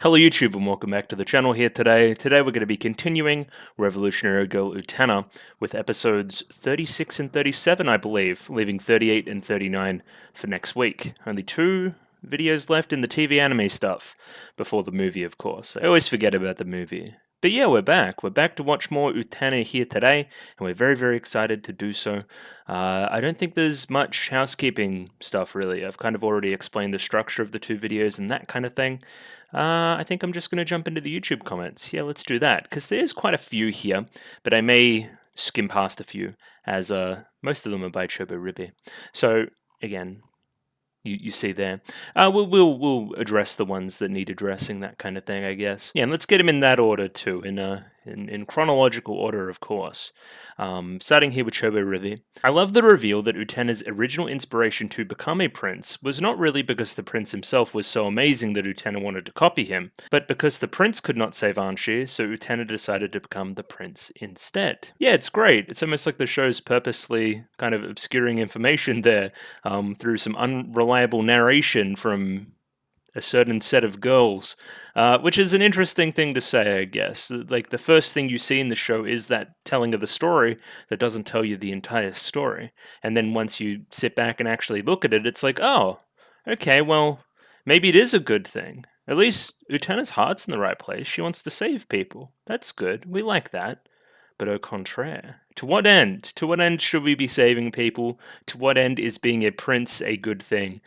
Hello YouTube and welcome back to the channel here today. Today we're going to be continuing Revolutionary Girl Utena with episodes 36 and 37 I believe, leaving 38 and 39 for next week. Only 2 videos left in the TV anime stuff before the movie of course. I always forget about the movie. But yeah, we're back. We're back to watch more Utena here today, and we're very excited to do so. I don't think there's much housekeeping stuff really. I've kind of already explained the structure of the 2 videos and that kind of thing. I think I'm just going to jump into the YouTube comments. Yeah, let's do that, because there's quite a few here, but I may skim past a few, as most of them are by Chobo Rippy. So, again, you see there. We'll address the ones that need addressing, that kind of thing, I guess. Yeah, and let's get them in that order too, in chronological order, of course. Starting here with Chobo Rivi. I love the reveal that Utena's original inspiration to become a prince was not really because the prince himself was so amazing that Utena wanted to copy him, but because the prince could not save Anshi, so Utena decided to become the prince instead. Yeah, it's great. It's almost like the show's purposely kind of obscuring information there through some unreliable narration from a certain set of girls, which is an interesting thing to say, I guess. Like, the first thing you see in the show is that telling of the story that doesn't tell you the entire story. And then once you sit back and actually look at it, it's like, oh, okay, well, maybe it is a good thing. At least Utena's heart's in the right place. She wants to save people. That's good. We like that. But au contraire. To what end? To what end should we be saving people? To what end is being a prince a good thing?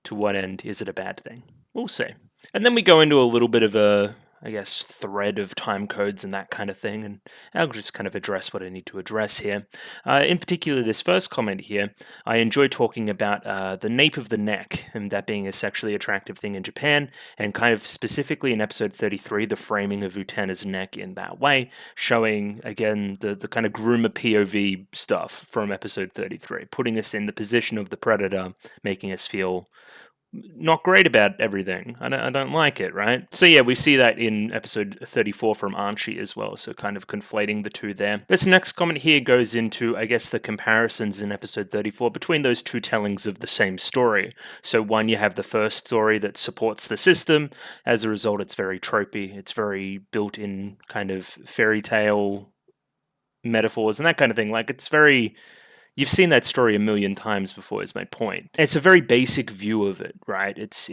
To what end is it a bad thing? We'll see. And then we go into a little bit of a, I guess, thread of time codes and that kind of thing, and I'll just kind of address what I need to address here. In particular, this first comment here, I enjoy talking about the nape of the neck, and that being a sexually attractive thing in Japan, and kind of specifically in episode 33, the framing of Utena's neck in that way, showing, again, the kind of groomer POV stuff from episode 33, putting us in the position of the predator, making us feel not great about everything. I don't like it, right? So yeah, we see that in episode 34 from Anshi as well, so kind of conflating the two there. This next comment here goes into, I guess, the comparisons in episode 34 between those 2 tellings of the same story. So one, you have the first story that supports the system. As a result, it's very tropey. It's very built in kind of fairy tale metaphors and that kind of thing. Like, it's very... You've seen that story a million times before, is my point. It's a very basic view of it, right? It's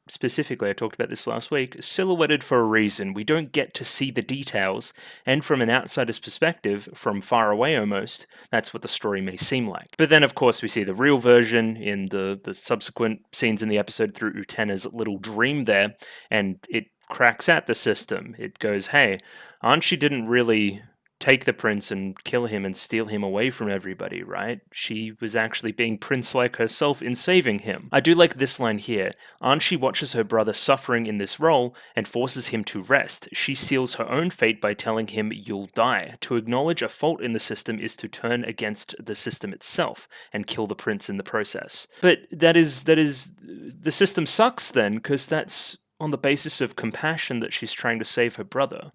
specifically, I talked about this last week, silhouetted for a reason. We don't get to see the details, and from an outsider's perspective, from far away almost, that's what the story may seem like. But then, of course, we see the real version in the subsequent scenes in the episode through Utena's little dream there, and it cracks at the system. It goes, hey, Anshi didn't really take the prince and kill him and steal him away from everybody, right? She was actually being prince-like herself in saving him. I do like this line here. Anshi watches her brother suffering in this role and forces him to rest. She seals her own fate by telling him, you'll die. To acknowledge a fault in the system is to turn against the system itself and kill the prince in the process. But that is the system sucks then, because that's on the basis of compassion that she's trying to save her brother.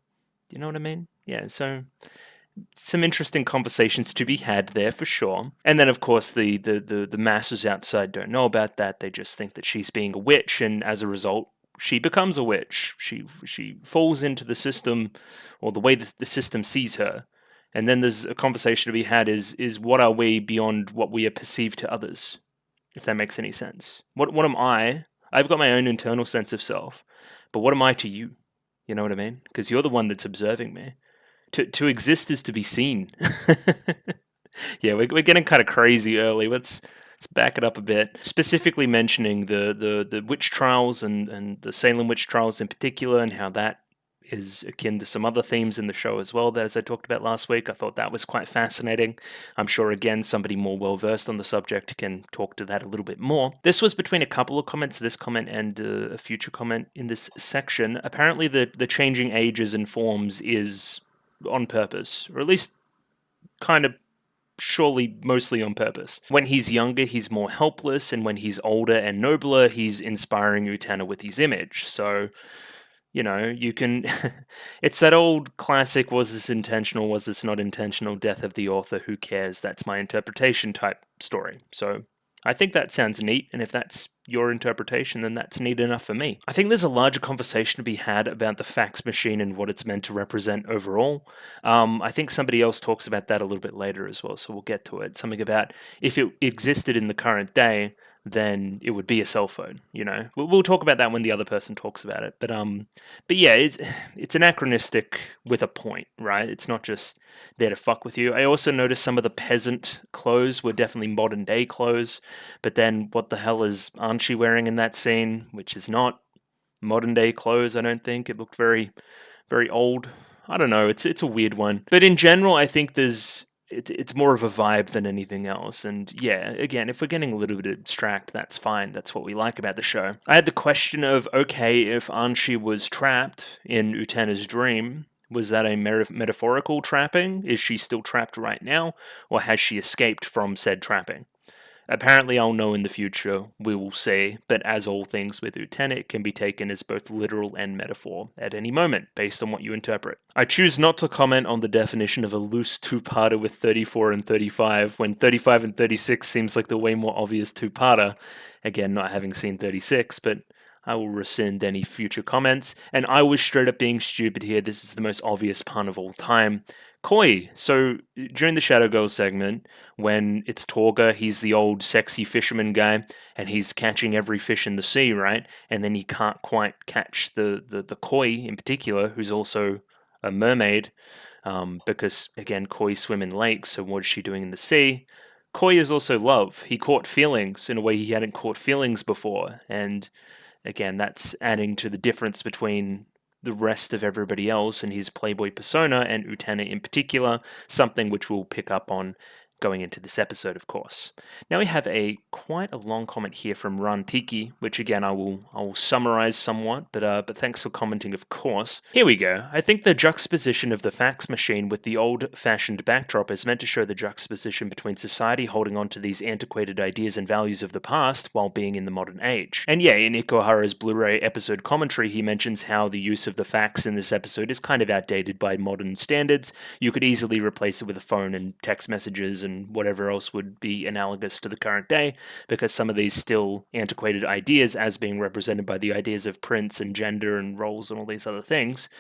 You know what I mean? Yeah, so some interesting conversations to be had there for sure. And then, of course, the masses outside don't know about that. They just think that she's being a witch, and as a result, she becomes a witch. She falls into the system, or the way that the system sees her. And then there's a conversation to be had is what are we beyond what we are perceived to others? If that makes any sense. What am I? I've got my own internal sense of self, but what am I to you? You know what I mean? Because you're the one that's observing me. To exist is to be seen. Yeah, we're getting kind of crazy early. Let's back it up a bit. Specifically mentioning the witch trials and the Salem witch trials in particular, and how that is akin to some other themes in the show as well, that, as I talked about last week. I thought that was quite fascinating. I'm sure, again, somebody more well-versed on the subject can talk to that a little bit more. This was between a couple of comments, this comment and a future comment in this section. Apparently the changing ages and forms is on purpose, or at least kind of surely mostly on purpose. When he's younger, he's more helpless, and when he's older and nobler, he's inspiring Utena with his image. So, you know, you can... It's that old classic, was this intentional, was this not intentional, death of the author, who cares, that's my interpretation type story. So I think that sounds neat, and if that's your interpretation, then that's neat enough for me. I think there's a larger conversation to be had about the fax machine and what it's meant to represent overall. I think somebody else talks about that a little bit later as well, so we'll get to it. Something about if it existed in the current day, then it would be a cell phone. We'll talk about that when the other person talks about it. But yeah, it's anachronistic with a point, right? It's not just there to fuck with you. I also noticed some of the peasant clothes were definitely modern day clothes, but then what the hell is Archie wearing in that scene, which is not modern day clothes? I don't think it looked very, very old. I don't know. It's a weird one, but in general, I think it's more of a vibe than anything else. And yeah, again, if we're getting a little bit abstract, that's fine. That's what we like about the show. I had the question of, okay, if Anshi was trapped in Utena's dream, was that a metaphorical trapping? Is she still trapped right now? Or has she escaped from said trapping? Apparently, I'll know in the future, we will see, but as all things with Utena, it can be taken as both literal and metaphor at any moment, based on what you interpret. I choose not to comment on the definition of a loose two-parter with 34 and 35, when 35 and 36 seems like the way more obvious two-parter. Again, not having seen 36, but I will rescind any future comments. And I was straight up being stupid here. This is the most obvious pun of all time. Koi. So during the Shadow Girls segment, when it's Torga, he's the old sexy fisherman guy, and he's catching every fish in the sea, right? And then he can't quite catch the koi in particular, who's also a mermaid, because again, koi swim in lakes. So what's she doing in the sea? Koi is also love. He caught feelings in a way he hadn't caught feelings before, and again, that's adding to the difference between the rest of everybody else and his Playboy persona and Utena in particular, something which we'll pick up on going into this episode, of course. Now we have quite a long comment here from Rantiki, which again I will summarize somewhat, but thanks for commenting, of course. Here we go. I think the juxtaposition of the fax machine with the old-fashioned backdrop is meant to show the juxtaposition between society holding on to these antiquated ideas and values of the past while being in the modern age. And yeah, in Ikuhara's Blu-ray episode commentary, he mentions how the use of the fax in this episode is kind of outdated by modern standards. You could easily replace it with a phone and text messages and whatever else would be analogous to the current day, because some of these still antiquated ideas, as being represented by the ideas of prince and gender and roles and all these other things,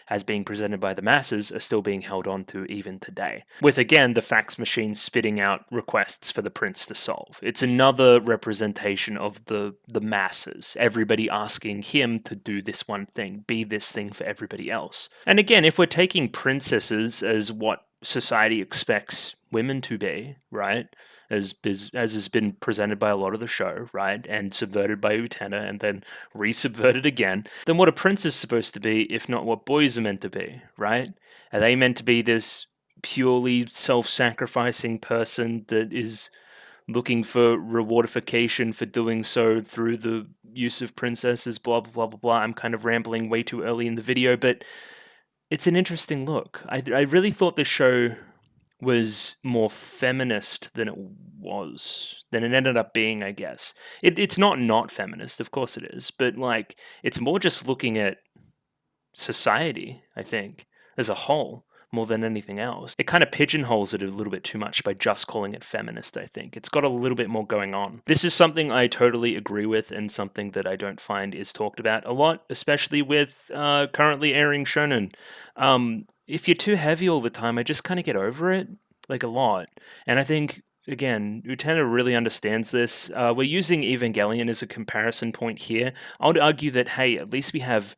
as being presented by the masses, are still being held on to even today. With, again, the fax machine spitting out requests for the prince to solve. It's another representation of the masses, everybody asking him to do this one thing, be this thing for everybody else. And again, if we're taking princesses as what society expects women to be, right, as has been presented by a lot of the show, right, and subverted by Utena and then re-subverted again, then what a prince is supposed to be if not what boys are meant to be, right? Are they meant to be this purely self-sacrificing person that is looking for rewardification for doing so through the use of princesses, blah, blah, blah, blah, blah? I'm kind of rambling way too early in the video, but it's an interesting look. I really thought this show was more feminist than it ended up being, I guess. It's not feminist, of course it is, but like it's more just looking at society, I think, as a whole, more than anything else. It kind of pigeonholes it a little bit too much by just calling it feminist, I think. It's got a little bit more going on. This is something I totally agree with and something that I don't find is talked about a lot, especially with currently airing shonen. If you're too heavy all the time, I just kind of get over it, like a lot. And I think, again, Utena really understands this. We're using Evangelion as a comparison point here. I would argue that, hey, at least we have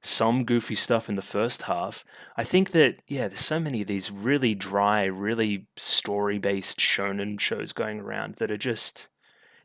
some goofy stuff in the first half. I think that, yeah, there's so many of these really dry, really story-based shonen shows going around that are just...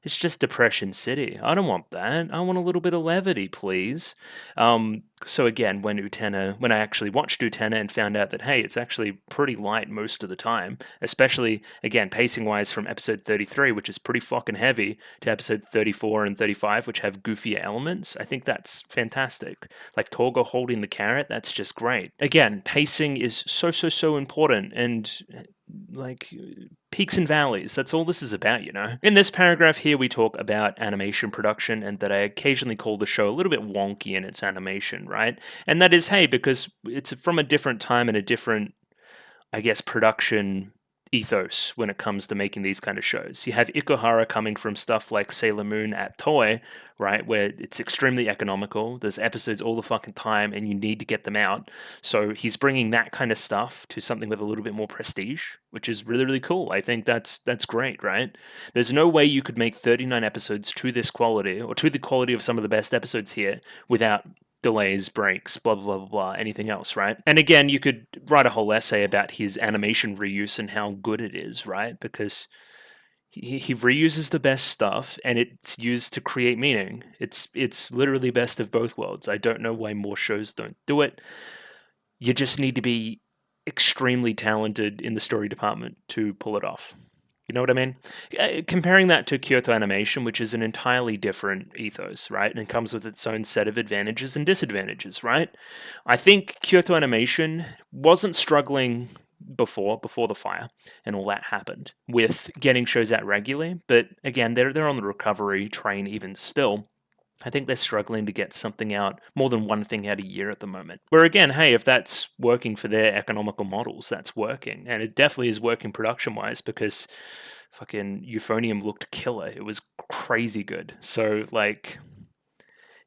It's just Depression City. I don't want that. I want a little bit of levity, please. So again, when I actually watched Utena and found out that, hey, it's actually pretty light most of the time, especially, again, pacing-wise from episode 33, which is pretty fucking heavy, to episode 34 and 35, which have goofier elements, I think that's fantastic. Like Torgo holding the carrot, that's just great. Again, pacing is so important, and like peaks and valleys. That's all this is about, you know. In this paragraph here, we talk about animation production and that I occasionally call the show a little bit wonky in its animation, right? And that is, hey, because it's from a different time and a different, I guess, production ethos when it comes to making these kind of shows. You have Ikuhara coming from stuff like Sailor Moon at Toei, right, where it's extremely economical. There's episodes all the fucking time and you need to get them out. So he's bringing that kind of stuff to something with a little bit more prestige, which is really, really cool. I think that's great, right? There's no way you could make 39 episodes to this quality, or to the quality of some of the best episodes here, without delays, breaks, blah, blah, blah, blah, anything else, right? And again, you could write a whole essay about his animation reuse and how good it is, right? Because he reuses the best stuff and it's used to create meaning. It's literally best of both worlds. I don't know why more shows don't do it. You just need to be extremely talented in the story department to pull it off. You know what I mean? Comparing that to Kyoto Animation, which is an entirely different ethos, right? And it comes with its own set of advantages and disadvantages, right? I think Kyoto Animation wasn't struggling before the fire and all that happened with getting shows out regularly, but again, they're on the recovery train even still. I think they're struggling to get something out, more than one thing out a year at the moment. Where again, hey, if that's working for their economical models, that's working. And it definitely is working production-wise, because fucking Euphonium looked killer. It was crazy good. So, like,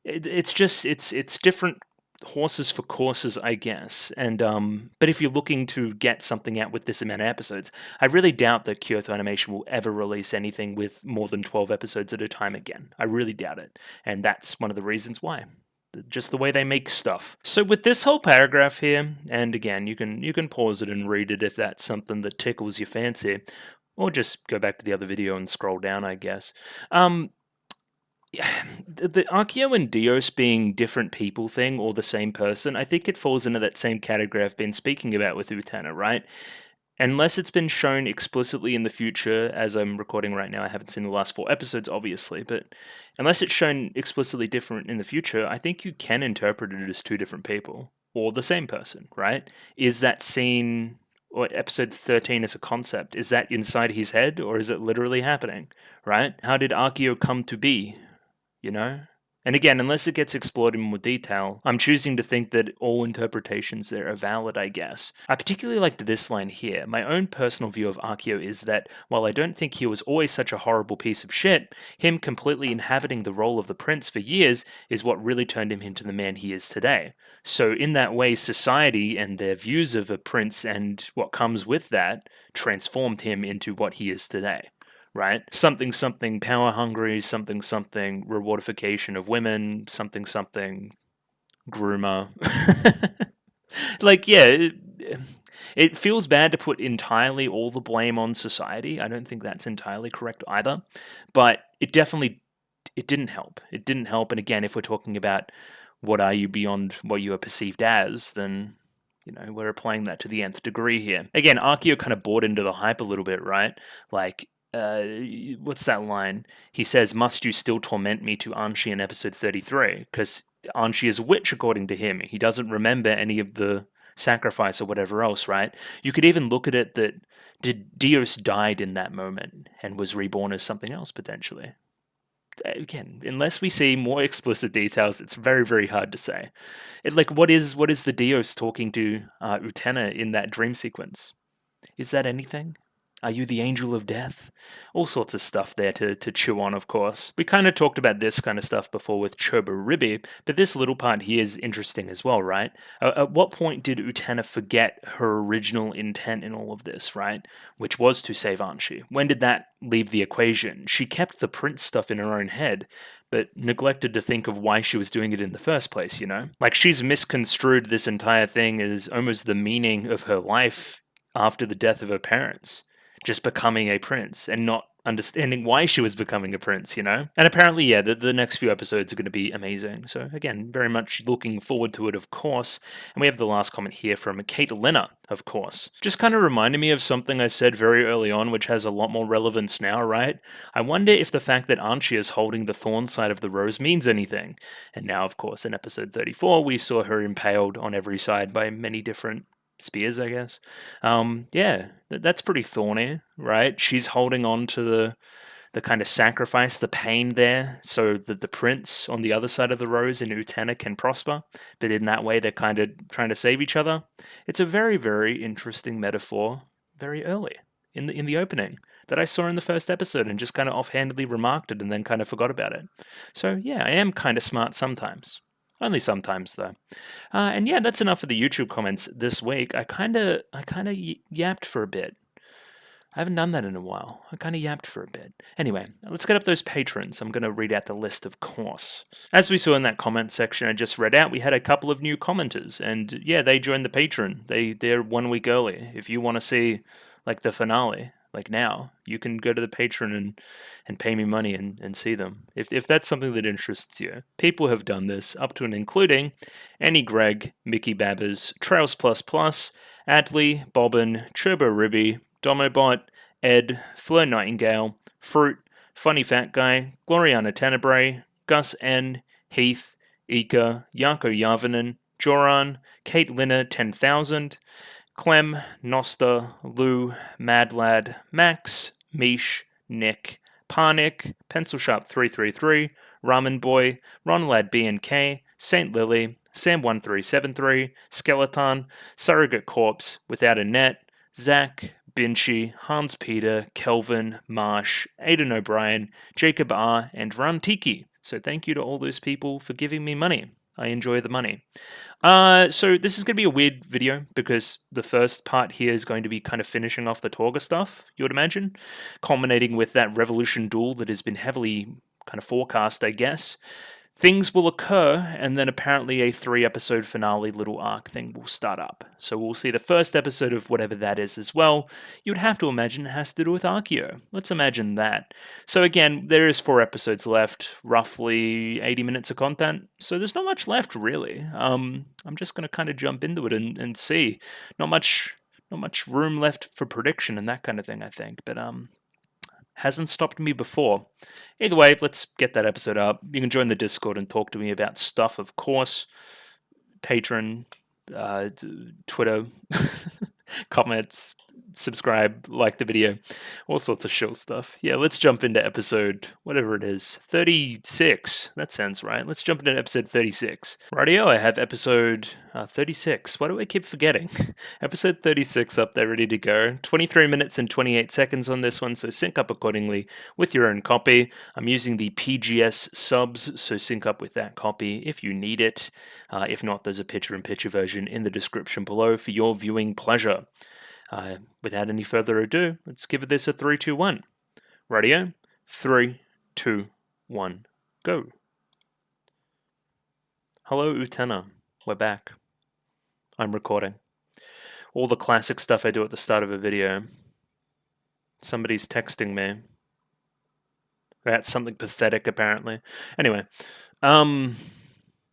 it's different horses for courses, I guess. And but if you're looking to get something out with this amount of episodes, I really doubt that Kyoto Animation will ever release anything with more than 12 episodes at a time again. I really doubt it. And that's one of the reasons why. Just the way they make stuff. So with this whole paragraph here, and again, you can pause it and read it if that's something that tickles your fancy, or just go back to the other video and scroll down, I guess. The Akio and Dios being different people thing, or the same person, I think it falls into that same category I've been speaking about with Utena, right? Unless it's been shown explicitly in the future, as I'm recording right now, I haven't seen the last 4 episodes, obviously, but unless it's shown explicitly different in the future, I think you can interpret it as 2 different people, or the same person, right? Is that scene, or episode 13 as a concept, is that inside his head, or is it literally happening, right? How did Akio come to be? You know? And again, unless it gets explored in more detail, I'm choosing to think that all interpretations there are valid, I guess. I particularly liked this line here. My own personal view of Akio is that, while I don't think he was always such a horrible piece of shit, him completely inhabiting the role of the prince for years is what really turned him into the man he is today. So in that way, society and their views of a prince and what comes with that transformed him into what he is today. Right? Something, something power hungry, something, something rewardification of women, something, something groomer. Like, yeah, it feels bad to put entirely all the blame on society. I don't think that's entirely correct either. But it didn't help. It didn't help. And again, if we're talking about what are you beyond what you are perceived as, then we're applying that to the nth degree here. Again, Akio kind of bought into the hype a little bit, right? Like, what's that line? He says, "Must you still torment me?" to Anshi in episode 33, because Anshi is a witch according to him. He doesn't remember any of the sacrifice or whatever else, right? You could even look at it that Dios died in that moment and was reborn as something else potentially. Again, unless we see more explicit details, it's very, very hard to say. What is the Dios talking to Utena in that dream sequence? Is that anything? Are you the angel of death? All sorts of stuff there to chew on, of course. We kind of talked about this kind of stuff before with Choboribi, but this little part here is interesting as well, right? At what point did Utena forget her original intent in all of this, right? Which was to save Anshi. When did that leave the equation? She kept the prince stuff in her own head, but neglected to think of why she was doing it in the first place, Like, she's misconstrued this entire thing as almost the meaning of her life after the death of her parents. Just becoming a prince and not understanding why she was becoming a prince, And apparently, yeah, the next few episodes are going to be amazing. So again, very much looking forward to it, of course. And we have the last comment here from Kate Lena, of course. Just kind of reminded me of something I said very early on, which has a lot more relevance now, right? I wonder if the fact that Anshi is holding the thorn side of the rose means anything. And now, of course, in episode 34, we saw her impaled on every side by many different spears, I guess. Yeah, that's pretty thorny, right? She's holding on to the kind of sacrifice, the pain there, so that the prince on the other side of the rose in Utena can prosper, but in that way they're kind of trying to save each other. It's a very, very interesting metaphor, very early. in the opening that I saw in the first episode and just kind of offhandedly remarked it and then kind of forgot about it. So yeah, I am kind of smart sometimes. Only sometimes though. And yeah, that's enough for the YouTube comments this week. I kind of yapped for a bit. I haven't done that in a while. I kind of yapped for a bit. Anyway, let's get up those patrons. I'm going to read out the list, of course. As we saw in that comment section I just read out, we had a couple of new commenters, and yeah, they joined the Patreon. They're 1 week early. If you want to see like the finale, like now, you can go to the Patreon and pay me money and see them. If that's something that interests you. People have done this, up to and including Annie Gregg, Mickey Babbers, Trails Plus Plus, Adley, Bobbin, Turbo Ribby, Domobot, Ed, Fleur Nightingale, Fruit, Funny Fat Guy, Gloriana Tenebrae, Gus N, Heath, Ika, Jaakko Jarvinen, Joran, Kate Linner 10,000, Clem, Nosta, Lou, Madlad, Max, Mish, Nick, Parnick, Pencil Sharp 333, Ramen Boy, Ronlad B&K, Saint Lily, Sam1373, Skeleton, Surrogate Corpse, Without a Net, Zach, Binchy, Hans Peter, Kelvin, Marsh, Aidan O'Brien, Jacob R, and Ran Tiki. So thank you to all those people for giving me money. I enjoy the money. So this is going to be a weird video because the first part here is going to be kind of finishing off the Torga stuff, you would imagine, culminating with that Revolution duel that has been heavily kind of forecast, I guess. Things will occur, and then apparently a 3-episode finale little arc thing will start up. So we'll see the first episode of whatever that is as well. You'd have to imagine it has to do with Archeo. Let's imagine that. So again, there is 4 episodes left, roughly 80 minutes of content. So there's not much left, really. I'm just going to kind of jump into it and see. Not much room left for prediction and that kind of thing, I think. But hasn't stopped me before. Either way, let's get that episode up. You can join the Discord and talk to me about stuff, of course. Patreon, Twitter, comments, subscribe, like the video, all sorts of chill stuff. Yeah, let's jump into episode, whatever it is, 36. That sounds right. Let's jump into episode 36. Rightio, I have episode 36. Why do I keep forgetting? Episode 36 up there, ready to go. 23 minutes and 28 seconds on this one, so sync up accordingly with your own copy. I'm using the PGS subs, so sync up with that copy if you need it. If not, there's a picture-in-picture version in the description below for your viewing pleasure. Without any further ado, let's give this a 3, 2, 1. Radio, 3, 2, 1, go. Hello, Utena. We're back. I'm recording. All the classic stuff I do at the start of a video. Somebody's texting me. That's something pathetic, apparently. Anyway, what am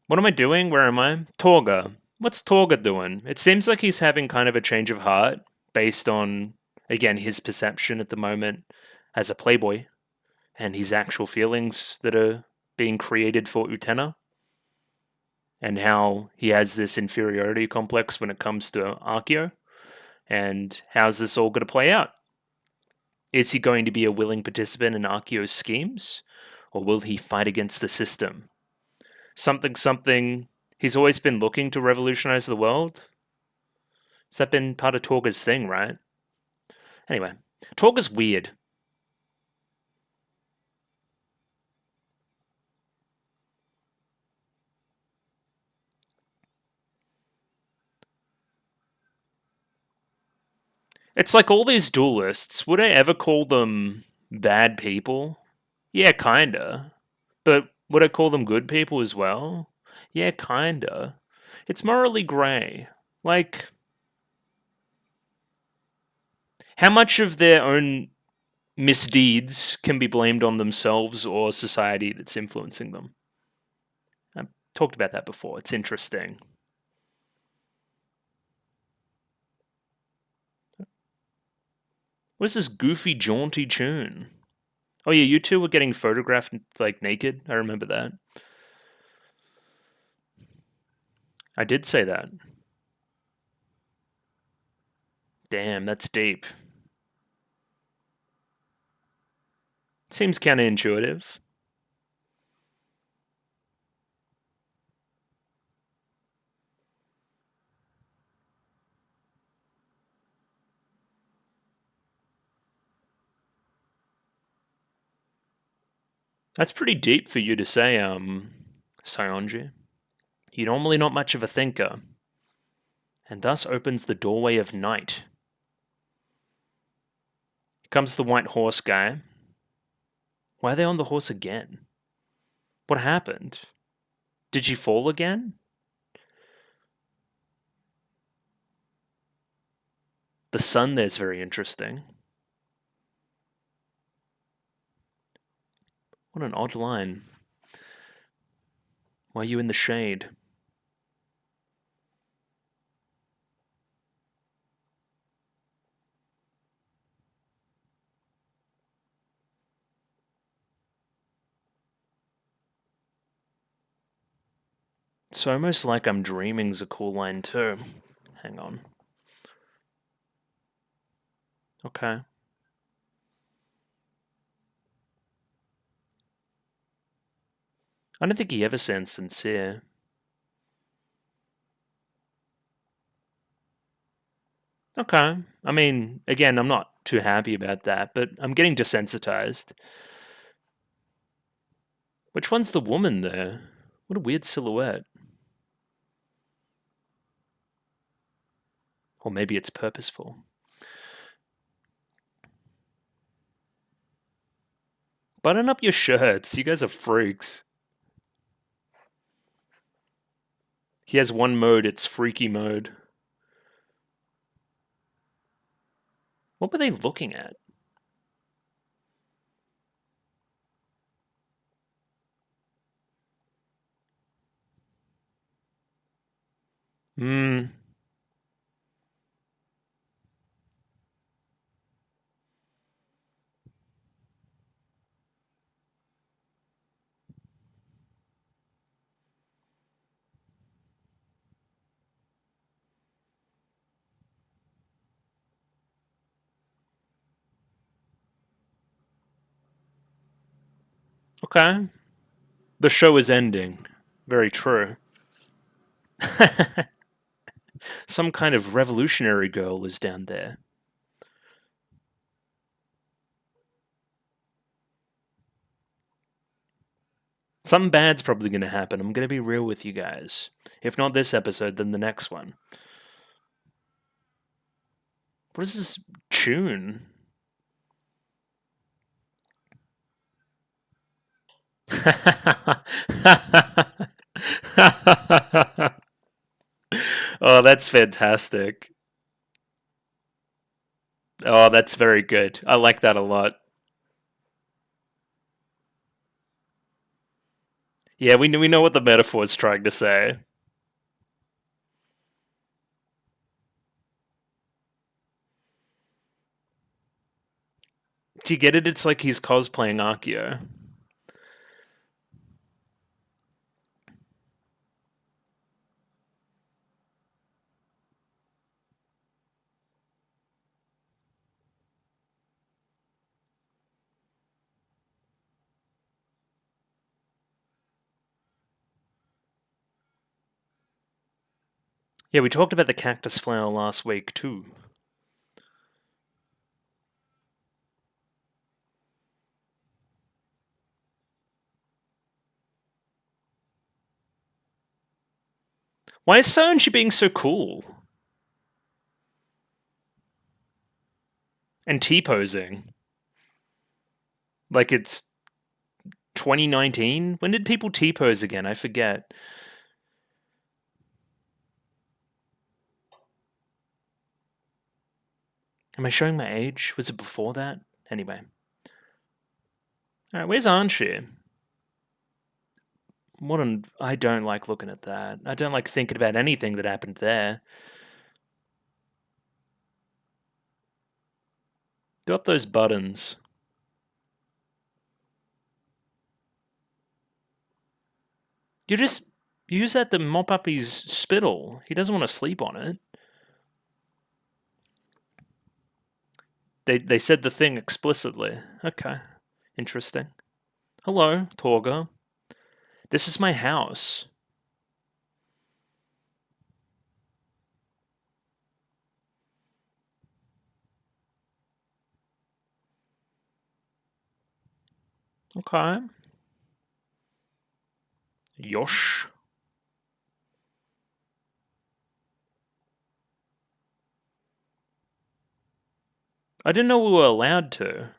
I doing? Where am I? Torga. What's Torga doing? It seems like he's having kind of a change of heart based on, again, his perception at the moment as a playboy and his actual feelings that are being created for Utena, and how he has this inferiority complex when it comes to Archeo, and how's this all going to play out? Is he going to be a willing participant in Archeo's schemes, or will he fight against the system? Something, he's always been looking to revolutionize the world. Has that been part of Torga's thing, right? Anyway, Torga's weird. It's like all these duelists, would I ever call them bad people? Yeah, kinda. But would I call them good people as well? Yeah, kinda. It's morally grey. Like, how much of their own misdeeds can be blamed on themselves or society that's influencing them? I've talked about that before. It's interesting. What is this goofy, jaunty tune? Oh yeah, you two were getting photographed like naked. I remember that. I did say that. Damn, that's deep. Seems counterintuitive. That's pretty deep for you to say, Sionji. You're normally not much of a thinker, and thus opens the doorway of night. Here comes the white horse guy. Why are they on the horse again? What happened? Did she fall again? The sun there's very interesting. What an odd line. Why are you in the shade? It's almost like I'm dreaming's a cool line too. Hang on. Okay. I don't think he ever sounds sincere. Okay. I mean, again, I'm not too happy about that, but I'm getting desensitized. Which one's the woman there? What a weird silhouette. Or maybe it's purposeful. Button up your shirts. You guys are freaks. He has one mode, it's freaky mode. What were they looking at? Hmm. Okay. The show is ending. Very true. Some kind of revolutionary girl is down there. Something bad's probably going to happen. I'm going to be real with you guys. If not this episode, then the next one. What is this tune? Oh, that's fantastic. Oh, that's very good. I like that a lot. Yeah, we know what the metaphor is trying to say. Do you get it? It's like he's cosplaying Akio. Yeah, we talked about the cactus flower last week too. Why is Sounji being so cool? And T-posing. Like it's 2019? When did people T-pose again? I forget. Am I showing my age? Was it before that? Anyway. Alright, where's Anshi? I don't like looking at that. I don't like thinking about anything that happened there. Do up those buttons. You just use that to mop up his spittle. He doesn't want to sleep on it. They said the thing explicitly. Okay. Interesting. Hello, Torga. This is my house. Okay. Yosh. I didn't know we were allowed to.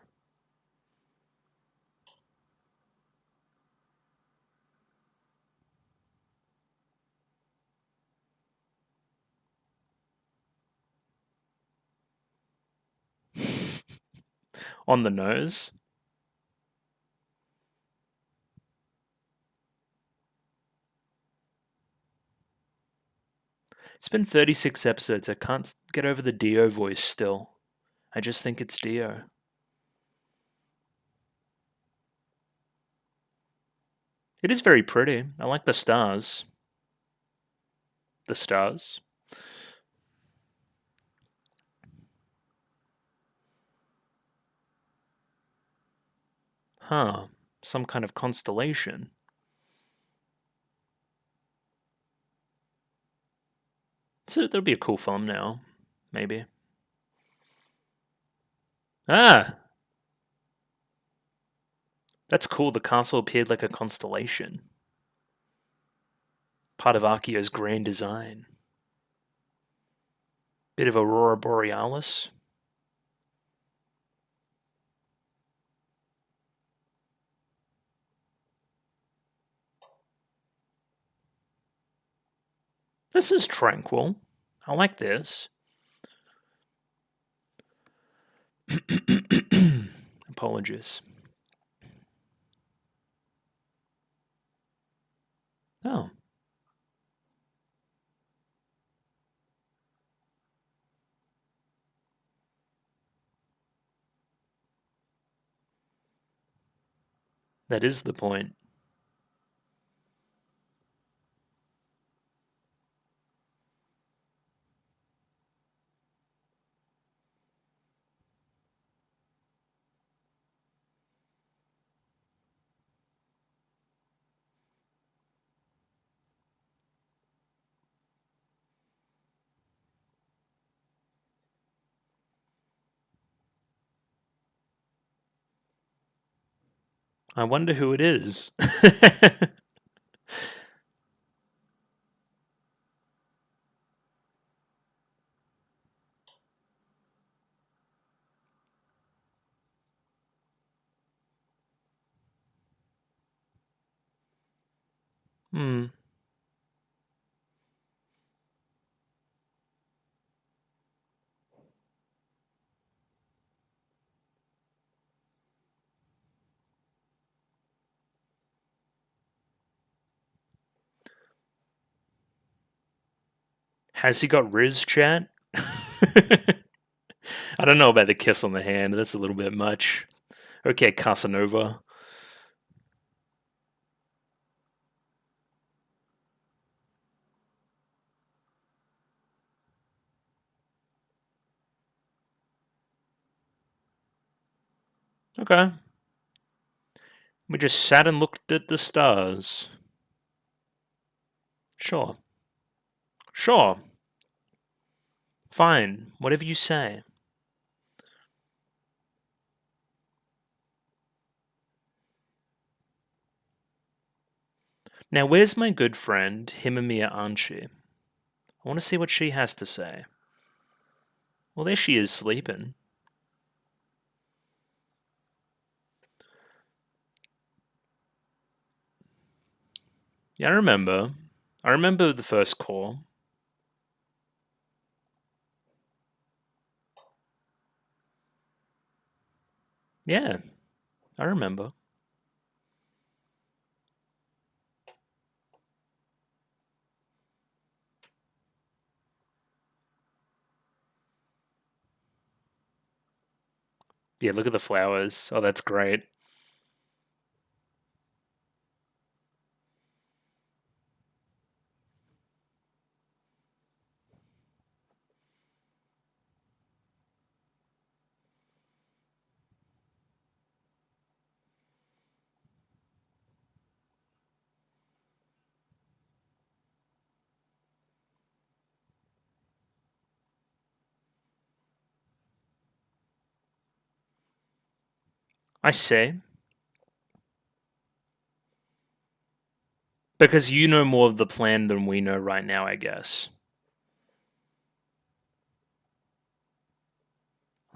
On the nose. It's been 36 episodes. I can't get over the Dio voice still. I just think it's Dio. It is very pretty. I like the stars. The stars. Huh. Some kind of constellation. So that'll be a cool thumbnail. Maybe. Ah! That's cool. The castle appeared like a constellation. Part of Archeo's grand design. Bit of Aurora Borealis. This is tranquil. I like this. Apologies. Oh. That is the point. I wonder who it is. Hmm. Has he got Riz chat? I don't know about the kiss on the hand. That's a little bit much. Okay, Casanova. Okay. We just sat and looked at the stars. Sure. Sure. Fine. Whatever you say. Now, where's my good friend, Himamiya Anchi? I want to see what she has to say. Well, there she is sleeping. Yeah, I remember. I remember the first call. Yeah, I remember. Yeah, look at the flowers. Oh, that's great. I say. Because you know more of the plan than we know right now, I guess.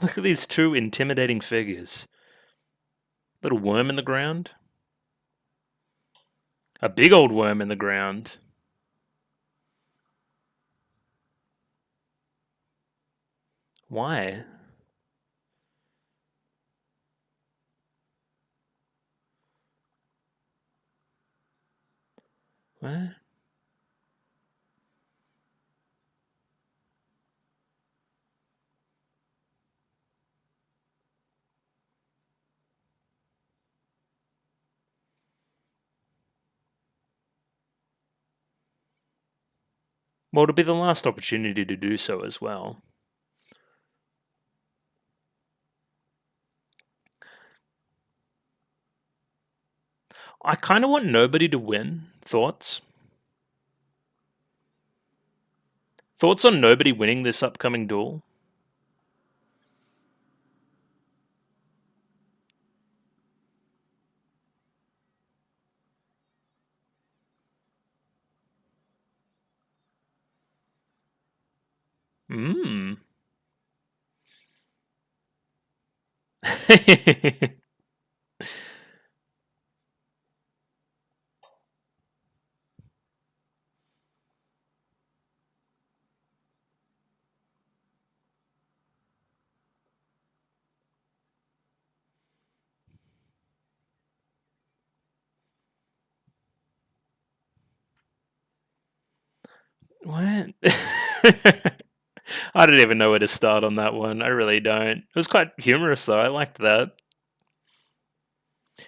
Look at these two intimidating figures. Little worm in the ground. A big old worm in the ground. Why? What? Well, it'll be the last opportunity to do so as well. I kind of want nobody to win. Thoughts? Thoughts on nobody winning this upcoming duel? Hmm. What? I don't even know where to start on that one. I really don't. It was quite humorous though. I liked that.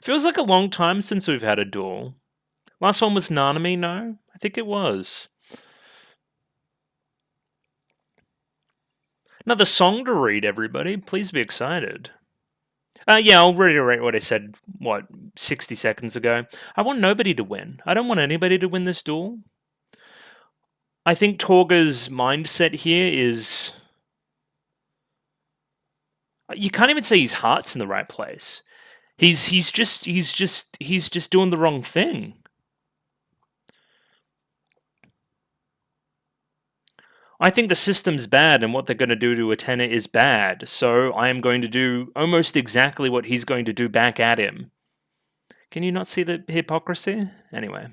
Feels like a long time since we've had a duel. Last one was Nanami, no? I think it was. Another song to read, everybody. Please be excited. Yeah, I'll reiterate what I said, 60 seconds ago. I want nobody to win. I don't want anybody to win this duel. I think Torga's mindset here is... You can't even say his heart's in the right place. He's just doing the wrong thing. I think the system's bad and what they're going to do to Utena is bad, so I am going to do almost exactly what he's going to do back at him. Can you not see the hypocrisy? Anyway.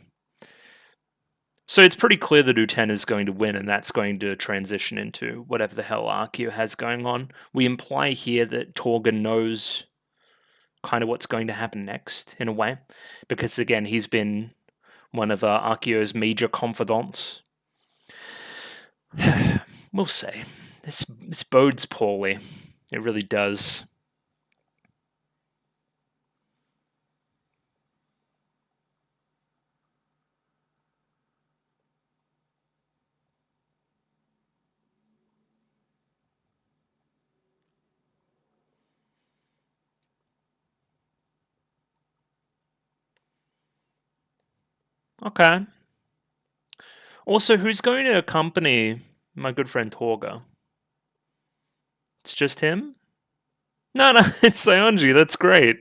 So it's pretty clear that Utena is going to win, and that's going to transition into whatever the hell Arceus has going on. We imply here that Torga knows kind of what's going to happen next, in a way, because again, he's been one of Arceus' major confidants. We'll see. This bodes poorly. It really does. Okay. Also, who's going to accompany my good friend Torga? It's just him? No, it's Sayonji. That's great.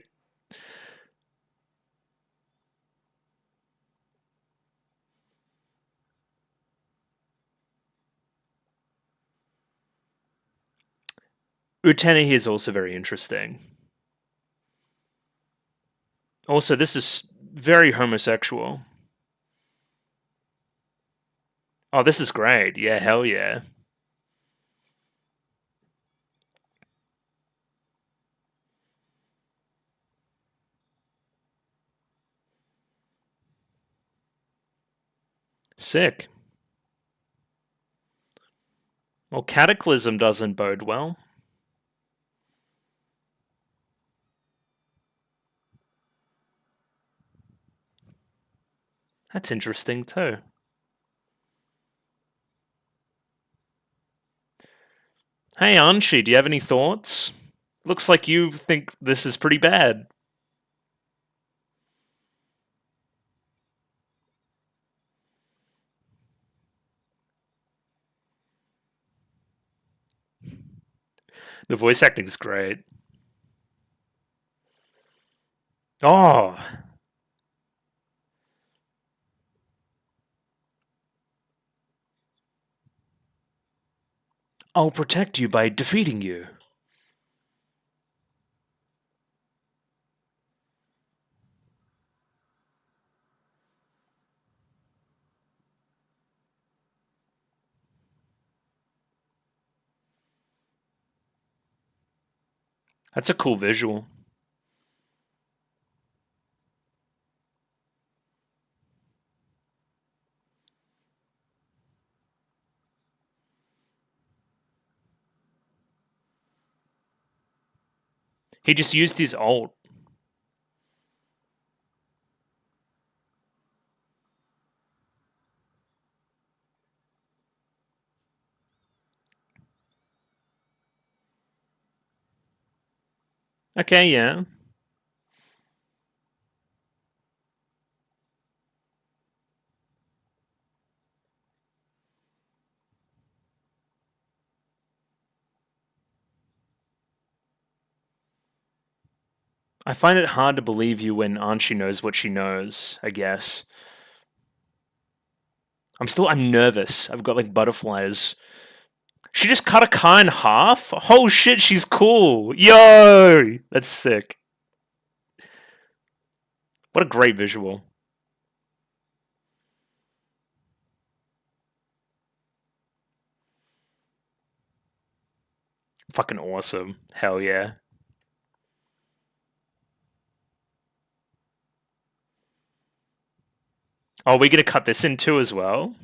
Utena here is also very interesting. Also, this is very homosexual. Oh, this is great. Yeah, hell yeah. Sick. Well, Cataclysm doesn't bode well. That's interesting too. Hey, Anshi, do you have any thoughts? Looks like you think this is pretty bad. The voice acting is great. Oh. I'll protect you by defeating you. That's a cool visual. He just used his ult. Okay, yeah. I find it hard to believe you when Anshi knows what she knows, I guess. I'm nervous. I've got like butterflies. She just cut a car in half? Oh shit, she's cool. Yo! That's sick. What a great visual. Fucking awesome. Hell yeah. Oh, we're gonna cut this in too as well?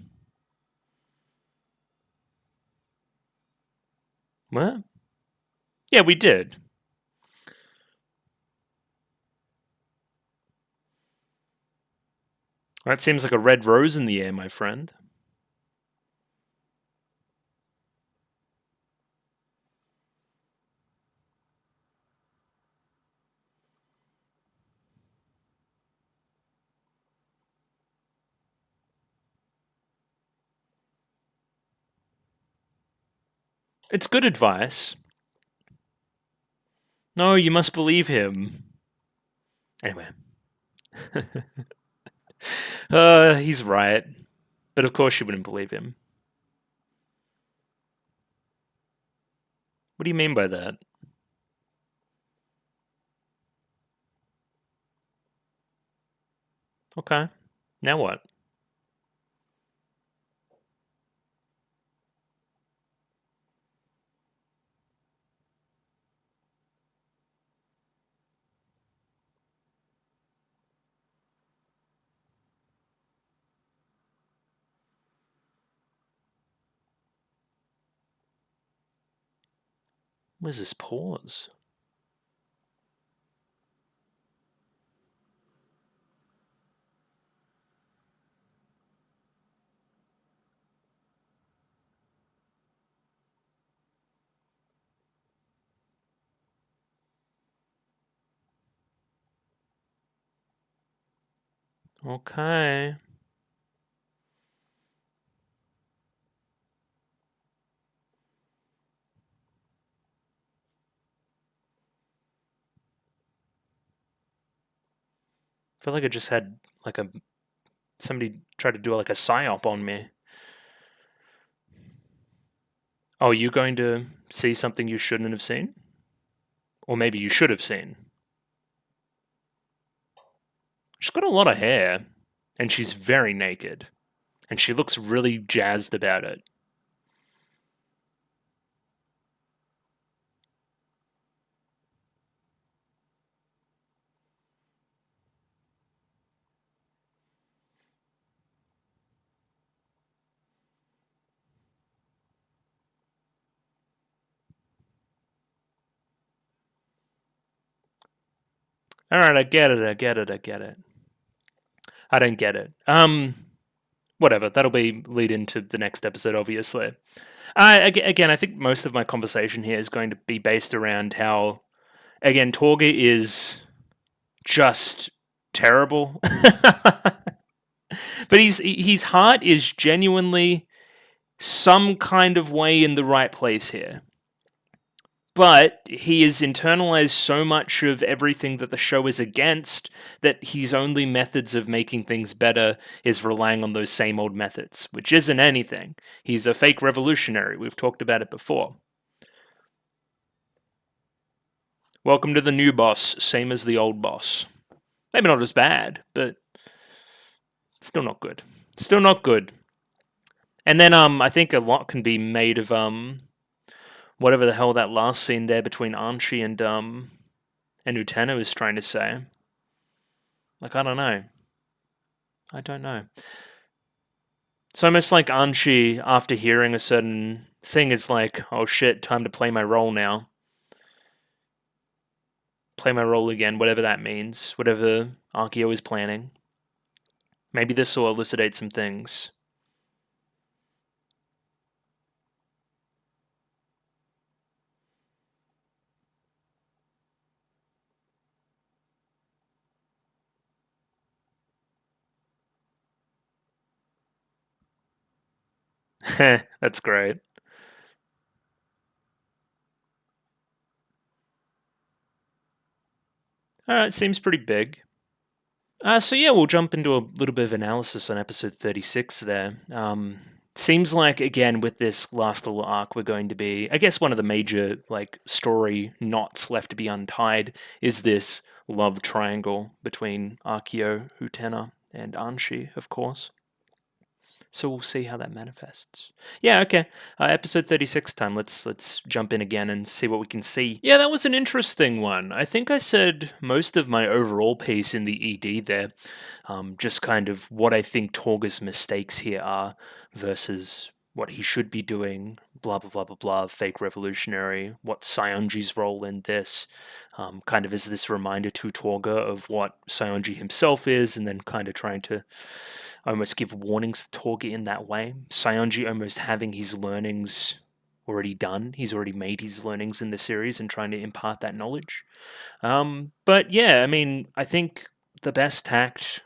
What? Yeah, we did. That seems like a red rose in the air, my friend. It's good advice. No, you must believe him. Anyway. He's right. But of course you wouldn't believe him. What do you mean by that? Okay. Now what? Where's this pause? Okay. I feel like I just had like somebody tried to do like a psyop on me. Oh, you going to see something you shouldn't have seen? Or maybe you should have seen. She's got a lot of hair, and she's very naked, and she looks really jazzed about it. Alright, I get it. I don't get it. Whatever. That'll be lead into the next episode, obviously. Again, I think most of my conversation here is going to be based around how, again, Torga is just terrible. But his heart is genuinely some kind of way in the right place here. But he has internalized so much of everything that the show is against that his only methods of making things better is relying on those same old methods, which isn't anything. He's a fake revolutionary. We've talked about it before. Welcome to the new boss, same as the old boss. Maybe not as bad, but still not good. Still not good. And then I think a lot can be made of whatever the hell that last scene there between Anshi and Utena is trying to say. Like, I don't know. I don't know. It's almost like Anshi, after hearing a certain thing, is like, oh shit, time to play my role now. Play my role again, whatever that means, whatever Akio is planning. Maybe this will elucidate some things. That's great. Alright, seems pretty big. So yeah, we'll jump into a little bit of analysis on episode 36 there. Seems like, again, with this last little arc, we're going to be, I guess one of the major, like, story knots left to be untied is this love triangle between Akio, Utena, and Anshi, of course. So we'll see how that manifests. Yeah, okay. Episode 36 time. Let's jump in again and see what we can see. Yeah, that was an interesting one. I think I said most of my overall piece in the ED there. Just kind of what I think Torga's mistakes here are versus what he should be doing, blah, blah, blah, blah, blah, fake revolutionary, what's Sayonji's role in this, kind of as this reminder to Torga of what Sayonji himself is, and then kind of trying to almost give warnings to Torga in that way. Sayonji almost having his learnings already done. He's already made his learnings in the series and trying to impart that knowledge. But yeah, I mean, I think the best tact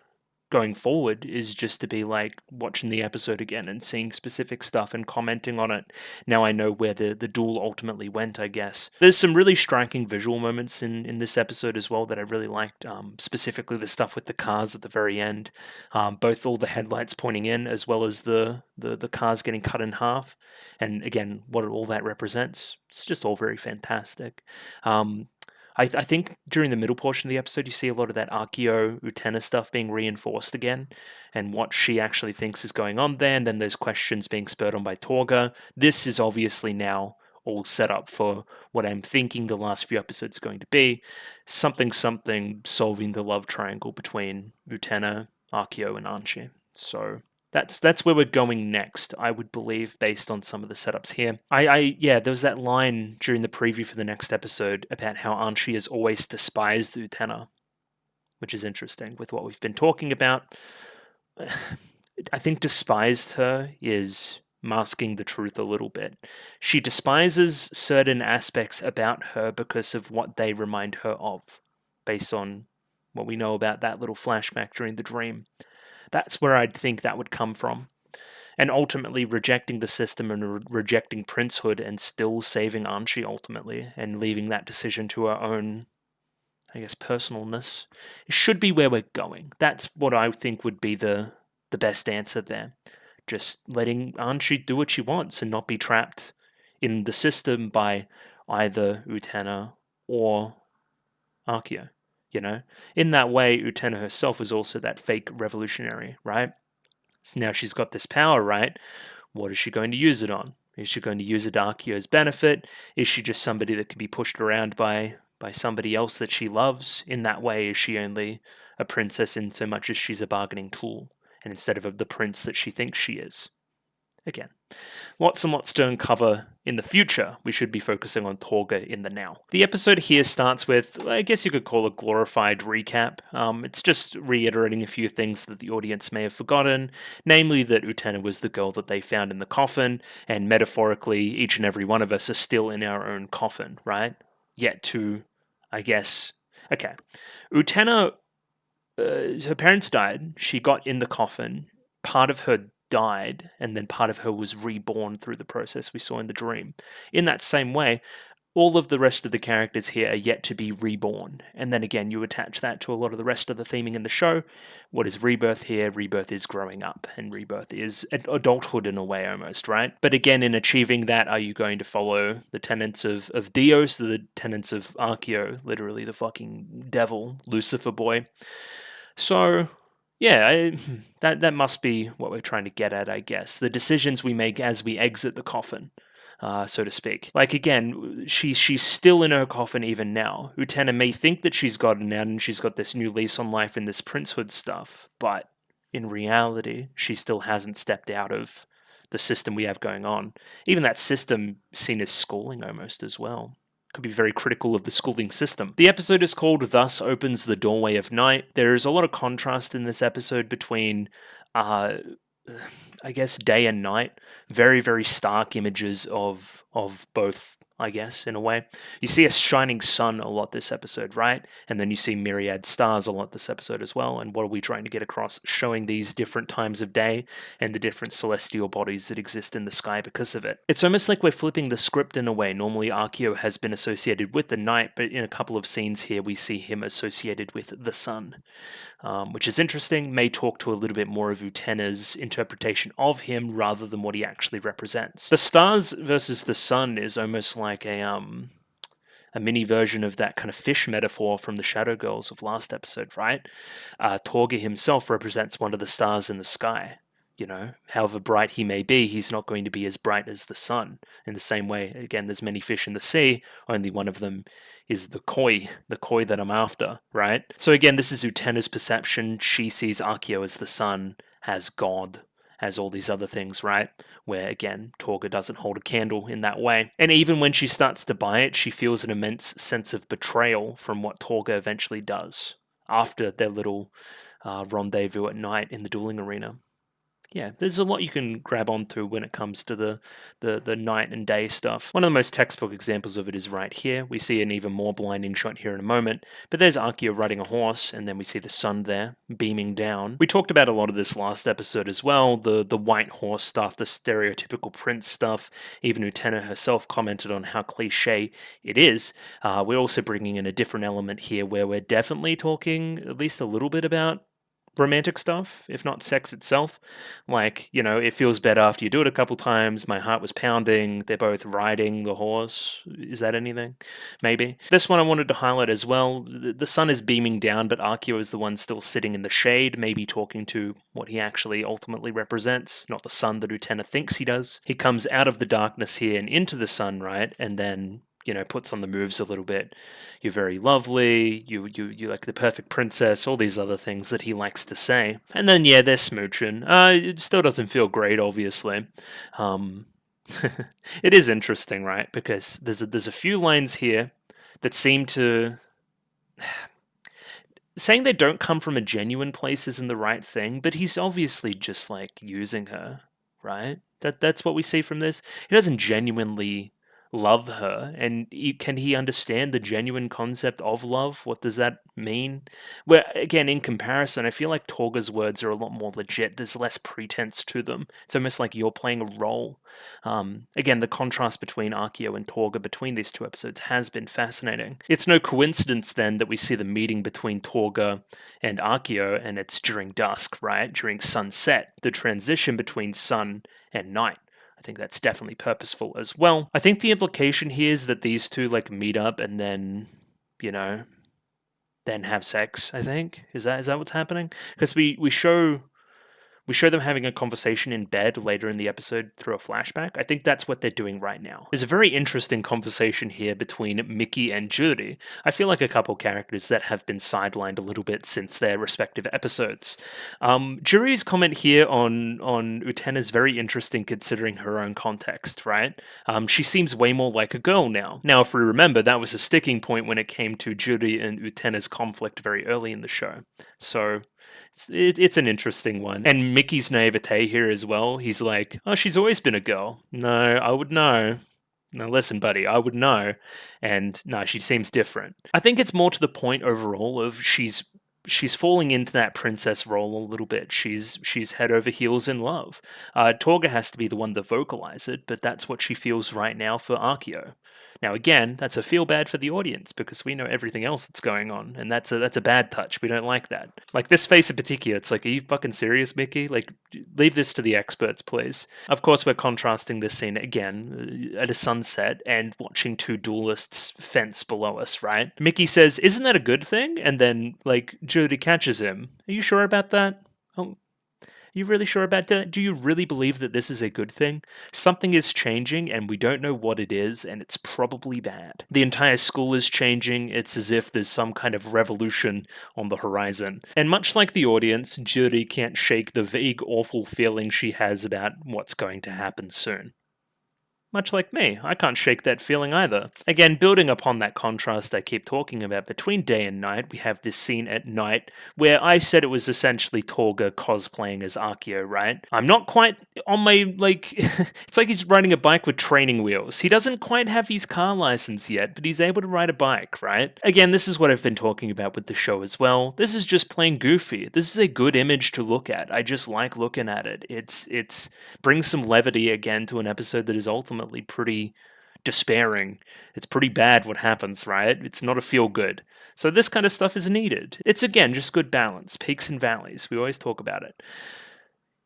going forward is just to be like watching the episode again and seeing specific stuff and commenting on it. Now I know where the duel ultimately went, I guess. There's some really striking visual moments in this episode as well that I really liked, specifically the stuff with the cars at the very end, both all the headlights pointing in as well as the cars getting cut in half, and again what all that represents. It's just all very fantastic. I think during the middle portion of the episode, you see a lot of that Akio Utena stuff being reinforced again, and what she actually thinks is going on there, and then there's questions being spurred on by Torga. This is obviously now all set up for what I'm thinking the last few episodes are going to be. Something solving the love triangle between Utena, Akio, and Anshi. So that's where we're going next, I would believe, based on some of the setups here. Yeah, there was that line during the preview for the next episode about how Anshi has always despised Utena, which is interesting with what we've been talking about. I think despised her is masking the truth a little bit. She despises certain aspects about her because of what they remind her of, based on what we know about that little flashback during the dream. That's where I'd think that would come from. And ultimately rejecting the system and rejecting princehood and still saving Anshi ultimately and leaving that decision to her own, I guess, personalness. It should be where we're going. That's what I think would be the best answer there. Just letting Anshi do what she wants and not be trapped in the system by either Utena or Akio. You know, in that way, Utena herself is also that fake revolutionary, right? So now she's got this power, right? What is she going to use it on? Is she going to use it to Akio's benefit? Is she just somebody that can be pushed around by somebody else that she loves? In that way, is she only a princess in so much as she's a bargaining tool, and instead of the prince that she thinks she is? Again, lots and lots to uncover in the future. We should be focusing on Torga in the now. The episode here starts with, I guess you could call a glorified recap. It's just reiterating a few things that the audience may have forgotten, namely that Utena was the girl that they found in the coffin, and metaphorically, each and every one of us are still in our own coffin, right? Yet to, I guess... Okay. Utena, her parents died. She got in the coffin. Part of her died, and then part of her was reborn through the process we saw in the dream. In that same way, all of the rest of the characters here are yet to be reborn. And then again, you attach that to a lot of the rest of the theming in the show. What is rebirth here? Rebirth is growing up, and rebirth is adulthood in a way almost, right? But again, in achieving that, are you going to follow the tenets of Dios, the tenets of Archeo, literally the fucking devil, Lucifer boy? So yeah, that must be what we're trying to get at, I guess. The decisions we make as we exit the coffin, so to speak. Like again, she's still in her coffin even now. Utena may think that she's gotten out and she's got this new lease on life in this princehood stuff, but in reality, she still hasn't stepped out of the system we have going on. Even that system seen as schooling almost as well. Could be very critical of the schooling system. The episode is called Thus Opens the Doorway of Night. There is a lot of contrast in this episode between, I guess, day and night. Very, very stark images of both, I guess, in a way. You see a shining sun a lot this episode, right? And then you see myriad stars a lot this episode as well. And what are we trying to get across? Showing these different times of day and the different celestial bodies that exist in the sky because of it. It's almost like we're flipping the script in a way. Normally Archeo has been associated with the night, but in a couple of scenes here we see him associated with the sun. Which is interesting, may talk to a little bit more of Utena's interpretation of him rather than what he actually represents. The stars versus the sun is almost like a mini version of that kind of fish metaphor from the Shadow Girls of last episode, right? Torga himself represents one of the stars in the sky. You know, however bright he may be, he's not going to be as bright as the sun. In the same way, again, there's many fish in the sea, only one of them is the koi that I'm after, right? So again, this is Utena's perception. She sees Archeo as the sun, as God, as all these other things, right? Where, again, Torga doesn't hold a candle in that way. And even when she starts to buy it, she feels an immense sense of betrayal from what Torga eventually does after their little rendezvous at night in the dueling arena. Yeah, there's a lot you can grab onto when it comes to the night and day stuff. One of the most textbook examples of it is right here. We see an even more blinding shot here in a moment, but there's Archeo riding a horse, and then we see the sun there beaming down. We talked about a lot of this last episode as well, the white horse stuff, the stereotypical prince stuff. Even Utena herself commented on how cliche it is. We're also bringing in a different element here where we're definitely talking at least a little bit about romantic stuff, if not sex itself. Like, you know, it feels better after you do it a couple times. My heart was pounding. They're both riding the horse. Is that anything? Maybe. This one I wanted to highlight as well. The sun is beaming down, but Archeo is the one still sitting in the shade, maybe talking to what he actually ultimately represents, not the sun that Utena thinks he does. He comes out of the darkness here and into the sun, right? And then, you know, puts on the moves a little bit. You're very lovely, you're like the perfect princess, all these other things that he likes to say. And then, yeah, they're smooching. It still doesn't feel great, obviously. It is interesting, right? Because there's a few lines here that seem to... Saying they don't come from a genuine place isn't the right thing, but he's obviously just, like, using her, right? That's what we see from this. He doesn't genuinely love her, and can he understand the genuine concept of love? What does that mean? Where, again, in comparison, I feel like Torga's words are a lot more legit. There's less pretense to them. It's almost like you're playing a role. Again, the contrast between Archeo and Torga between these two episodes has been fascinating. It's no coincidence, then, that we see the meeting between Torga and Archeo, and it's during dusk, right? During sunset, the transition between sun and night. I think that's definitely purposeful as well. I think the implication here is that these two, like, meet up and then, you know, then have sex, I think. Is that what's happening? Because we show them having a conversation in bed later in the episode through a flashback. I think that's what they're doing right now. There's a very interesting conversation here between Mickey and Judy. I feel like a couple characters that have been sidelined a little bit since their respective episodes. Jury's comment here on Utena is very interesting considering her own context, right? She seems way more like a girl now. Now, if we remember, that was a sticking point when it came to Judy and Utena's conflict very early in the show. So it's an interesting one. And Mickey's naivete here as well. He's like, oh, she's always been a girl. No, I would know. No, listen, buddy, I would know. And no, she seems different. I think it's more to the point overall of she's falling into that princess role a little bit. She's head over heels in love. Torga has to be the one to vocalize it, but that's what she feels right now for Archeo. Now, again, that's a feel bad for the audience because we know everything else that's going on, and that's a bad touch. We don't like that. Like this face in particular, it's like, are you fucking serious, Mickey? Like, leave this to the experts, please. Of course, we're contrasting this scene again at a sunset and watching two duelists fence below us, right? Mickey says, "Isn't that a good thing?" And then, like, Judy catches him. Are you sure about that? Oh, you really sure about that? Do you really believe that this is a good thing? Something is changing and we don't know what it is, and it's probably bad. The entire school is changing. It's as if there's some kind of revolution on the horizon. And much like the audience, Judy can't shake the vague, awful feeling she has about what's going to happen soon. Much like me, I can't shake that feeling either. Again, building upon that contrast I keep talking about between day and night, we have this scene at night where I said it was essentially Torga cosplaying as Akio, right? I'm not quite on my, like, it's like he's riding a bike with training wheels. He doesn't quite have his car license yet, but he's able to ride a bike, right? Again, this is what I've been talking about with the show as well. This is just plain goofy. This is a good image to look at. I just like looking at it. It's brings some levity again to an episode that is ultimately pretty despairing. It's pretty bad what happens, right? It's not a feel good. So this kind of stuff is needed. It's again just good balance, peaks and valleys. We always talk about it.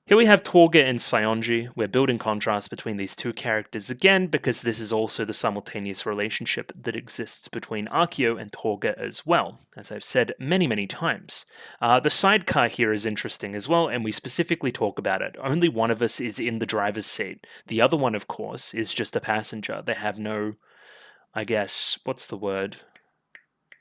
Here we have Torga and Saionji. We're building contrast between these two characters again because this is also the simultaneous relationship that exists between Akio and Torga as well, as I've said many, many times. The sidecar here is interesting as well, and we specifically talk about it. Only one of us is in the driver's seat. The other one, of course, is just a passenger. They have no, I guess, what's the word?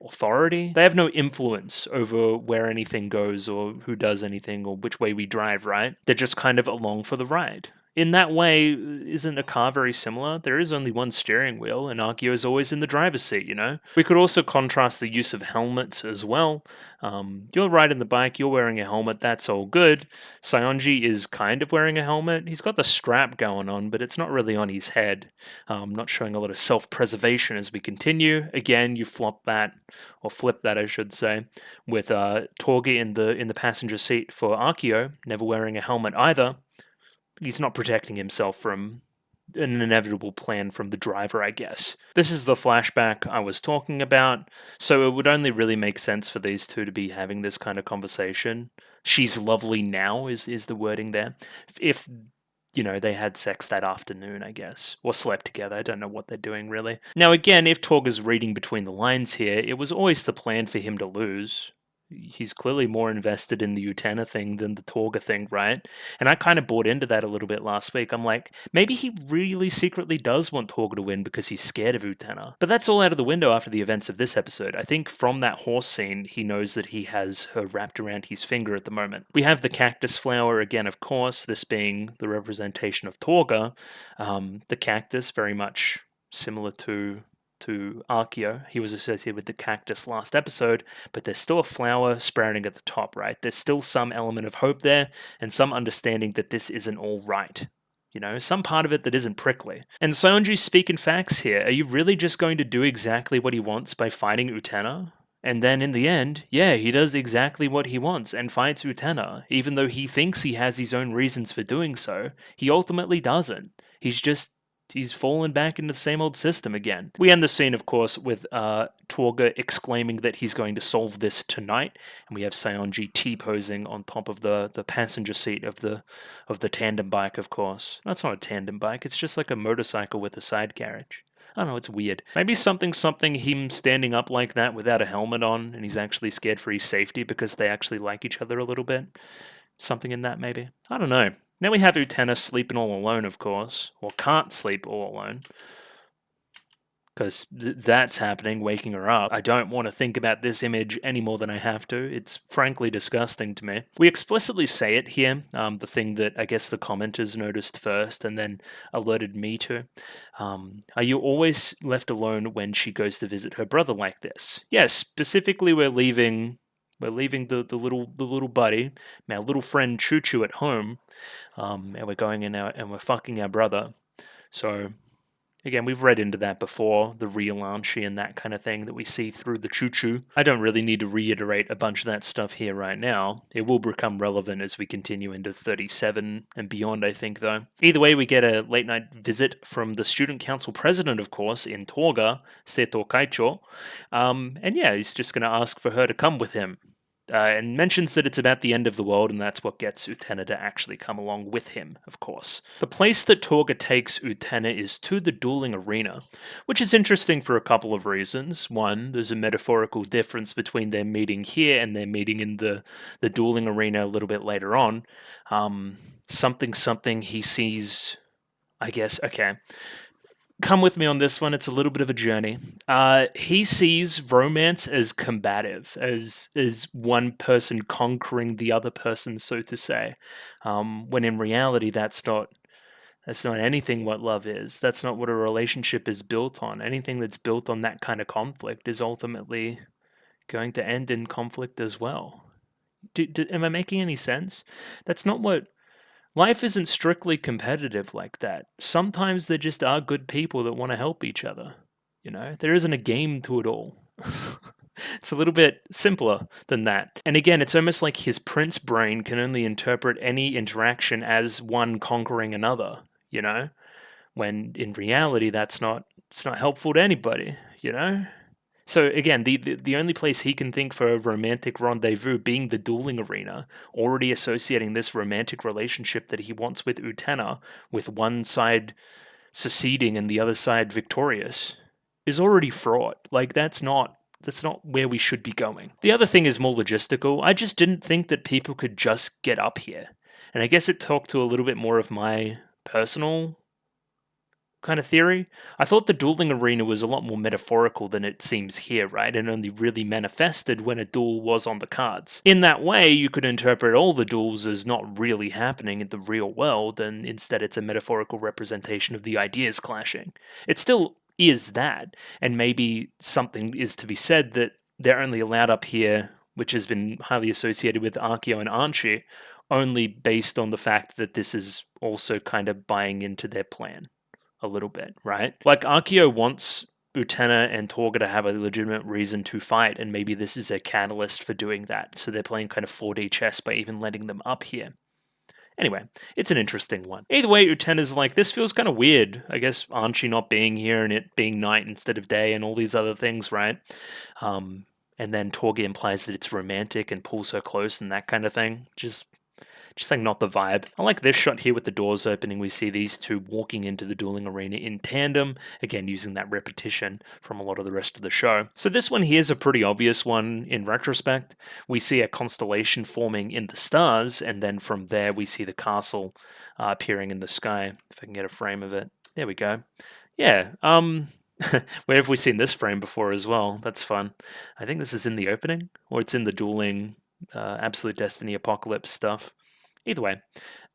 Authority. They have no influence over where anything goes or who does anything or which way we drive, right? They're just kind of along for the ride. In that way, isn't a car very similar? There is only one steering wheel, and Akio is always in the driver's seat, you know? We could also contrast the use of helmets as well. You're riding the bike, you're wearing a helmet, that's all good. Saionji is kind of wearing a helmet. He's got the strap going on, but it's not really on his head. Not showing a lot of self-preservation as we continue. Again, you flip that, I should say, with Torgi in the passenger seat for Akio, never wearing a helmet either. He's not protecting himself from an inevitable plan from the driver, I guess. This is the flashback I was talking about, so it would only really make sense for these two to be having this kind of conversation. She's lovely now is the wording there. If you know, they had sex that afternoon, I guess, or slept together. I don't know what they're doing, really. Now, again, if Torga's reading between the lines here, it was always the plan for him to lose. He's clearly more invested in the Utena thing than the Torga thing, right? And I kind of bought into that a little bit last week. I'm like, maybe he really secretly does want Torga to win because he's scared of Utena. But that's all out of the window after the events of this episode. I think from that horse scene, he knows that he has her wrapped around his finger at the moment. We have the cactus flower again, of course, this being the representation of Torga. The cactus, very much similar to Akio. He was associated with the cactus last episode, but there's still a flower sprouting at the top, right? There's still some element of hope there and some understanding that this isn't all right. You know, some part of it that isn't prickly. And Saionji's speaking facts here. Are you really just going to do exactly what he wants by fighting Utena? And then in the end, yeah, he does exactly what he wants and fights Utena. Even though he thinks he has his own reasons for doing so, he ultimately doesn't. He's fallen back into the same old system again. We end the scene, of course, with Torga exclaiming that he's going to solve this tonight, and we have Saionji T-posing on top of the passenger seat of the tandem bike, of course. That's not a tandem bike, it's just like a motorcycle with a side carriage. I don't know, it's weird. Maybe something him standing up like that without a helmet on, and he's actually scared for his safety because they actually like each other a little bit. Something in that, maybe. I don't know. Now we have Utena sleeping all alone, of course. Or can't sleep all alone. Because that's happening, waking her up. I don't want to think about this image any more than I have to. It's frankly disgusting to me. We explicitly say it here, the thing that I guess the commenters noticed first and then alerted me to. Are you always left alone when she goes to visit her brother like this? Yes, specifically we're leaving the little buddy, my little friend Choo Choo at home, and we're going in and we're fucking our brother. So Again, we've read into that before, the real Anshi and that kind of thing that we see through the choo-choo. I don't really need to reiterate a bunch of that stuff here right now. It will become relevant as we continue into 37 and beyond, I think, though. Either way, we get a late-night visit from the student council president, of course, in Toga, Seto Kaicho. And yeah, he's just going to ask for her to come with him. And mentions that it's about the end of the world, and that's what gets Utena to actually come along with him, of course. The place that Toga takes Utena is to the dueling arena, which is interesting for a couple of reasons. One, there's a metaphorical difference between their meeting here and their meeting in the dueling arena a little bit later on. Something he sees, I guess, okay. Come with me on this one. It's a little bit of a journey. He sees romance as combative, as one person conquering the other person, so to say. When in reality, that's not anything what love is. That's not what a relationship is built on. Anything that's built on that kind of conflict is ultimately going to end in conflict as well. Am I making any sense? That's not what. Life isn't strictly competitive like that. Sometimes there just are good people that want to help each other. You know, there isn't a game to it all. It's a little bit simpler than that. And again, it's almost like his prince brain can only interpret any interaction as one conquering another, you know? When in reality it's not helpful to anybody, you know? So again, the only place he can think for a romantic rendezvous being the dueling arena, already associating this romantic relationship that he wants with Utena, with one side seceding and the other side victorious, is already fraught. Like that's not where we should be going. The other thing is more logistical. I just didn't think that people could just get up here. And I guess it talked to a little bit more of my personal kind of theory. I thought the dueling arena was a lot more metaphorical than it seems here, right? And only really manifested when a duel was on the cards. In that way, you could interpret all the duels as not really happening in the real world, and instead it's a metaphorical representation of the ideas clashing. It still is that, and maybe something is to be said that they're only allowed up here, which has been highly associated with Akio and Anshi, only based on the fact that this is also kind of buying into their plan a little bit, right? Like Akio wants Utena and Toga to have a legitimate reason to fight, and maybe this is a catalyst for doing that. So they're playing kind of 4D chess by even letting them up here. Anyway, it's an interesting one. Either way, Utena's like, this feels kind of weird. I guess Anshi not being here and it being night instead of day and all these other things, right? And then Toga implies that it's romantic and pulls her close and that kind of thing. Just like not the vibe. I like this shot here with the doors opening. We see these two walking into the dueling arena in tandem, again using that repetition from a lot of the rest of the show. So this one here is a pretty obvious one in retrospect. We see a constellation forming in the stars, and then from there we see the castle appearing in the sky. If I can get a frame of it. There we go. Yeah, where have we seen this frame before as well? That's fun. I think this is in the opening, or it's in the dueling Absolute Destiny Apocalypse stuff. Either way,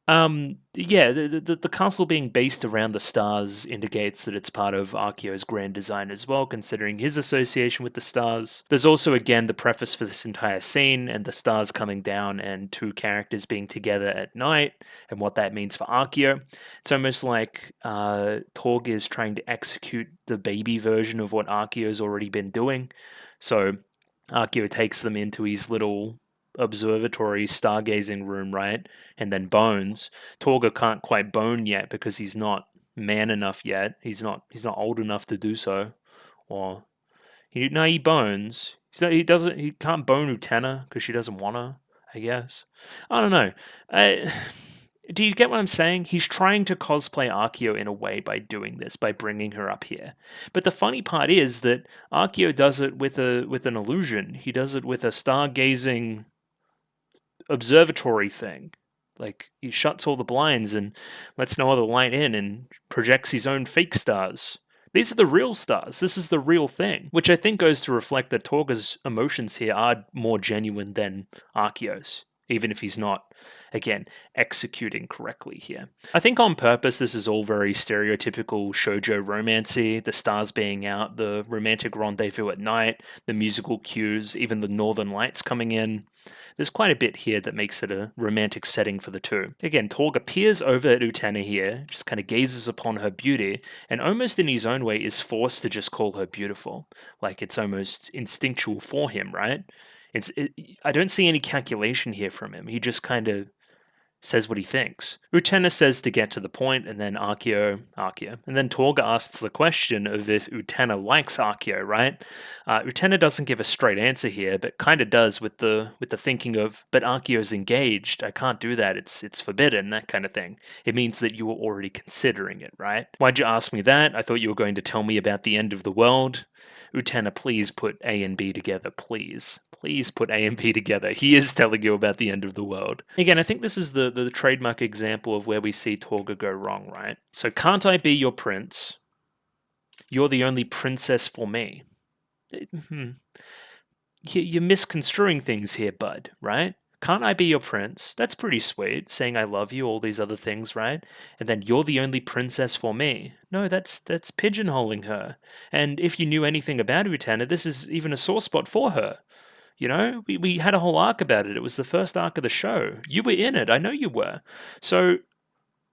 yeah, the castle being based around the stars indicates that it's part of Akio's grand design as well, considering his association with the stars. There's also, again, the preface for this entire scene, and the stars coming down and two characters being together at night, and what that means for Akio. It's almost like Toga is trying to execute the baby version of what Akio's already been doing. So Akio takes them into his little observatory stargazing room, right? And then bones. Toga can't quite bone yet because he's not man enough yet. He's not old enough to do so. Or he bones. He can't bone Utena because she doesn't wanna, I guess. I don't know. Do you get what I'm saying? He's trying to cosplay Akio in a way by doing this, by bringing her up here. But the funny part is that Akio does it with an illusion. He does it with a stargazing observatory thing. Like, he shuts all the blinds and lets no other light in and projects his own fake stars. These are the real stars. This is the real thing. Which I think goes to reflect that Toga's emotions here are more genuine than Akio's. even if he's not, again, executing correctly here. I think on purpose this is all very stereotypical shoujo romancy, the stars being out, the romantic rendezvous at night, the musical cues, even the northern lights coming in. There's quite a bit here that makes it a romantic setting for the two. Again, Torg peers over at Utena here, just kind of gazes upon her beauty, and almost in his own way is forced to just call her beautiful. Like it's almost instinctual for him, right? I don't see any calculation here from him. He just kind of says what he thinks. Utena says to get to the point, and then Akio, and then Torga asks the question of if Utena likes Akio, right? Utena doesn't give a straight answer here, but kind of does with the thinking of, but Akio's engaged, I can't do that, it's forbidden, that kind of thing. It means that you were already considering it, right? Why'd you ask me that? I thought you were going to tell me about the end of the world. Utena, please put A and B together, please. Please put A and B together. He is telling you about the end of the world. Again, I think this is the trademark example of where we see Torga go wrong, right? So, can't I be your prince? You're the only princess for me. You're misconstruing things here, bud, right? Can't I be your prince? That's pretty sweet, saying I love you, all these other things, right? And then you're the only princess for me. No, that's pigeonholing her. And if you knew anything about Utena, this is even a sore spot for her. You know, we had a whole arc about it. It was the first arc of the show. You were in it. I know you were. So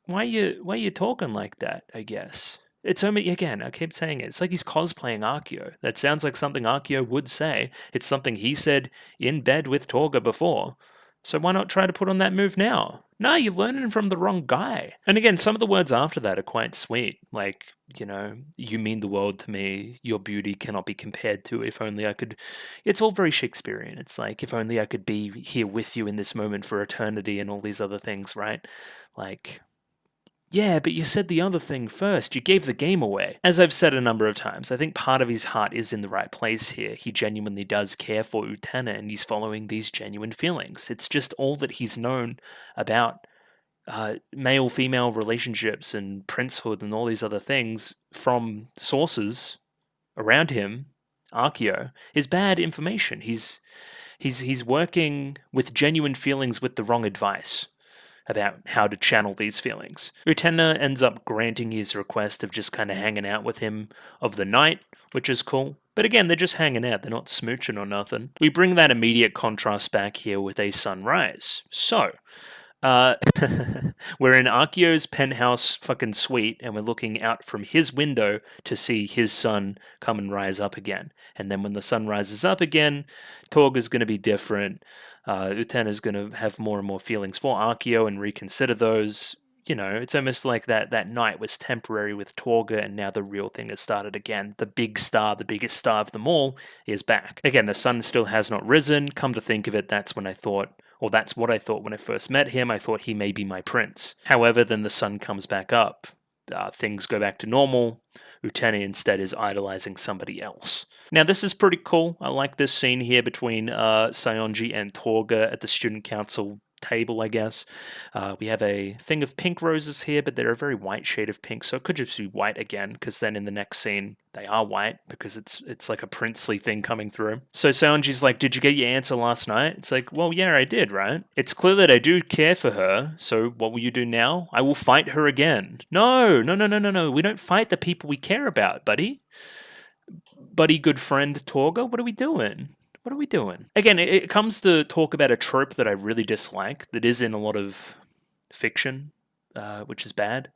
why are you talking like that, I guess? It's only, again, I keep saying it. It's like he's cosplaying Akio. That sounds like something Akio would say. It's something he said in bed with Torga before. So why not try to put on that move now? No, you're learning from the wrong guy. And again, some of the words after that are quite sweet. Like, you know, you mean the world to me. Your beauty cannot be compared to if only I could. It's all very Shakespearean. It's like, if only I could be here with you in this moment for eternity and all these other things, right? Like, yeah, but you said the other thing first. You gave the game away. As I've said a number of times, I think part of his heart is in the right place here. He genuinely does care for Utena, and he's following these genuine feelings. It's just all that he's known about male-female relationships and princehood and all these other things from sources around him, Akio, is bad information. He's working with genuine feelings with the wrong advice about how to channel these feelings. Utena ends up granting his request of just kind of hanging out with him of the night, which is cool. But again, they're just hanging out. They're not smooching or nothing. We bring that immediate contrast back here with a sunrise. So, we're in Akio's penthouse fucking suite, and we're looking out from his window to see his sun come and rise up again. And then when the sun rises up again, Torga's going to be different. Utena's going to have more and more feelings for Akio and reconsider those. You know, it's almost like that night was temporary with Torga, and now the real thing has started again. The big star, the biggest star of them all, is back. Again, the sun still has not risen. Come to think of it, that's what I thought when I first met him. I thought he may be my prince. However, then the sun comes back up. Things go back to normal. Utena instead is idolizing somebody else. Now, this is pretty cool. I like this scene here between Saionji and Torga at the student council table, I guess. We have a thing of pink roses here, but they're a very white shade of pink, so it could just be white again, because then in the next scene, they are white, because it's like a princely thing coming through. So Saionji's like, did you get your answer last night? It's like, well, yeah, I did, right? It's clear that I do care for her, so what will you do now? I will fight her again. No. We don't fight the people we care about, buddy. Buddy, good friend Torga, what are we doing? What are we doing? Again, it comes to talk about a trope that I really dislike, that is in a lot of fiction, which is bad.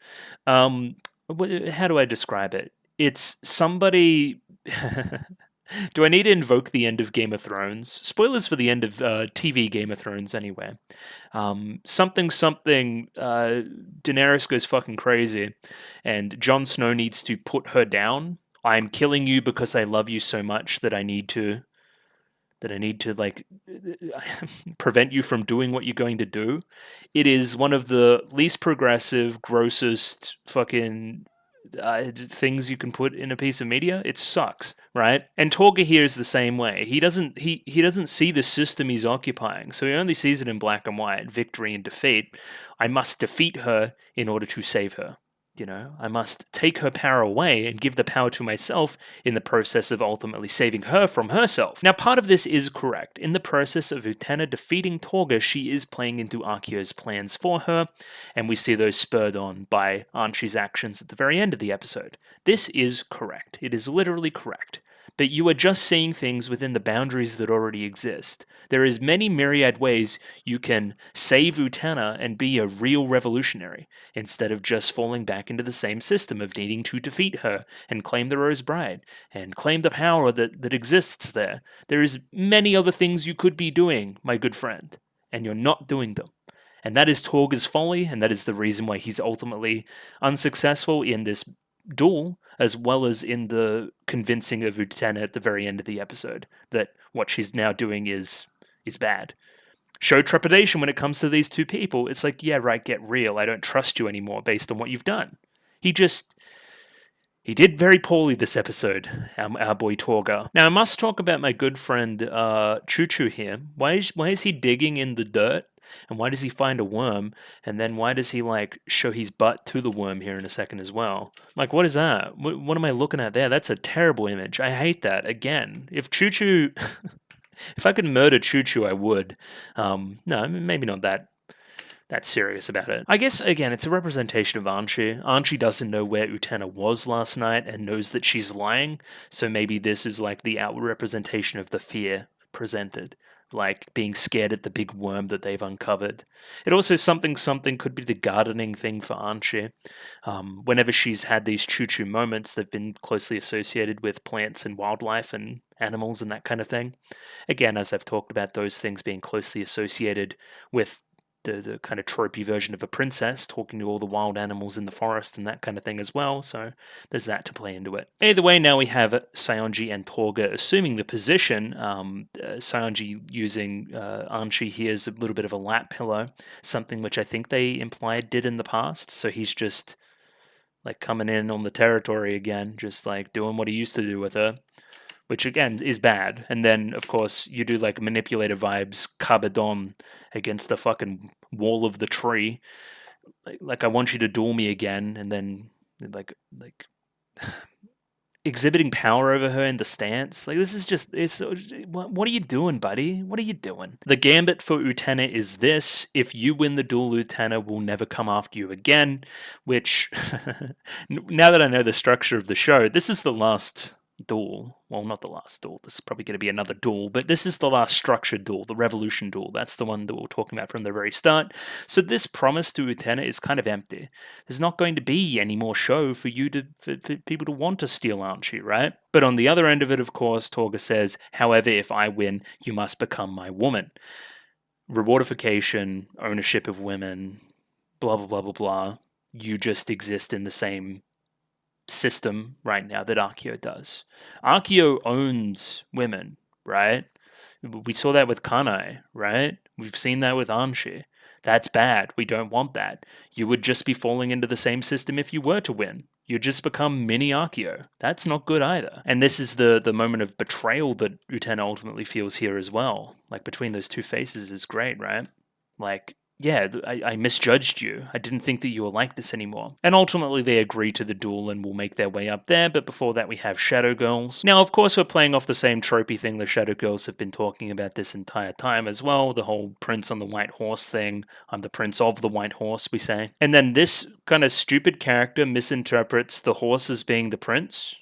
How do I describe it? It's somebody... Do I need to invoke the end of Game of Thrones? Spoilers for the end of TV Game of Thrones, anyway. Daenerys goes fucking crazy, and Jon Snow needs to put her down. I'm killing you because I love you so much that I need to like prevent you from doing what you're going to do. It is one of the least progressive, grossest fucking things you can put in a piece of media. It sucks, right? And Torga here is the same way. He doesn't see the system he's occupying, so he only sees it in black and white, victory and defeat. I must defeat her in order to save her. You know, I must take her power away and give the power to myself in the process of ultimately saving her from herself. Now, part of this is correct. In the process of Utena defeating Torga, she is playing into Akio's plans for her, and we see those spurred on by Archie's actions at the very end of the episode. This is correct. It is literally correct. But you are just seeing things within the boundaries that already exist. There is many myriad ways you can save Utena and be a real revolutionary, instead of just falling back into the same system of needing to defeat her and claim the Rose Bride and claim the power that exists there. There is many other things you could be doing, my good friend, and you're not doing them. And that is Torga's folly, and that is the reason why he's ultimately unsuccessful in this duel, as well as in the convincing of Utena at the very end of the episode that what she's now doing is bad. Show trepidation when it comes to these two people. It's like, yeah, right, get real. I don't trust you anymore based on what you've done. He did very poorly this episode, our boy Torga. Now, I must talk about my good friend Choo Choo here. Why is he digging in the dirt? And why does he find a worm? And then why does he, like, show his butt to the worm here in a second as well? Like, what is that? What am I looking at there? That's a terrible image. I hate that. Again, if Choo Choo... If I could murder Choo Choo, I would. No, maybe not that serious about it. I guess, again, it's a representation of Anchi. Anchi doesn't know where Utena was last night and knows that she's lying, so maybe this is like the outward representation of the fear presented, like being scared at the big worm that they've uncovered. It also something could be the gardening thing for Anchi. Whenever she's had these Choo Choo moments, they've been closely associated with plants and wildlife and animals and that kind of thing. Again, as I've talked about, those things being closely associated with the kind of tropey version of a princess, talking to all the wild animals in the forest and that kind of thing as well, so there's that to play into it. Either way, now we have Saionji and Torga assuming the position, Saionji using Anchi here as a little bit of a lap pillow, something which I think they implied did in the past, so he's just like coming in on the territory again, just like doing what he used to do with her, which again is bad. And then, of course, you do like manipulator vibes, Cabadon against the fucking wall of the tree. Like I want you to duel me again, and then like exhibiting power over her in the stance. Like this is just, what are you doing, buddy? What are you doing? The gambit for Utena is this: if you win the duel, Utena will never come after you again. Which, now that I know the structure of the show, this is the last duel. Well, not the last duel. This is probably going to be another duel, but this is the last structured duel, the Revolution duel. That's the one that we were talking about from the very start. So this promise to Utena is kind of empty. There's not going to be any more show for people to want to steal Archie, right? But on the other end of it, of course, Torga says, however, if I win, you must become my woman. Rewardification, ownership of women, blah, blah, blah, blah, blah. You just exist in the same system right now that Akio does. Akio owns women, right? We saw that with Kanai, right? We've seen that with Anshi. That's bad. We don't want that. You would just be falling into the same system if you were to win. You'd just become mini Akio. That's not good either. And this is the moment of betrayal that Utena ultimately feels here as well. Like, between those two faces is great, right? Like, yeah, I misjudged you. I didn't think that you were like this anymore. And ultimately they agree to the duel and will make their way up there, but before that we have Shadow Girls. Now, of course, we're playing off the same tropey thing the Shadow Girls have been talking about this entire time as well, the whole prince on the white horse thing. I'm the prince of the white horse, we say. And then this kind of stupid character misinterprets the horse as being the prince.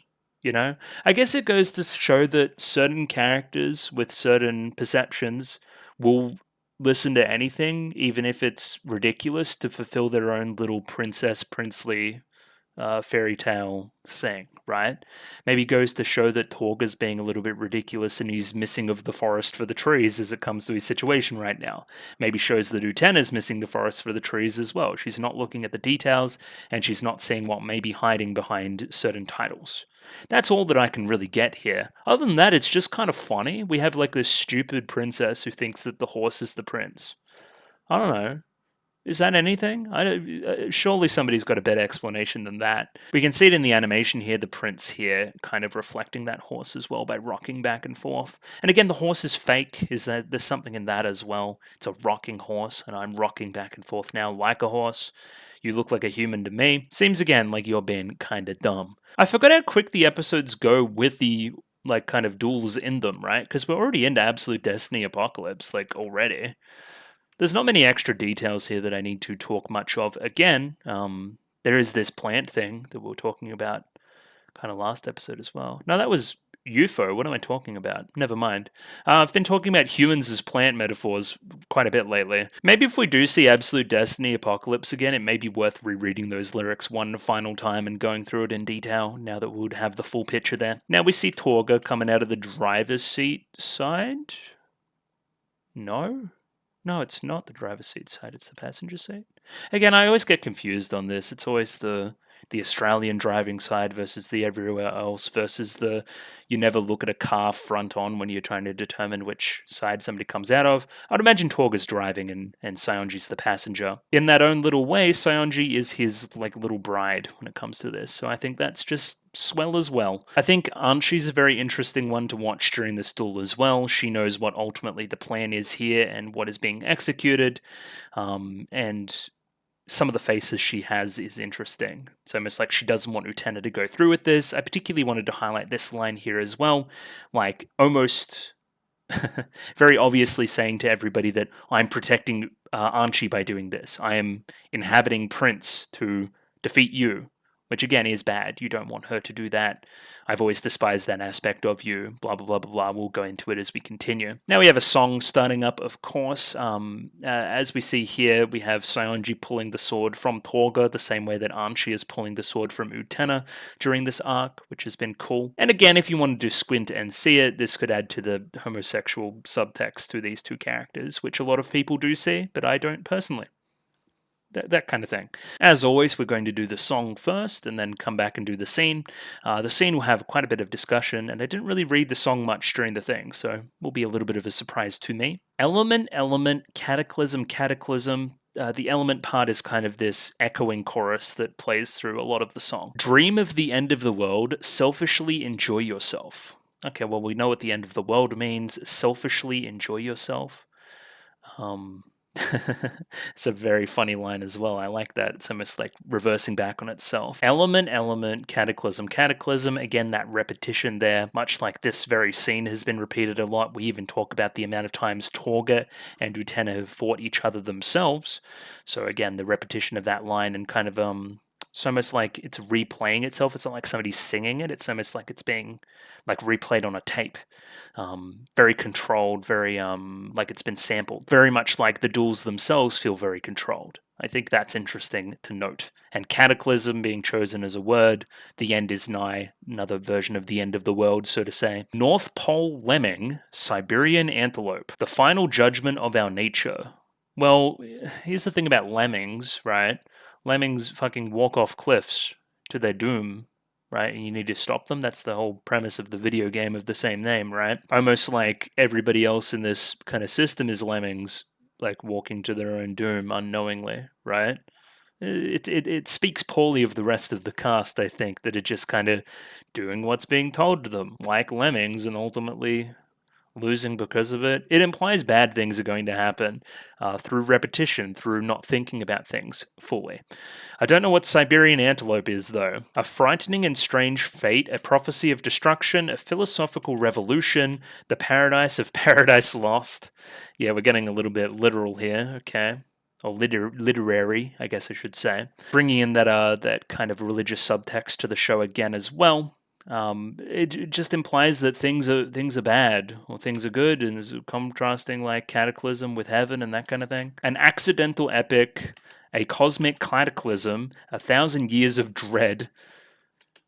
You know? I guess it goes to show that certain characters with certain perceptions will listen to anything, even if it's ridiculous, to fulfill their own little princely fairy tale thing, right? Maybe goes to show that Torga's being a little bit ridiculous and he's missing of the forest for the trees as it comes to his situation right now. Maybe shows that Utena's missing the forest for the trees as well. She's not looking at the details and she's not seeing what may be hiding behind certain titles. That's all that I can really get here. Other than that, it's just kind of funny. We have like this stupid princess who thinks that the horse is the prince. I don't know. Is that anything? Surely somebody's got a better explanation than that. We can see it in the animation here, the prince here kind of reflecting that horse as well by rocking back and forth. And again, the horse is fake. Is that there's something in that as well? It's a rocking horse, and I'm rocking back and forth now like a horse. You look like a human to me. Seems again like you're being kind of dumb. I forgot how quick the episodes go with the like kind of duels in them, right? Because we're already into Absolute Destiny Apocalypse, like already. There's not many extra details here that I need to talk much of. Again, there is this plant thing that we were talking about kind of last episode as well. No, that was UFO. What am I talking about? Never mind. I've been talking about humans as plant metaphors quite a bit lately. Maybe if we do see Absolute Destiny Apocalypse again, it may be worth rereading those lyrics one final time and going through it in detail now that we would have the full picture there. Now we see Torga coming out of the driver's seat side. No? No, it's not the driver's seat side, it's the passenger seat. Again, I always get confused on this. It's always the Australian driving side versus the everywhere else versus the you never look at a car front on when you're trying to determine which side somebody comes out of. I'd imagine Torga's driving and Saionji's the passenger. In that own little way, Saionji is his like little bride when it comes to this. So I think that's just swell as well. I think Anshi's a very interesting one to watch during this duel as well. She knows what ultimately the plan is here and what is being executed. And some of the faces she has is interesting. It's almost like she doesn't want Utena to go through with this. I particularly wanted to highlight this line here as well, like almost very obviously saying to everybody that I'm protecting Anshi by doing this. I am inhabiting Prince to defeat you, which again is bad. You don't want her to do that. I've always despised that aspect of you, blah, blah, blah, blah, blah. We'll go into it as we continue. Now we have a song starting up, of course. As we see here, we have Saionji pulling the sword from Torga, the same way that Anshi is pulling the sword from Utena during this arc, which has been cool. And again, if you wanted to squint and see it, this could add to the homosexual subtext to these two characters, which a lot of people do see, but I don't personally. That kind of thing. As always, we're going to do the song first and then come back and do the scene. The scene will have quite a bit of discussion, and I didn't really read the song much during the thing, so will be a little bit of a surprise to me. Element, element, cataclysm, cataclysm. The element part is kind of this echoing chorus that plays through a lot of the song. Dream of the end of the world, selfishly enjoy yourself. Okay, well, we know what the end of the world means. Selfishly enjoy yourself. It's a very funny line as well. I like that. It's almost like reversing back on itself. Element, element, cataclysm, cataclysm. Again, that repetition there, much like this very scene has been repeated a lot. We even talk about the amount of times Torga and Utena have fought each other themselves. So again, the repetition of that line and kind of it's almost like it's replaying itself. It's not like somebody's singing it. It's almost like it's being like replayed on a tape. Very controlled, very like it's been sampled. Very much like the duels themselves feel very controlled. I think that's interesting to note. And cataclysm being chosen as a word. The end is nigh. Another version of the end of the world, so to say. North Pole lemming, Siberian antelope. The final judgment of our nature. Well, here's the thing about lemmings, right? Lemmings fucking walk off cliffs to their doom, right? And you need to stop them. That's the whole premise of the video game of the same name, right? Almost like everybody else in this kind of system is lemmings, like walking to their own doom unknowingly, right? It speaks poorly of the rest of the cast, I think, that are just kind of doing what's being told to them, like lemmings, and ultimately losing because of it. It implies bad things are going to happen through repetition, through not thinking about things fully. I don't know what Siberian antelope is, though. A frightening and strange fate, a prophecy of destruction, a philosophical revolution, the paradise of Paradise Lost. Yeah, we're getting a little bit literal here, okay. Or literary, I guess I should say. Bringing in that kind of religious subtext to the show again as well. It just implies that things are bad or things are good, and is contrasting like cataclysm with heaven and that kind of thing. An accidental epic, a cosmic cataclysm, 1,000 years of dread,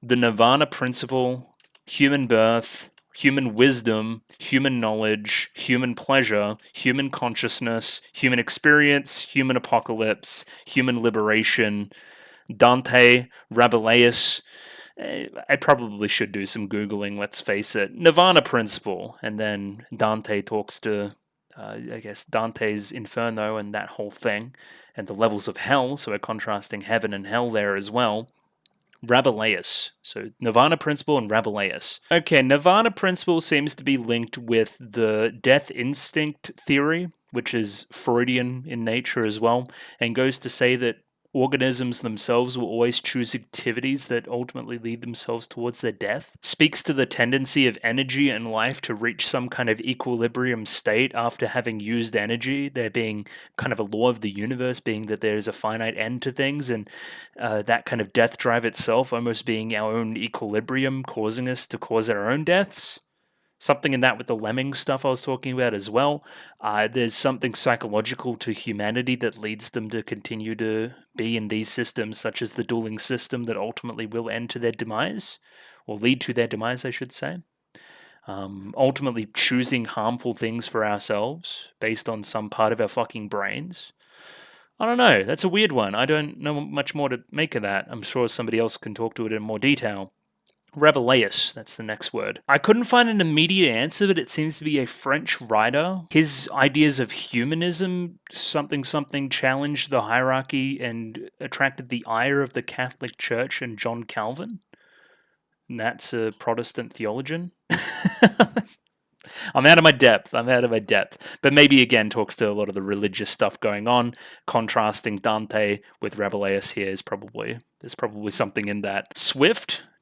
the nirvana principle, human birth, human wisdom, human knowledge, human pleasure, human consciousness, human experience, human apocalypse, human liberation, Dante, Rabelais. I probably should do some Googling, let's face it. Nirvana principle. And then Dante talks to I guess, Dante's Inferno and that whole thing, and the levels of hell, so we're contrasting heaven and hell there as well. Rabelais. So Nirvana Principle and Rabelais. Okay, Nirvana Principle seems to be linked with the death instinct theory, which is Freudian in nature as well, and goes to say that organisms themselves will always choose activities that ultimately lead themselves towards their death. Speaks to the tendency of energy and life to reach some kind of equilibrium state after having used energy. There being kind of a law of the universe, being that there's a finite end to things, and that kind of death drive itself almost being our own equilibrium, causing us to cause our own deaths. Something in that with the lemming stuff I was talking about as well. There's something psychological to humanity that leads them to continue to be in these systems, such as the dueling system, that ultimately will end to their demise, or lead to their demise, I should say. Ultimately choosing harmful things for ourselves based on some part of our fucking brains. I don't know. That's a weird one. I don't know much more to make of that. I'm sure somebody else can talk to it in more detail. Rabelais, that's the next word. I couldn't find an immediate answer, but it seems to be a French writer. His ideas of humanism, something challenged the hierarchy and attracted the ire of the Catholic Church and John Calvin. And that's a Protestant theologian. I'm out of my depth. But maybe again talks to a lot of the religious stuff going on. Contrasting Dante with Rabelais here there's probably something in that.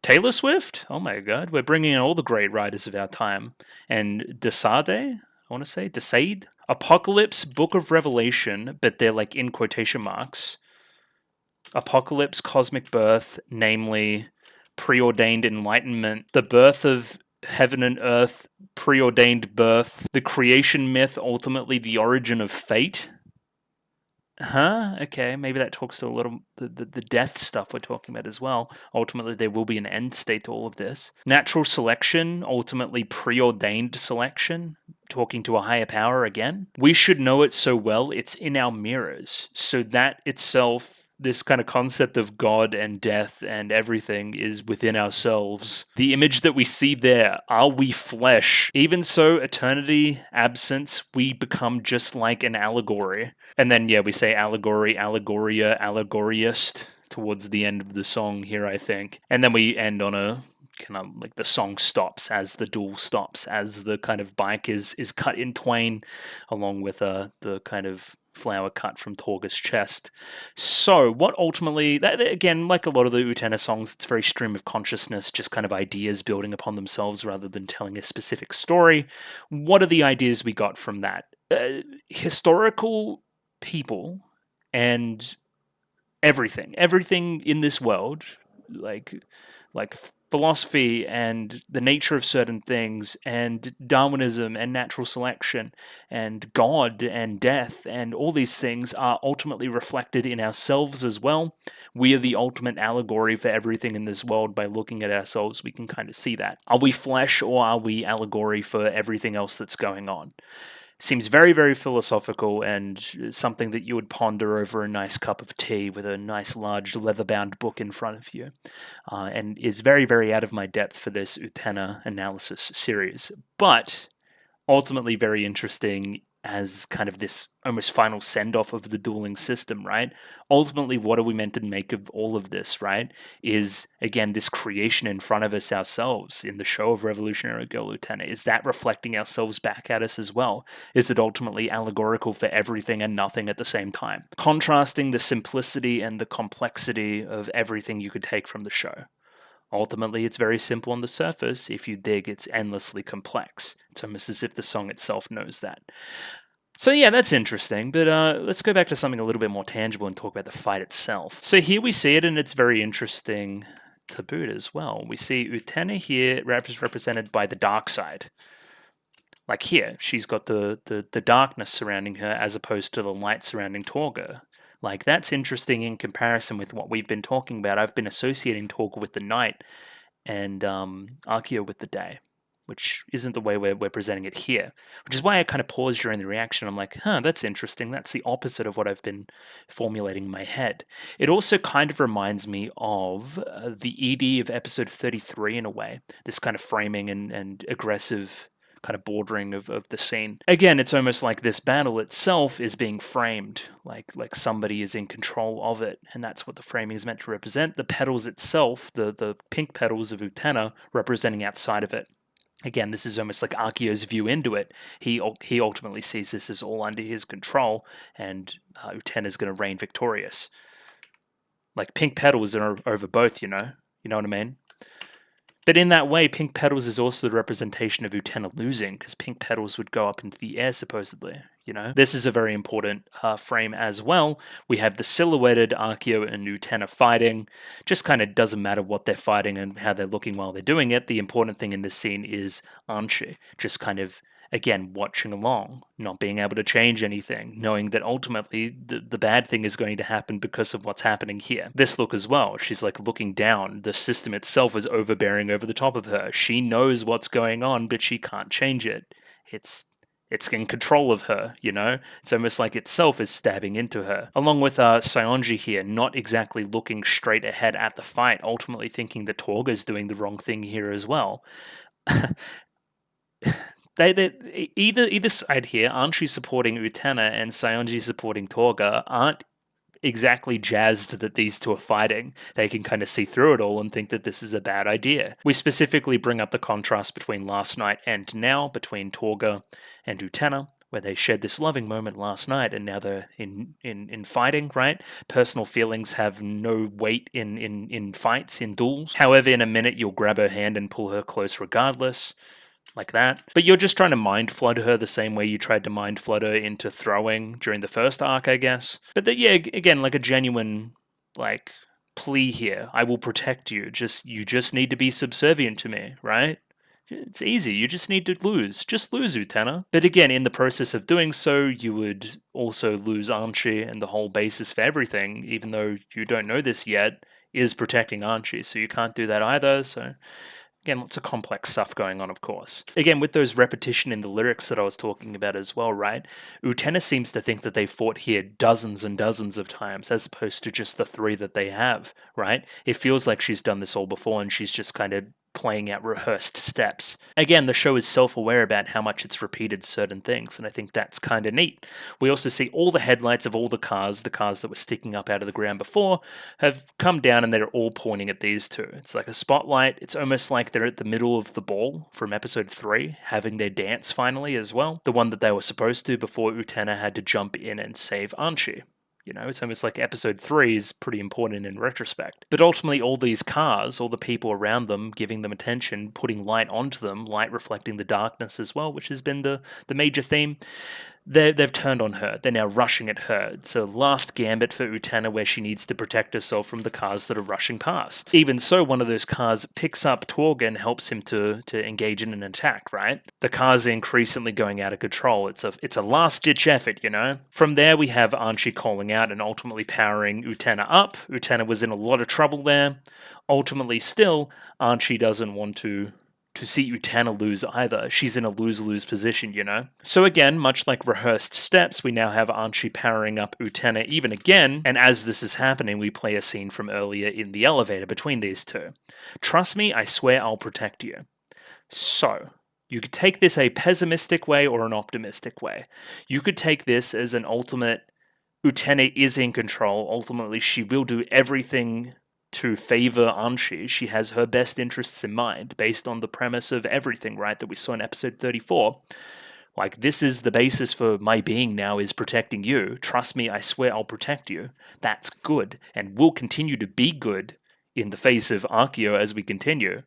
Taylor Swift? Oh my god, we're bringing in all the great writers of our time. And Desaide? Apocalypse, Book of Revelation, but they're like in quotation marks. Apocalypse, cosmic birth, namely preordained enlightenment, the birth of heaven and earth, preordained birth, the creation myth, ultimately the origin of fate. Okay, maybe that talks to a little the death stuff we're talking about as well. Ultimately, there will be an end state to all of this. Natural selection, ultimately preordained selection, talking to a higher power again. We should know it so well, it's in our mirrors. So that itself, this kind of concept of God and death and everything is within ourselves. The image that we see there, are we flesh? Even so, eternity, absence, we become just like an allegory. And then, we say allegory, allegoria, allegoriist towards the end of the song here, I think. And then we end on a kind of like the song stops as the duel stops, as the kind of bike is cut in twain, along with the kind of flower cut from Torga's chest. So what ultimately, that, again, like a lot of the Utena songs, it's very stream of consciousness, just kind of ideas building upon themselves rather than telling a specific story. What are the ideas we got from that? Historical people and everything in this world, like philosophy and the nature of certain things and Darwinism and natural selection and God and death and all these things are ultimately reflected in ourselves as well. We are the ultimate allegory for everything in this world. By looking at ourselves, we can kind of see that. Are we flesh or are we allegory for everything else that's going on? Seems very, very philosophical and something that you would ponder over a nice cup of tea with a nice large leather-bound book in front of you, and is very, very out of my depth for this Utena analysis series, but ultimately very interesting as kind of this almost final send-off of the dueling system, right? Ultimately, what are we meant to make of all of this, right? Is, again, this creation in front of us ourselves in the show of Revolutionary Girl Utena. Is that reflecting ourselves back at us as well? Is it ultimately allegorical for everything and nothing at the same time? Contrasting the simplicity and the complexity of everything you could take from the show. Ultimately, it's very simple on the surface. If you dig, it's endlessly complex. It's almost as if the song itself knows that. So yeah, that's interesting, but let's go back to something a little bit more tangible and talk about the fight itself. So here we see it, and it's very interesting to boot as well. We see Utena here is represented by the dark side. Like here, she's got the darkness surrounding her as opposed to the light surrounding Torga. Like, that's interesting in comparison with what we've been talking about. I've been associating Torga with the night and Archaea with the day, which isn't the way we're presenting it here, which is why I kind of paused during the reaction. I'm like, that's interesting. That's the opposite of what I've been formulating in my head. It also kind of reminds me of the ED of episode 33 in a way, this kind of framing and aggressive kind of bordering of the scene. Again, it's almost like this battle itself is being framed, like somebody is in control of it, and that's what the framing is meant to represent. The petals itself, the pink petals of Utena, representing outside of it. Again, this is almost like Akio's view into it. He ultimately sees this as all under his control, and Utena's going to reign victorious. Like, pink petals are over both, you know what I mean? But in that way, pink petals is also the representation of Utena losing, because pink petals would go up into the air, supposedly, you know? This is a very important frame as well. We have the silhouetted Akio and Utena fighting. Just kind of doesn't matter what they're fighting and how they're looking while they're doing it. The important thing in this scene is Anshi, just kind of, again, watching along, not being able to change anything, knowing that ultimately the bad thing is going to happen because of what's happening here. This look as well, she's like looking down. The system itself is overbearing over the top of her. She knows what's going on, but she can't change it. It's in control of her, you know? It's almost like itself is stabbing into her. Along with Saionji here, not exactly looking straight ahead at the fight, ultimately thinking that Torga's doing the wrong thing here as well. They either side here, Anshi supporting Utena and Saionji supporting Torga, aren't exactly jazzed that these two are fighting. They can kind of see through it all and think that this is a bad idea. We specifically bring up the contrast between last night and now, between Torga and Utena, where they shared this loving moment last night and now they're in fighting, right? Personal feelings have no weight in fights, in duels. However, in a minute you'll grab her hand and pull her close regardless. Like that. But you're just trying to mind flood her the same way you tried to mind flood her into throwing during the first arc, I guess. But yeah, again, like a genuine, like, plea here. I will protect you. You just need to be subservient to me, right? It's easy. You just need to lose. Just lose, Utena. But again, in the process of doing so, you would also lose Anshi, and the whole basis for everything, even though you don't know this yet, is protecting Anshi. So you can't do that either, so... Again, lots of complex stuff going on, of course. Again, with those repetition in the lyrics that I was talking about as well, right? Utena seems to think that they fought here dozens and dozens of times, as opposed to just the 3 that they have, right? It feels like she's done this all before and she's just kind of playing out rehearsed steps. Again, the show is self-aware about how much it's repeated certain things, and I think that's kind of neat. We also see all the headlights of all the cars that were sticking up out of the ground before, have come down and they're all pointing at these two. It's like a spotlight. It's almost like they're at the middle of the ball from episode 3, having their dance finally as well. The one that they were supposed to before Utena had to jump in and save Anshi. You know, it's almost like episode 3 is pretty important in retrospect. But ultimately, all these cars, all the people around them, giving them attention, putting light onto them, light reflecting the darkness as well, which has been the major theme. They've turned on her. They're now rushing at her. It's a last gambit for Utena where she needs to protect herself from the cars that are rushing past. Even so, one of those cars picks up Torga and helps him to engage in an attack, right? The cars are increasingly going out of control. It's a last-ditch effort, you know? From there, we have Anshi calling out and ultimately powering Utena up. Utena was in a lot of trouble there. Ultimately, still, Anshi doesn't want to see Utena lose either. She's in a lose-lose position, you know? So again, much like rehearsed steps, we now have Anshi powering up Utena even again, and as this is happening, we play a scene from earlier in the elevator between these two. Trust me, I swear I'll protect you. So, you could take this a pessimistic way or an optimistic way. You could take this as an ultimate, Utena is in control, ultimately she will do everything to favor Anshi. She has her best interests in mind, based on the premise of everything, right, that we saw in episode 34. Like, this is the basis for my being now, is protecting you. Trust me, I swear I'll protect you. That's good, and will continue to be good in the face of Akio as we continue.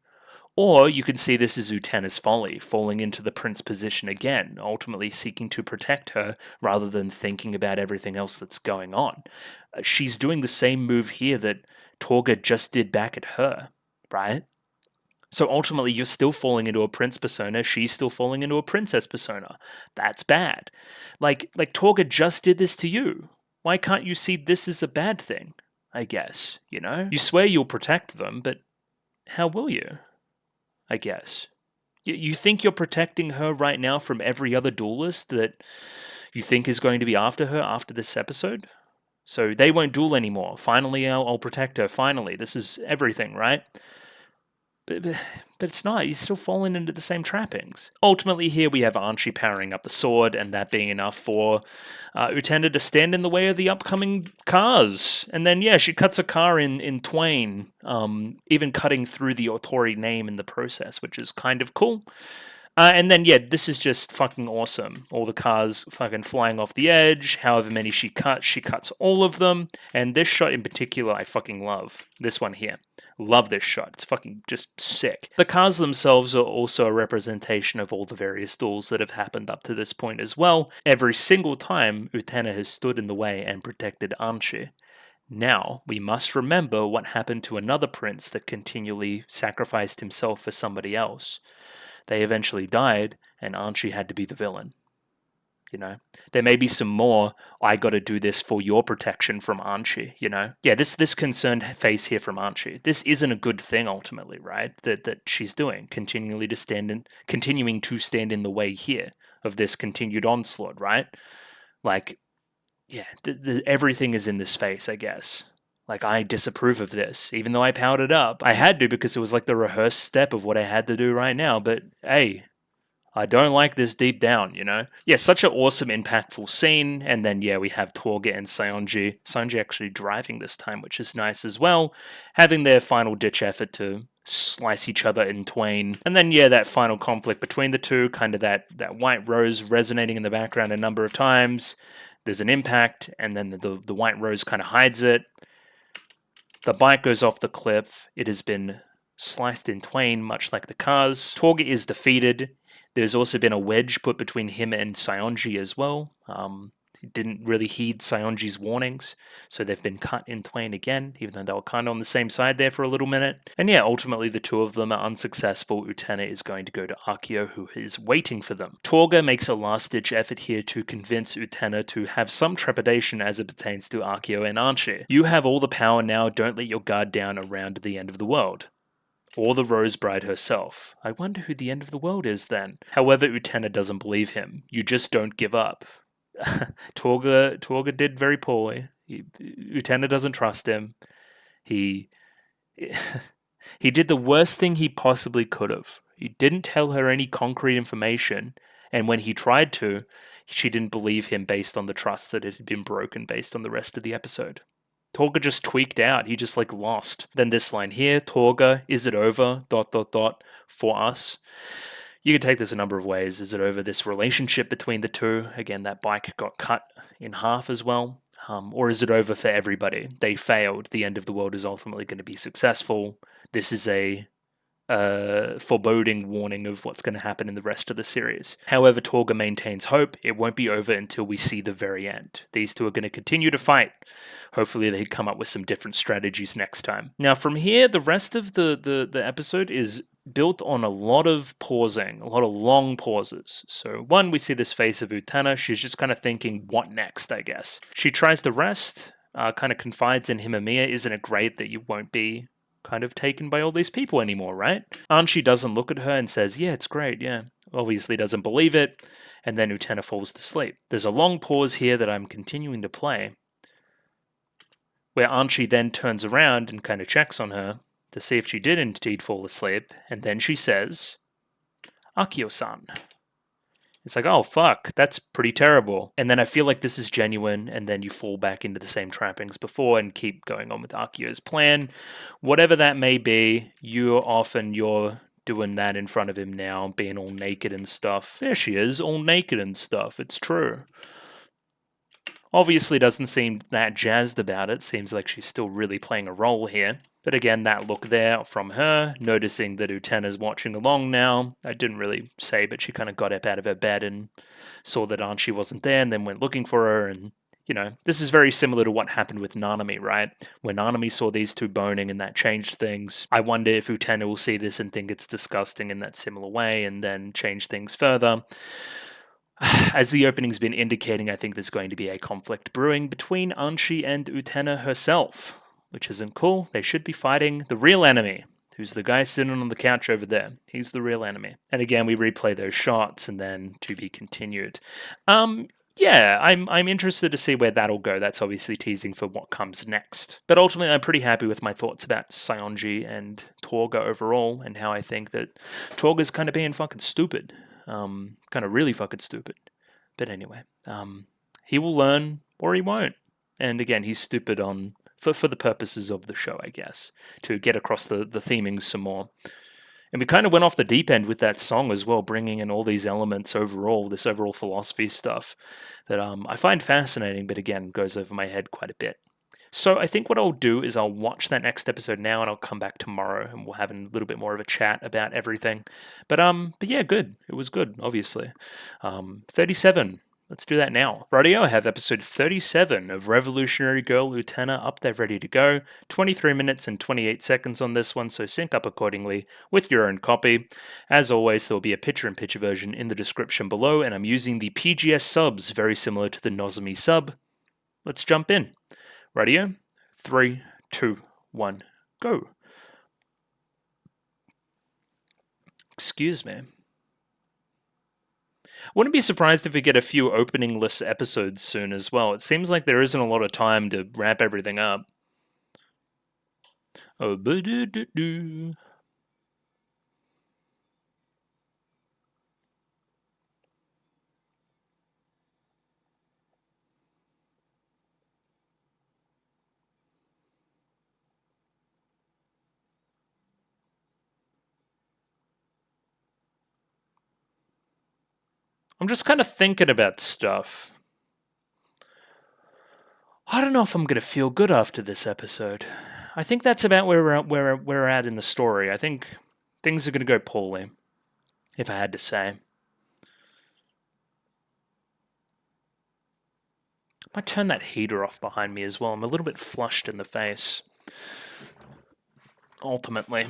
Or you can see this as Utena's folly, falling into the prince position again, ultimately seeking to protect her rather than thinking about everything else that's going on. She's doing the same move here that Torga just did back at her, right? So ultimately, you're still falling into a prince persona, she's still falling into a princess persona. That's bad. Like Torga just did this to you. Why can't you see this as a bad thing, I guess, you know? You swear you'll protect them, but how will you, I guess? You think you're protecting her right now from every other duelist that you think is going to be after her after this episode? So they won't duel anymore. Finally, I'll protect her. Finally, this is everything, right? but it's not. He's still falling into the same trappings. Ultimately, here we have Archie powering up the sword, and that being enough for Utena to stand in the way of the upcoming cars. And then, yeah, she cuts a car in twain, even cutting through the Authority name in the process, which is kind of cool. And then, yeah, this is just fucking awesome. All the cars fucking flying off the edge. However many she cuts all of them. And this shot in particular, I fucking love. This one here. Love this shot. It's fucking just sick. The cars themselves are also a representation of all the various duels that have happened up to this point as well. Every single time, Utena has stood in the way and protected Anchi. Now, we must remember what happened to another prince that continually sacrificed himself for somebody else. They eventually died, and Archie had to be the villain. You know, there may be some more, I gotta do this for your protection from Archie, you know? Yeah, this concerned face here from Archie. This isn't a good thing ultimately, right? That she's doing, continuing to stand in the way here of this continued onslaught, right? Like, yeah, everything is in this face, I guess. Like, I disapprove of this, even though I powered it up. I had to because it was like the rehearsed step of what I had to do right now, but hey, I don't like this deep down, you know? Yeah, such an awesome, impactful scene, and then, yeah, we have Torga and Saionji. Saionji actually driving this time, which is nice as well, having their final-ditch effort to slice each other in twain. And then, yeah, that final conflict between the two, kind of that white rose resonating in the background a number of times. There's an impact, and then the white rose kind of hides it. The bike goes off the cliff. It has been sliced in twain, much like the cars. Torga is defeated. There's also been a wedge put between him and Saionji as well. He didn't really heed Saionji's warnings, so they've been cut in twain again, even though they were kind of on the same side there for a little minute. And yeah, ultimately the two of them are unsuccessful. Utena is going to go to Akio, who is waiting for them. Torga makes a last-ditch effort here to convince Utena to have some trepidation as it pertains to Akio and Archie. You have all the power now, don't let your guard down around the end of the world. Or the Rose Bride herself. I wonder who the end of the world is then. However, Utena doesn't believe him. You just don't give up. Torga did very poorly. Utena doesn't trust him. He did the worst thing he possibly could have. He didn't tell her any concrete information, and when he tried to, she didn't believe him based on the trust that it had been broken based on the rest of the episode. Torga just tweaked out. He just lost. Then this line here, Torga, is it over? ... for us. You could take this a number of ways. Is it over this relationship between the two? Again, that bike got cut in half as well. Or is it over for everybody? They failed. The end of the world is ultimately going to be successful. This is a foreboding warning of what's going to happen in the rest of the series. However, Torga maintains hope. It won't be over until we see the very end. These two are going to continue to fight. Hopefully they come up with some different strategies next time. Now from here, the rest of the episode is built on a lot of pausing, a lot of long pauses. So one, we see this face of Utena. She's just kind of thinking, what next, I guess. She tries to rest, kind of confides in Himamiya. Isn't it great that you won't be kind of taken by all these people anymore, right? Anchi doesn't look at her and says, yeah, it's great, yeah. Obviously doesn't believe it, and then Utena falls to sleep. There's a long pause here that I'm continuing to play, where Anchi then turns around and kind of checks on her to see if she did indeed fall asleep, and then she says, Akio-san. It's like, oh, fuck, that's pretty terrible. And then I feel like this is genuine, and then you fall back into the same trappings before and keep going on with Akio's plan. Whatever that may be, you're doing that in front of him now, being all naked and stuff. There she is, all naked and stuff. It's true. Obviously doesn't seem that jazzed about it. Seems like she's still really playing a role here. But again, that look there from her, noticing that Utena's watching along now. I didn't really say, but she kind of got up out of her bed and saw that Anchi wasn't there and then went looking for her. And, you know, this is very similar to what happened with Nanami, right? When Nanami saw these two boning and that changed things. I wonder if Utena will see this and think it's disgusting in that similar way and then change things further. As the opening's been indicating, I think there's going to be a conflict brewing between Anchi and Utena herself, which isn't cool. They should be fighting the real enemy, who's the guy sitting on the couch over there. He's the real enemy. And again, we replay those shots and then to be continued. yeah, I'm interested to see where that'll go. That's obviously teasing for what comes next. But ultimately, I'm pretty happy with my thoughts about Seonji and Torga overall, and how I think that Torga's kind of being fucking stupid, kind of really fucking stupid. But anyway, he will learn or he won't. And again, he's stupid on for the purposes of the show, I guess, to get across the theming some more. And we kind of went off the deep end with that song as well, bringing in all these elements overall, this overall philosophy stuff that I find fascinating, but again, goes over my head quite a bit. So I think what I'll do is I'll watch that next episode now, and I'll come back tomorrow, and we'll have a little bit more of a chat about everything. But yeah, good. It was good, obviously. 37. Let's do that now. Radio, I have episode 37 of Revolutionary Girl Utena up there ready to go. 23 minutes and 28 seconds on this one, so sync up accordingly with your own copy. As always, there will be a picture-in-picture version in the description below, and I'm using the PGS subs, very similar to the Nozomi sub. Let's jump in. Radio, 3, 2, 1, go. Excuse me. Wouldn't be surprised if we get a few opening list episodes soon as well. It seems like there isn't a lot of time to wrap everything up. Oh, ba-do-do-do. I'm just kind of thinking about stuff. I don't know if I'm going to feel good after this episode. I think that's about where we're at in the story. I think things are going to go poorly, if I had to say. I might turn that heater off behind me as well. I'm a little bit flushed in the face. Ultimately.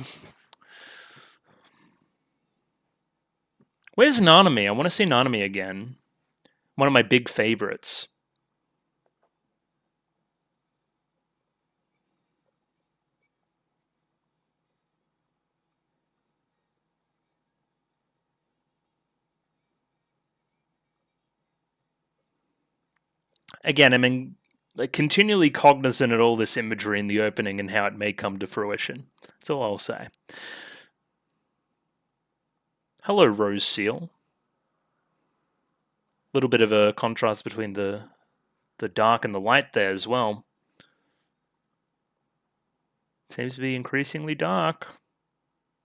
Where's Nanami? I want to see Nanami again. One of my big favorites. Again, I mean, like, continually cognizant of all this imagery in the opening and how it may come to fruition. That's all I'll say. Hello, Rose Seal. A little bit of a contrast between the dark and the light there as well. Seems to be increasingly dark.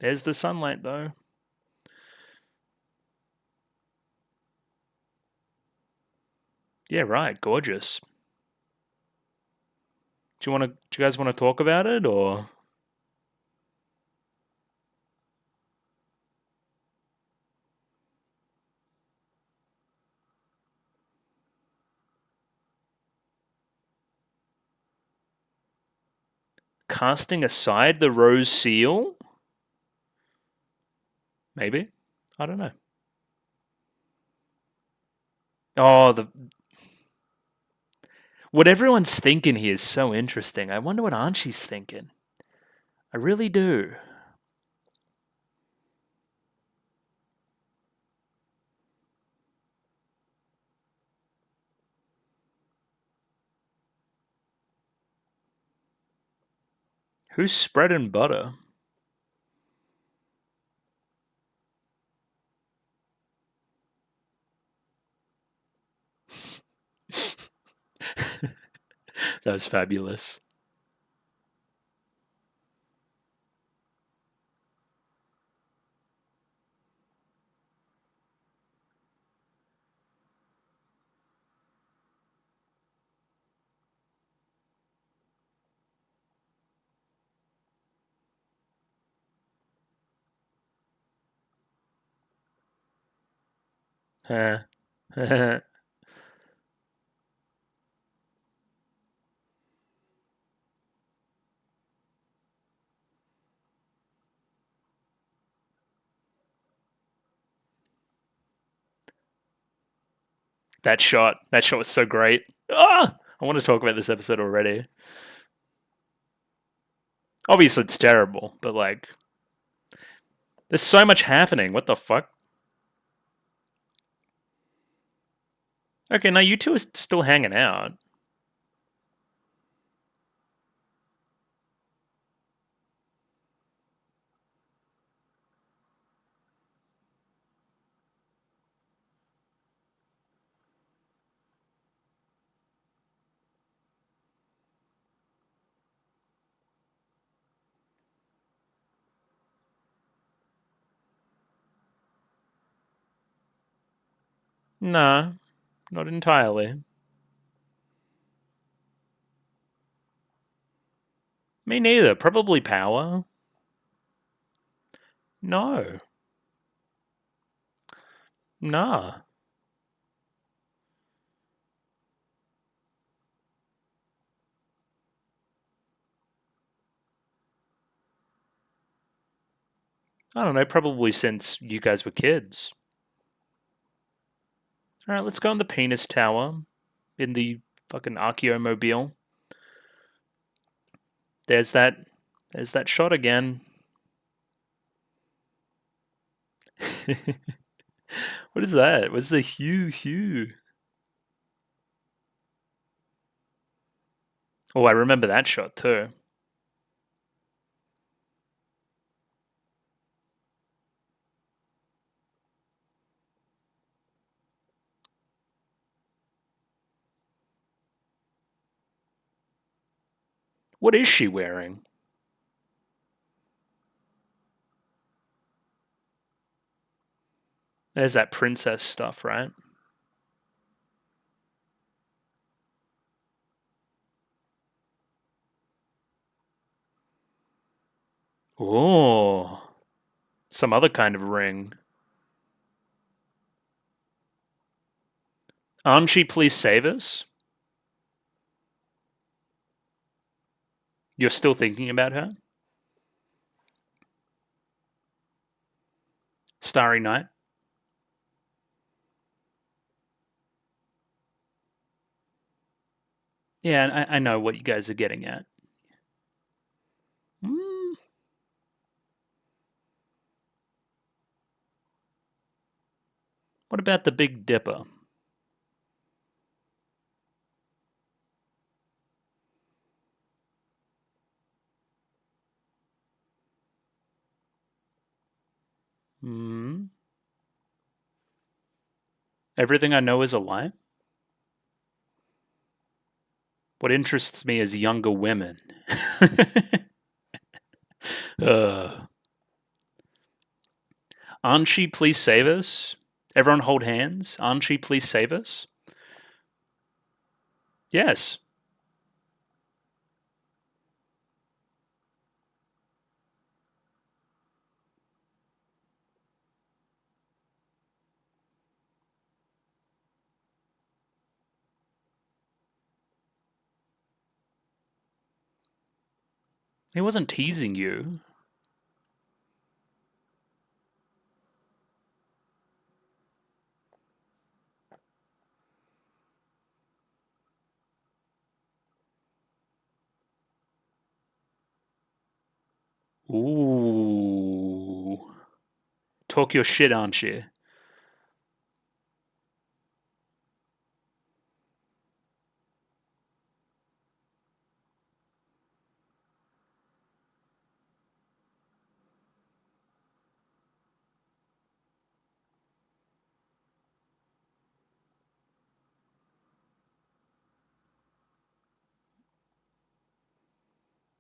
There's the sunlight, though. Yeah, right. Gorgeous. Do you guys want to talk about it, or? Casting aside the Rose Seal? Maybe. I don't know. Oh, what everyone's thinking here is so interesting. I wonder what Archie's thinking. I really do. Who's spreading butter? That was fabulous. That shot was so great. Ah! I want to talk about this episode already. Obviously, it's terrible, but like, there's so much happening. What the fuck? Okay, now you two are still hanging out. Nah, not entirely. Me neither. Probably power. No. Nah. I don't know, probably since you guys were kids. Alright, let's go on the penis tower in the fucking Archeomobile. There's that shot again. What is that? What's the hue? Oh, I remember that shot too. What is she wearing? There's that princess stuff, right? Oh, some other kind of ring. Archie, please save us. You're still thinking about her? Starry Night? Yeah, I know what you guys are getting at. Mm. What about the Big Dipper? Hmm. Everything I know is a lie? What interests me is younger women. uh, Archie, please save us. Everyone hold hands. Archie, please save us. Yes. He wasn't teasing you. Ooh. Talk your shit, aren't you?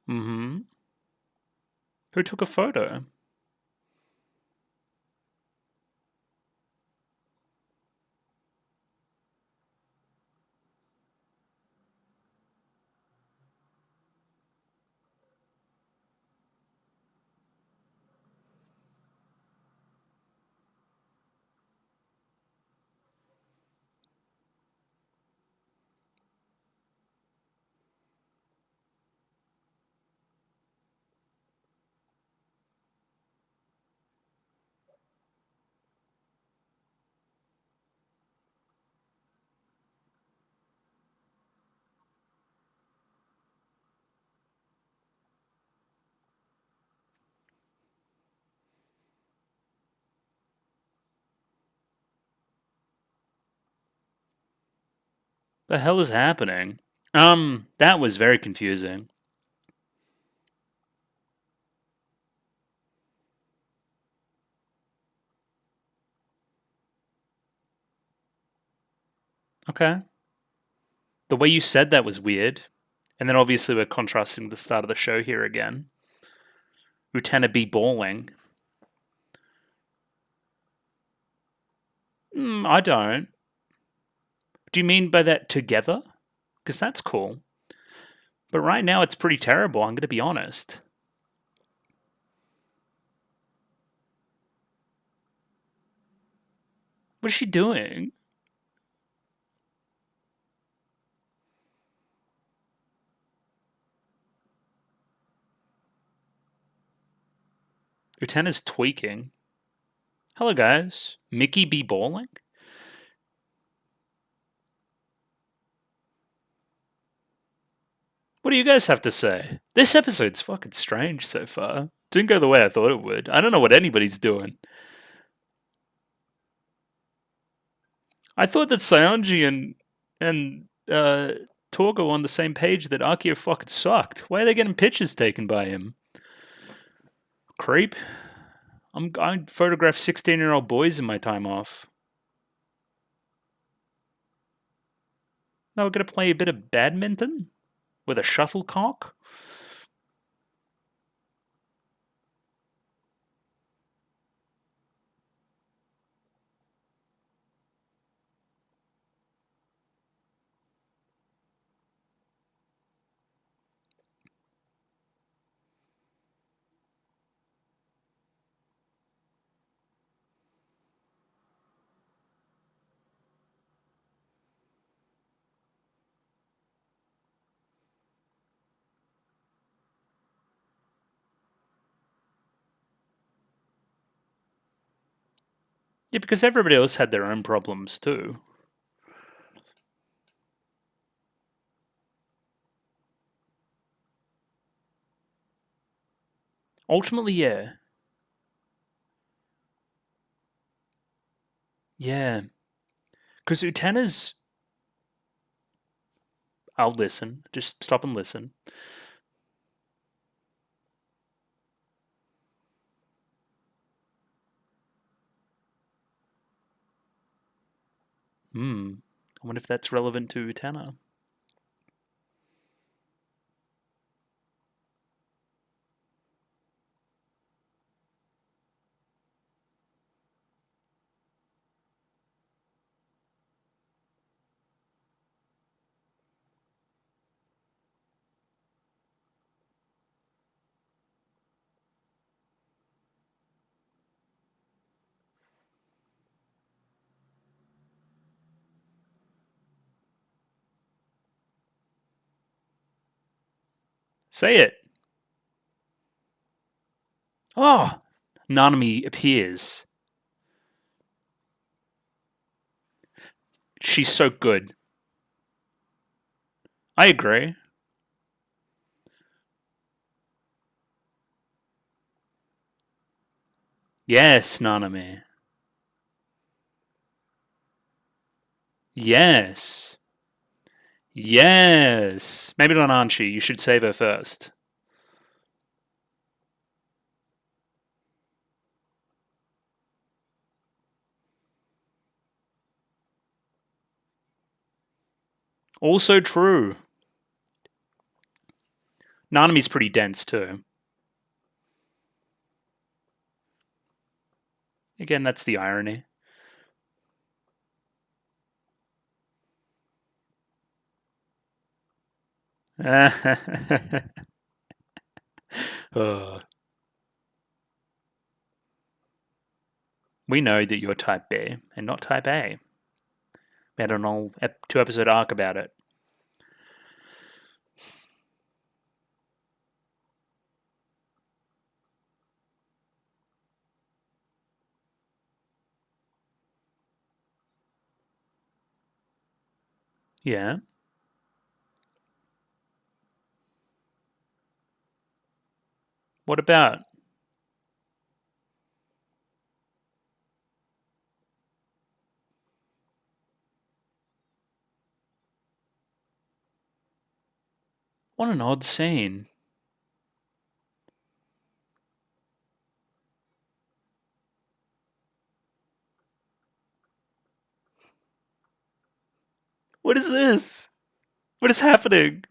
Mm-hmm. Who took a photo? The hell is happening? That was very confusing. Okay. The way you said that was weird. And then obviously we're contrasting the start of the show here again. Utena be balling. I don't. Do you mean by that together? Because that's cool. But right now it's pretty terrible, I'm going to be honest. What is she doing? Utena's tweaking. Hello, guys. Mickey be balling? What do you guys have to say? This episode's fucking strange so far. Didn't go the way I thought it would. I don't know what anybody's doing. I thought that Saionji and Torgo on the same page that Akio fucking sucked. Why are they getting pictures taken by him? Creep. I photograph 16-year-old boys in my time off. Now we're gonna play a bit of badminton with a shuttlecock. Yeah, because everybody else had their own problems too. Ultimately, yeah. Yeah. Because Utena's. I'll listen. Just stop and listen. I wonder if that's relevant to Utena. Say it. Oh, Nanami appears. She's so good. I agree. Yes, Nanami. Yes. Yes. Maybe not Anchi. You should save her first. Also true. Nanami's pretty dense too. Again, that's the irony. Oh. We know that you're type B and not type A. We had an whole 2-episode arc about it. Yeah. What about? What an odd scene. What is this? What is happening?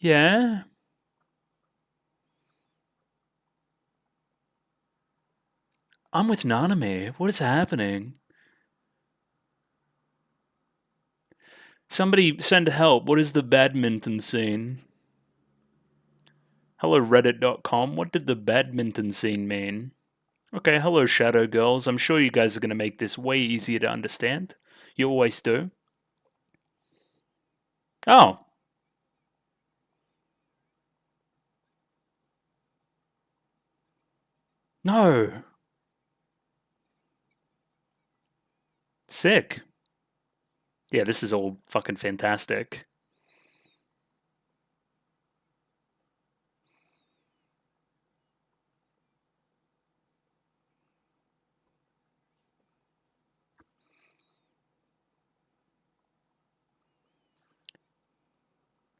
Yeah? I'm with Nanami. What is happening? Somebody send help. What is the badminton scene? Hello, Reddit.com. What did the badminton scene mean? Okay, hello, Shadow Girls. I'm sure you guys are going to make this way easier to understand. You always do. Oh. No. Sick. Yeah, this is all fucking fantastic.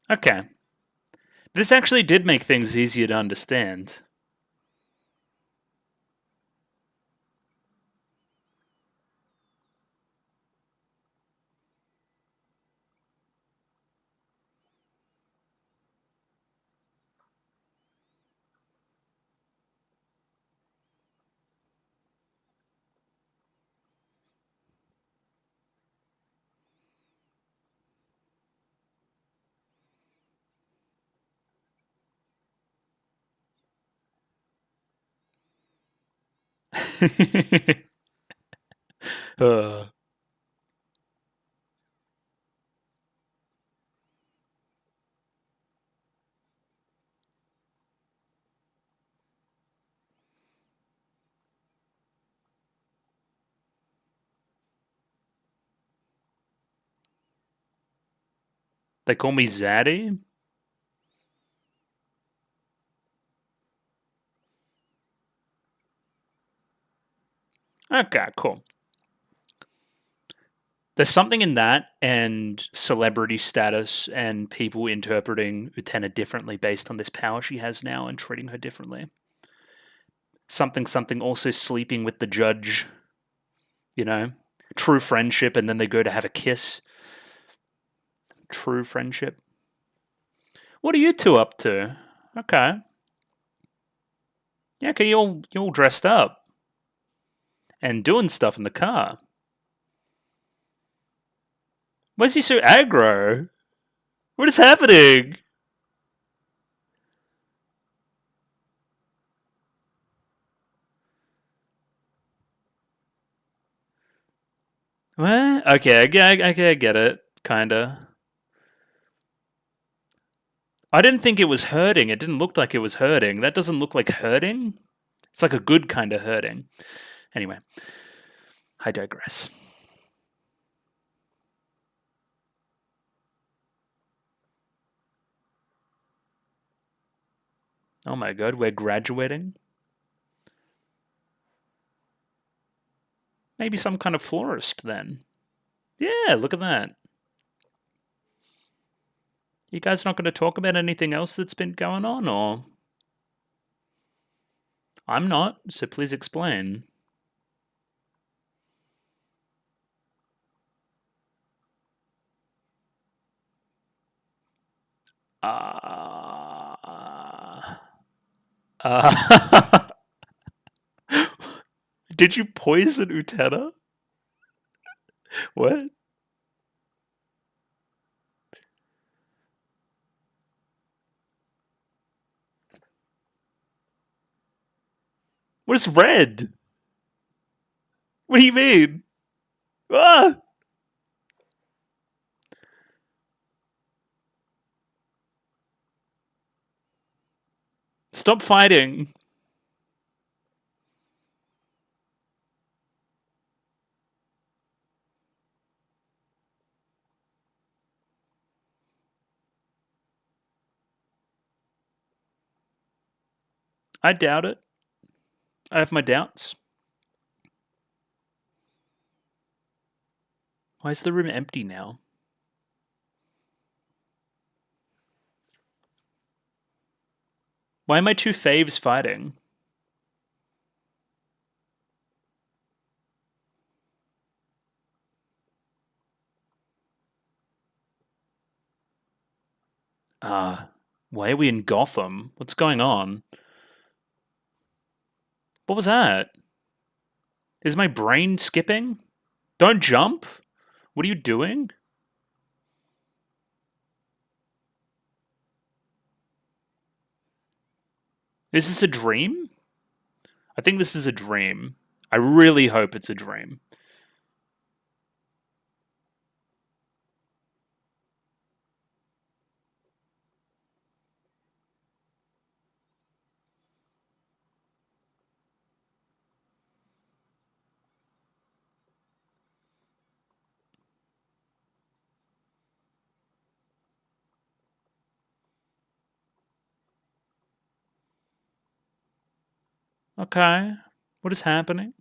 Okay. This actually did make things easier to understand. uh, they call me Zaddy? Okay, cool. There's something in that and celebrity status and people interpreting Utena differently based on this power she has now and treating her differently. Something also sleeping with the judge, you know? True friendship, and then they go to have a kiss. True friendship. What are you two up to? Okay. Yeah, okay, you're all dressed up and doing stuff in the car. Why is he so aggro? What is happening? What? Okay, I get it. Kinda. I didn't think it was hurting. It didn't look like it was hurting. That doesn't look like hurting. It's like a good kind of hurting. Anyway, I digress. Oh my god, we're graduating? Maybe some kind of florist then. Yeah, look at that. You guys not going to talk about anything else that's been going on, or? I'm not, so please explain. Uh, uh, did you poison Utena? What? What is red? What do you mean? Ah! Stop fighting. I doubt it. I have my doubts. Why is the room empty now? Why are my two faves fighting? Why are we in Gotham? What's going on? What was that? Is my brain skipping? Don't jump! What are you doing? Is this a dream? I think this is a dream. I really hope it's a dream. Okay. What is happening?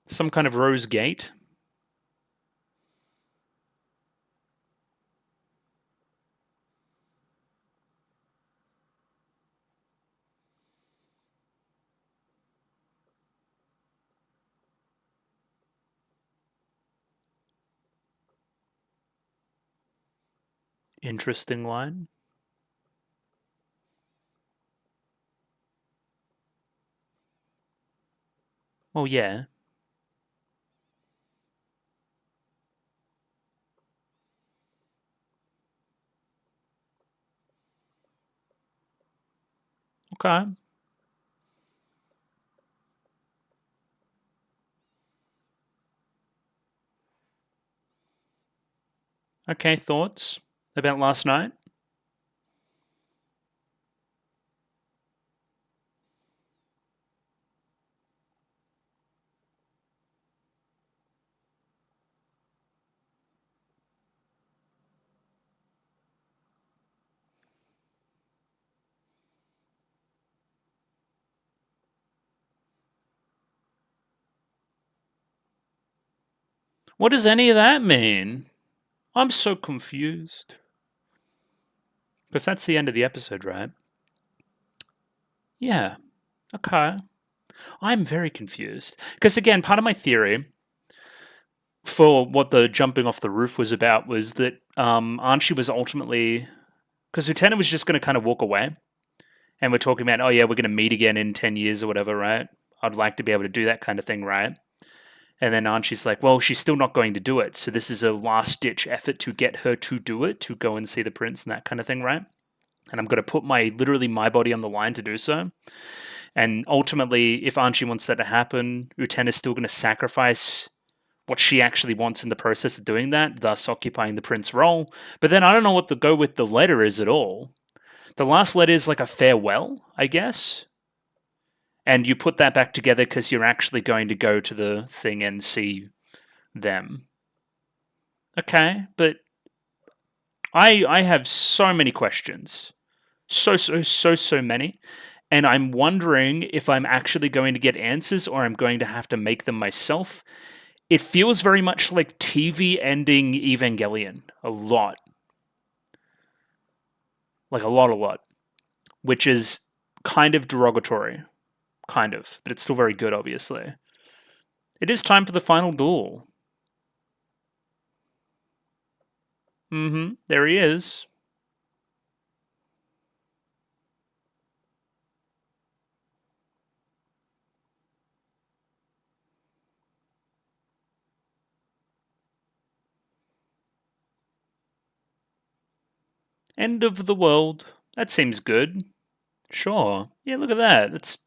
Some kind of rose gate? Interesting line. Oh, yeah. Okay. Okay, thoughts about last night? What does any of that mean? I'm so confused. Because that's the end of the episode, right? Yeah. Okay. I'm very confused. Because again, part of my theory for what the jumping off the roof was about was that Archie was ultimately, because Utena was just going to kind of walk away, and we're talking about, oh yeah, we're going to meet again in 10 years or whatever, right? I'd like to be able to do that kind of thing, right? And then Archie's like, well, she's still not going to do it, so this is a last ditch effort to get her to do it, to go and see the prince and that kind of thing, right? And I'm going to put literally my body on the line to do so. And ultimately, if Archie wants that to happen, Utena's still going to sacrifice what she actually wants in the process of doing that, thus occupying the prince role. But then I don't know what to go with the letter is at all. The last letter is like a farewell, I guess. And you put that back together because you're actually going to go to the thing and see them. Okay, but I have so many questions. So many. And I'm wondering if I'm actually going to get answers or I'm going to have to make them myself. It feels very much like TV ending Evangelion. A lot. Like a lot. Which is kind of derogatory. Kind of. But it's still very good, obviously. It is time for the final duel. There he is. End of the world. That seems good. Sure. Yeah, look at that.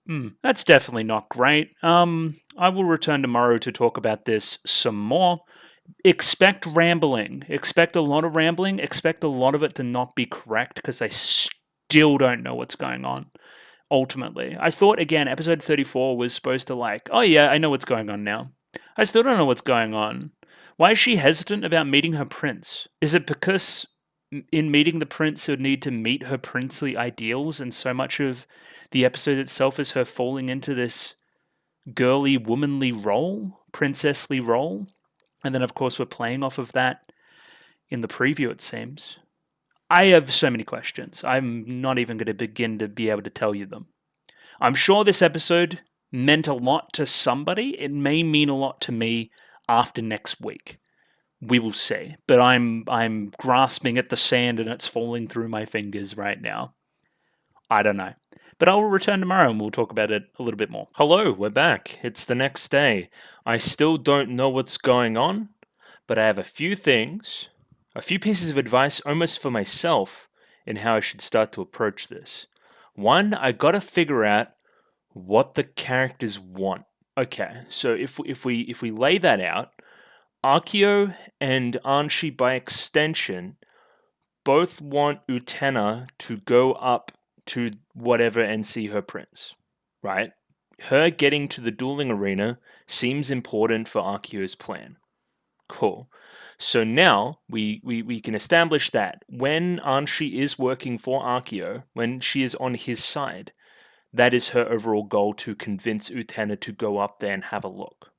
That's definitely not great. I will return tomorrow to talk about this some more. Expect rambling. Expect a lot of rambling. Expect a lot of it to not be correct because I still don't know what's going on. Ultimately, I thought again, episode 34 was supposed to oh yeah, I know what's going on now. I still don't know what's going on. Why is she hesitant about meeting her prince? Is it because in meeting the prince, she'll need to meet her princely ideals, and so much of the episode itself is her falling into this girly, womanly role, princessly role. And then, of course, we're playing off of that in the preview, it seems. I have so many questions. I'm not even going to begin to be able to tell you them. I'm sure this episode meant a lot to somebody. It may mean a lot to me after next week. We will see. But I'm grasping at the sand and it's falling through my fingers right now. I don't know. But I will return tomorrow and we'll talk about it a little bit more. Hello, we're back. It's the next day. I still don't know what's going on, but I have a few things, a few pieces of advice almost for myself in how I should start to approach this. One, I gotta figure out what the characters want. Okay, so if we lay that out, Akio and Anshi by extension both want Utena to go up to whatever and see her prince, right? Her getting to the dueling arena seems important for Akio's plan. Cool. So now we can establish that when Anshi is working for Akio, when she is on his side, that is her overall goal, to convince Utena to go up there and have a look.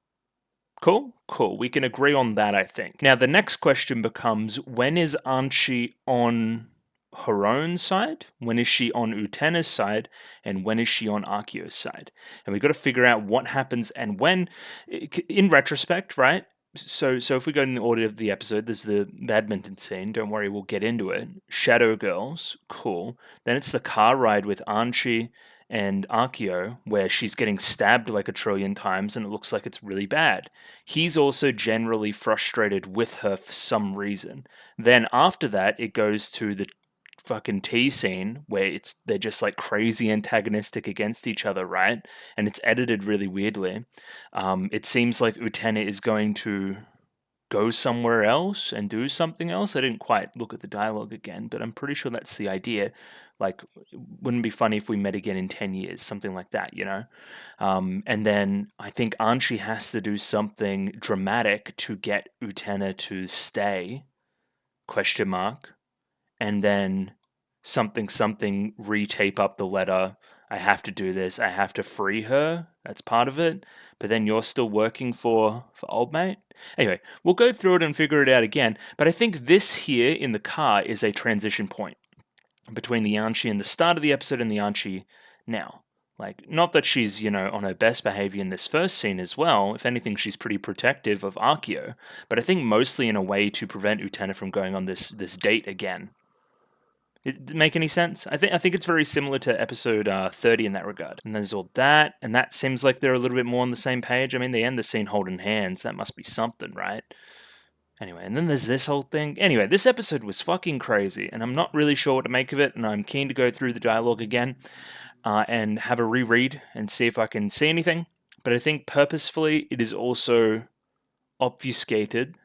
Cool, cool. We can agree on that, I think. Now, the next question becomes, when is Anshi on her own side? When is she on Utena's side? And when is she on Akio's side? And we've got to figure out what happens and when, in retrospect, right? So if we go in the order of the episode, there's the badminton scene. Don't worry, we'll get into it. Shadow Girls, cool. Then it's the car ride with Anshi and Akio, where she's getting stabbed like a trillion times and it looks like it's really bad. He's also generally frustrated with her for some reason. Then after that, it goes to the fucking tea scene where they're just like crazy antagonistic against each other, right? And it's edited really weirdly. It seems like Utena is going to go somewhere else and do something else. I didn't quite look at the dialogue again, but I'm pretty sure that's the idea. Like, wouldn't it be funny if we met again in 10 years, something like that, you know? And then I think Anshi has to do something dramatic to get Utena to stay, question mark, and then something retape up the letter. I have to do this. I have to free her. That's part of it. But then you're still working for old mate. Anyway, we'll go through it and figure it out again. But I think this here in the car is a transition point between the Anshi in the start of the episode and the Anshi now. Like, not that she's, on her best behavior in this first scene as well. If anything, she's pretty protective of Akio. But I think mostly in a way to prevent Utena from going on this date again. It make any sense? I think it's very similar to episode 30 in that regard. And there's all that, and that seems like they're a little bit more on the same page. I mean, they end the scene holding hands. That must be something, right? Anyway, and then there's this whole thing. Anyway, this episode was fucking crazy, and I'm not really sure what to make of it, and I'm keen to go through the dialogue again and have a reread and see if I can see anything. But I think purposefully it is also obfuscated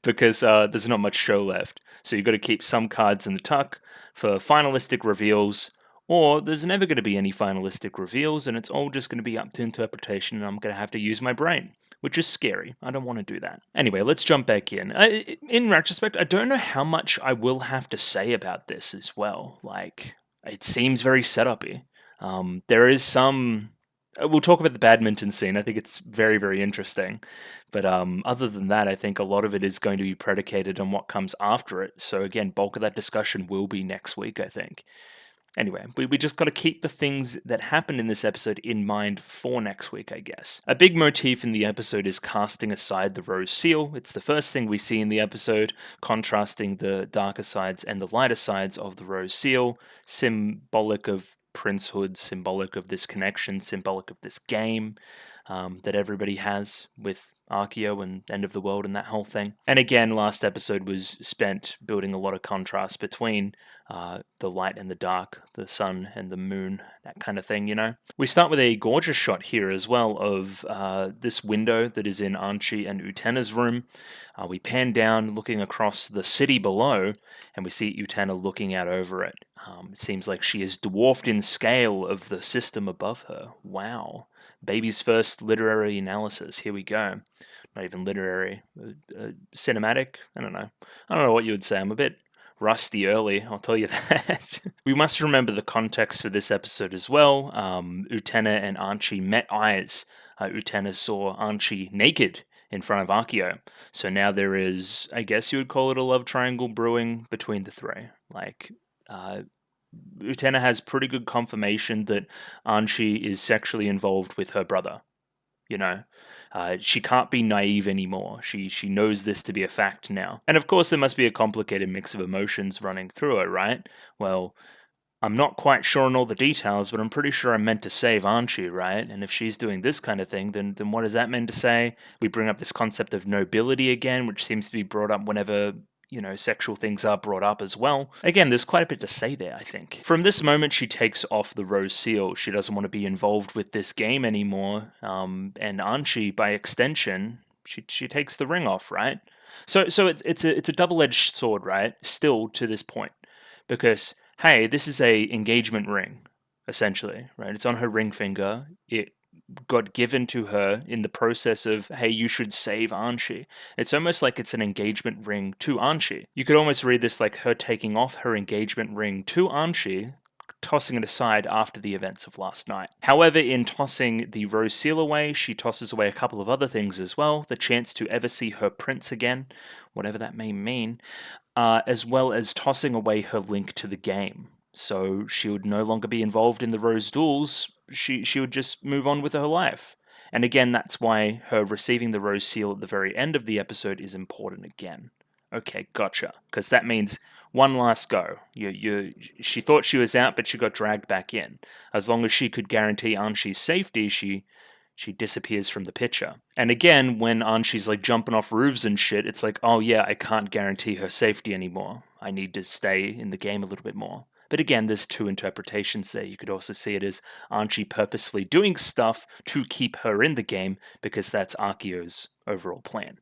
because there's not much show left. So you've got to keep some cards in the tuck for finalistic reveals, or there's never going to be any finalistic reveals, and it's all just going to be up to interpretation, and I'm going to have to use my brain, which is scary. I don't want to do that. Anyway, let's jump back in. In retrospect, I don't know how much I will have to say about this as well. Like, it seems very set-up-y. There is some... We'll talk about the badminton scene. I think it's very, very interesting. But other than that, I think a lot of it is going to be predicated on what comes after it. So again, bulk of that discussion will be next week, I think. Anyway, we just got to keep the things that happened in this episode in mind for next week, I guess. A big motif in the episode is casting aside the rose seal. It's the first thing we see in the episode, contrasting the darker sides and the lighter sides of the rose seal, symbolic of princehood, symbolic of this connection, symbolic of this game that everybody has with Akio and End of the World and that whole thing. And again, last episode was spent building a lot of contrast between the light and the dark, the sun and the moon, that kind of thing, We start with a gorgeous shot here as well of this window that is in Anshi and Utena's room. We pan down looking across the city below, and we see Utena looking out over it. It seems like she is dwarfed in scale of the system above her. Wow. Baby's first literary analysis. Here we go. Not even literary. Cinematic? I don't know what you would say. I'm a bit rusty early, I'll tell you that. We must remember the context for this episode as well. Utena and Archie met eyes. Utena saw Archie naked in front of Akio. So now there is, I guess you would call it a love triangle brewing between the three. Like, Utena has pretty good confirmation that Archie is sexually involved with her brother. You know, she can't be naive anymore. She knows this to be a fact now. And of course, there must be a complicated mix of emotions running through her, right? Well, I'm not quite sure on all the details, but I'm pretty sure I'm meant to save, aren't she, right? And if she's doing this kind of thing, then what is that meant to say? We bring up this concept of nobility again, which seems to be brought up whenever, sexual things are brought up as well. Again, there's quite a bit to say there, I think. From this moment, she takes off the rose seal. She doesn't want to be involved with this game anymore. And Anchi, by extension, she takes the ring off, right? So it's a double-edged sword, right? Still to this point, because hey, this is a engagement ring, essentially, right? It's on her ring finger. It got given to her in the process of, hey, you should save Anshi. It's almost like it's an engagement ring to Anshi. You could almost read this like her taking off her engagement ring to Anshi, tossing it aside after the events of last night. However, in tossing the rose seal away, she tosses away a couple of other things as well. The chance to ever see her prince again, whatever that may mean, as well as tossing away her link to the game. So she would no longer be involved in the rose duels. She would just move on with her life. And again, that's why her receiving the rose seal at the very end of the episode is important again. Okay, gotcha. Because that means one last go. She thought she was out, but she got dragged back in. As long as she could guarantee Anshi's safety, she disappears from the picture. And again, when Anshi's like jumping off roofs and shit, it's like, oh yeah, I can't guarantee her safety anymore. I need to stay in the game a little bit more. But again, there's two interpretations there. You could also see it as Anchi purposefully doing stuff to keep her in the game because that's Akio's overall plan.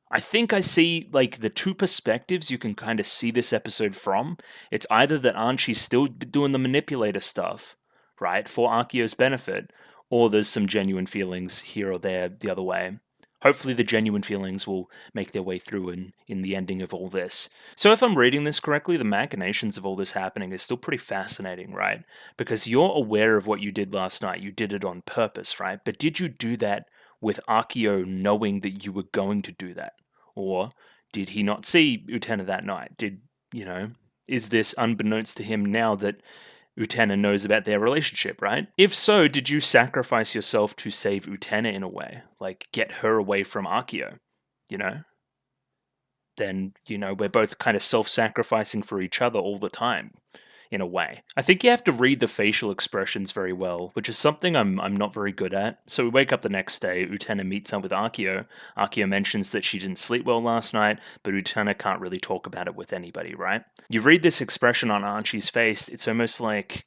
I think I see like the two perspectives you can kind of see this episode from. It's either that Anshi's still doing the manipulator stuff, right, for Akio's benefit, or there's some genuine feelings here or there the other way. Hopefully the genuine feelings will make their way through in the ending of all this. So if I'm reading this correctly, the machinations of all this happening is still pretty fascinating, right? Because you're aware of what you did last night. You did it on purpose, right? But did you do that with Akio knowing that you were going to do that? Or did he not see Utena that night? Is this unbeknownst to him now that Utena knows about their relationship, right? If so, did you sacrifice yourself to save Utena in a way? Like, get her away from Akio, Then, we're both kind of self-sacrificing for each other all the time, in a way. I think you have to read the facial expressions very well, which is something I'm not very good at. So we wake up the next day, Utena meets up with Akio. Akio mentions that she didn't sleep well last night, but Utena can't really talk about it with anybody, right? You read this expression on Archie's face, it's almost like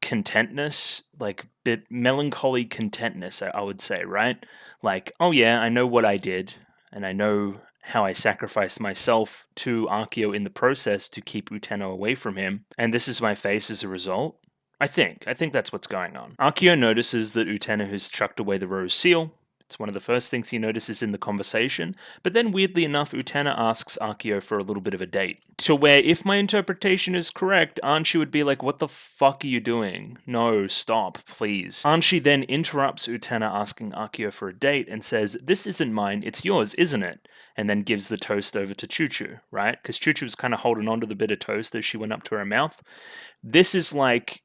contentness, like bit melancholy contentness, I would say, right? Like, oh yeah, I know what I did, and I know how I sacrificed myself to Akio in the process to keep Utena away from him, and this is my face as a result. I think that's what's going on. Akio notices that Utena has chucked away the rose seal. It's one of the first things he notices in the conversation, but then weirdly enough, Utena asks Akio for a little bit of a date. To where, if my interpretation is correct, Anshi would be like, what the fuck are you doing? No, stop, please. Anshi then interrupts Utena asking Akio for a date and says, this isn't mine, it's yours, isn't it? And then gives the toast over to Chuchu, right? Because Chuchu was kind of holding on to the bit of toast as she went up to her mouth. This is like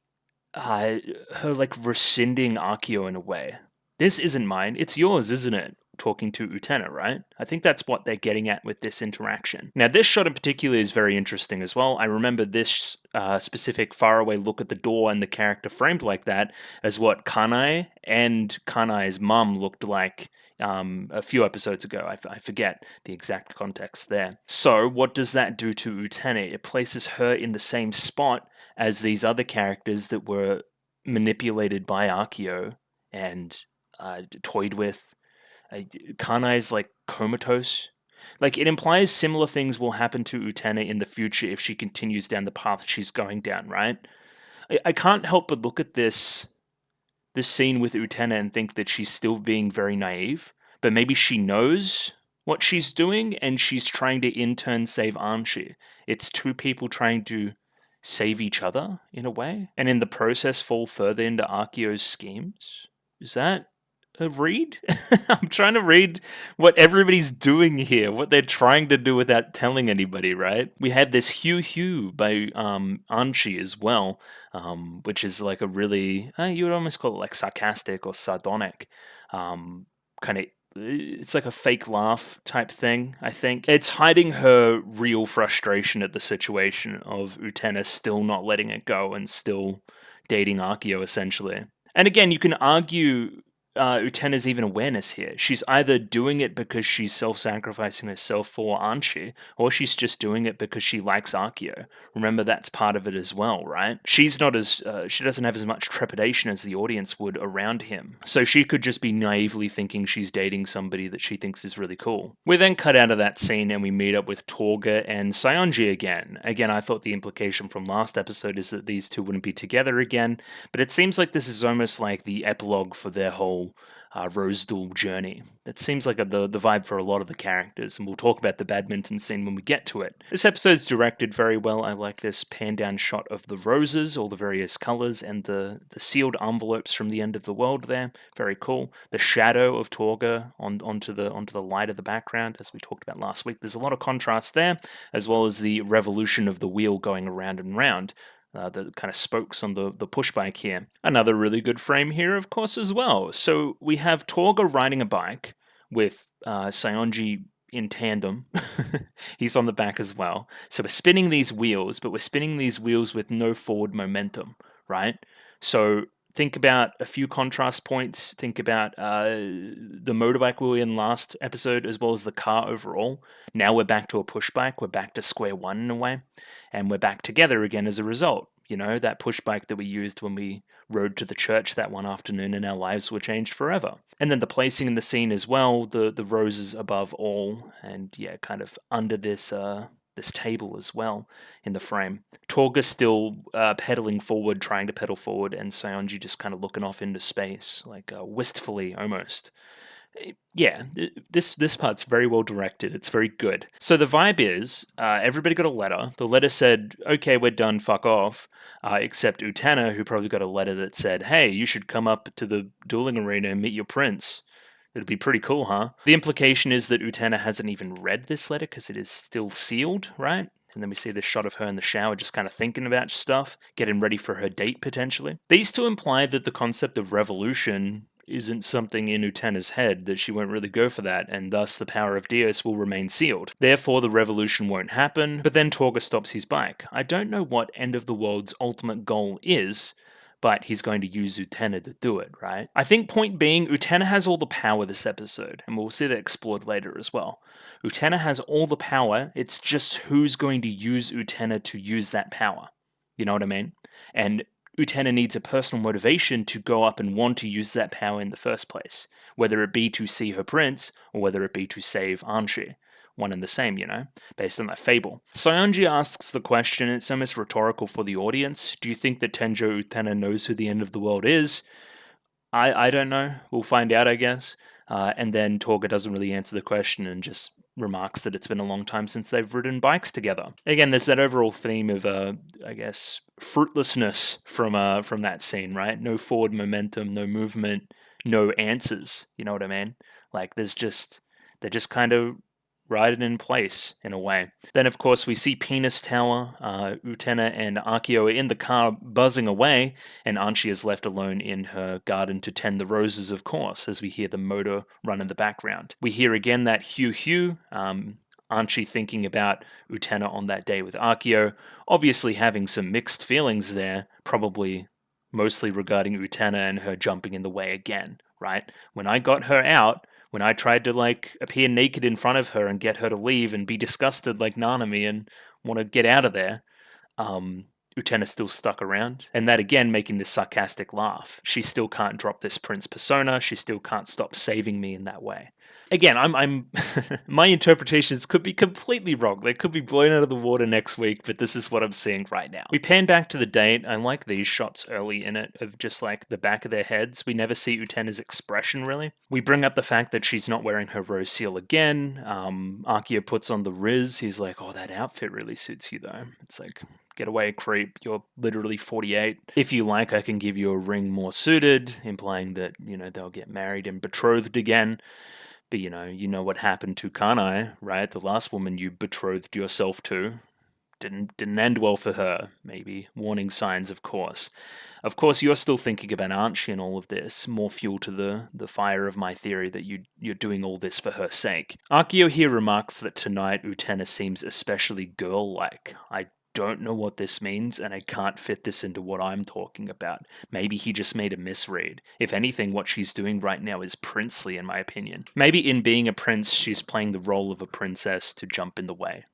her like rescinding Akio in a way. This isn't mine, it's yours, isn't it? Talking to Utena, right? I think that's what they're getting at with this interaction. Now, this shot in particular is very interesting as well. I remember this specific faraway look at the door and the character framed like that as what Kanai and Kanai's mum looked like a few episodes ago. I forget the exact context there. So, what does that do to Utena? It places her in the same spot as these other characters that were manipulated by Akio and toyed with. Kanai's like comatose. Like, it implies similar things will happen to Utena in the future if she continues down the path she's going down, right? I can't help but look at this scene with Utena and think that she's still being very naive, but maybe she knows what she's doing, and she's trying to in turn save Archie. It's two people trying to save each other in a way, and in the process fall further into Akio's schemes. Is that a read? I'm trying to read what everybody's doing here, what they're trying to do without telling anybody, right? We have this Hugh Hugh by Anchi as well, which is like a really, you would almost call it like sarcastic or sardonic kind of, it's like a fake laugh type thing, I think. It's hiding her real frustration at the situation of Utena still not letting it go and still dating Akio, essentially. And again, you can argue Utena's even awareness here. She's either doing it because she's self-sacrificing herself for Anchi, or she's just doing it because she likes Akio. Remember, that's part of it as well, right? She's not as she doesn't have as much trepidation as the audience would around him, so she could just be naively thinking she's dating somebody that she thinks is really cool. We then cut out of that scene and we meet up with Torga and Sayonji again. Again, I thought the implication from last episode is that these two wouldn't be together again, but it seems like this is almost like the epilogue for their whole Rosedal journey. That seems like the vibe for a lot of the characters, and we'll talk about the badminton scene when we get to it. This episode's directed very well. I like this pan-down shot of the roses, all the various colours, and the sealed envelopes from the end of the world there. Very cool. The shadow of Torga onto the light of the background, as we talked about last week. There's a lot of contrast there, as well as the revolution of the wheel going around and round. The kind of spokes on the push bike here. Another really good frame here, of course, as well. So we have Torga riding a bike with Sayonji in tandem. He's on the back as well. So we're spinning these wheels, but we're spinning these wheels with no forward momentum, right? So think about a few contrast points. Think about the motorbike we were in last episode, as well as the car overall. Now we're back to a push bike. We're back to square one in a way. And we're back together again as a result. You know, that push bike that we used when we rode to the church that one afternoon and our lives were changed forever. And then the placing in the scene as well, the roses above all, and yeah, kind of under this this table as well in the frame. Torga still pedaling forward, trying to pedal forward, and Sayonji just kind of looking off into space, like wistfully almost. Yeah, this part's very well directed. It's very good. So the vibe is, everybody got a letter. The letter said, okay, we're done, fuck off. Except Utena, who probably got a letter that said, hey, you should come up to the dueling arena and meet your prince. It'd be pretty cool, huh? The implication is that Utena hasn't even read this letter because it is still sealed, right? And then we see this shot of her in the shower just kind of thinking about stuff, getting ready for her date potentially. These two imply that the concept of revolution isn't something in Utena's head, that she won't really go for that, and thus the power of Dios will remain sealed. Therefore, the revolution won't happen, but then Torga stops his bike. I don't know what End of the World's ultimate goal is, but he's going to use Utena to do it, right? I think point being, Utena has all the power this episode, and we'll see that explored later as well. Utena has all the power, it's just who's going to use Utena to use that power. You know what I mean? And Utena needs a personal motivation to go up and want to use that power in the first place, whether it be to see her prince, or whether it be to save Anchi. One and the same, you know, based on that fable. Sayonji asks the question, it's almost rhetorical for the audience. Do you think that Tenjo Utena knows who the end of the world is? I don't know. We'll find out, I guess. And then Torga doesn't really answer the question and just remarks that it's been a long time since they've ridden bikes together. Again, there's that overall theme of, I guess, fruitlessness from that scene, right? No forward momentum, no movement, no answers. You know what I mean? Like they're just kind of riding in place in a way. Then, of course, we see Penis Tower, Utena and Akio are in the car buzzing away, and Anchi is left alone in her garden to tend the roses, of course, as we hear the motor run in the background. We hear again that Hugh Hugh, Anchi thinking about Utena on that day with Akio, obviously having some mixed feelings there, probably mostly regarding Utena and her jumping in the way again, right? When I got her out, when I tried to, like, appear naked in front of her and get her to leave and be disgusted like Nanami and want to get out of there, Utena's still stuck around. And that, again, making this sarcastic laugh. She still can't drop this prince persona. She still can't stop saving me in that way. Again, I'm my interpretations could be completely wrong. They could be blown out of the water next week, but this is what I'm seeing right now. We pan back to the date. I like these shots early in it of just like the back of their heads. We never see Utena's expression really. We bring up the fact that she's not wearing her rose seal again. Akio puts on the Riz. He's like, "Oh, that outfit really suits you, though." It's like, get away, creep. You're literally 48. If you like, I can give you a ring more suited, implying that, they'll get married and betrothed again. But you know what happened to Kanai, right? The last woman you betrothed yourself to didn't end well for her. Maybe warning signs, of course. Of course, you're still thinking about Archie and all of this. More fuel to the fire of my theory that you're doing all this for her sake. Akio here remarks that tonight Utena seems especially girl-like. I don't know what this means, and I can't fit this into what I'm talking about. Maybe he just made a misread. If anything, what she's doing right now is princely, in my opinion. Maybe in being a prince, she's playing the role of a princess to jump in the way.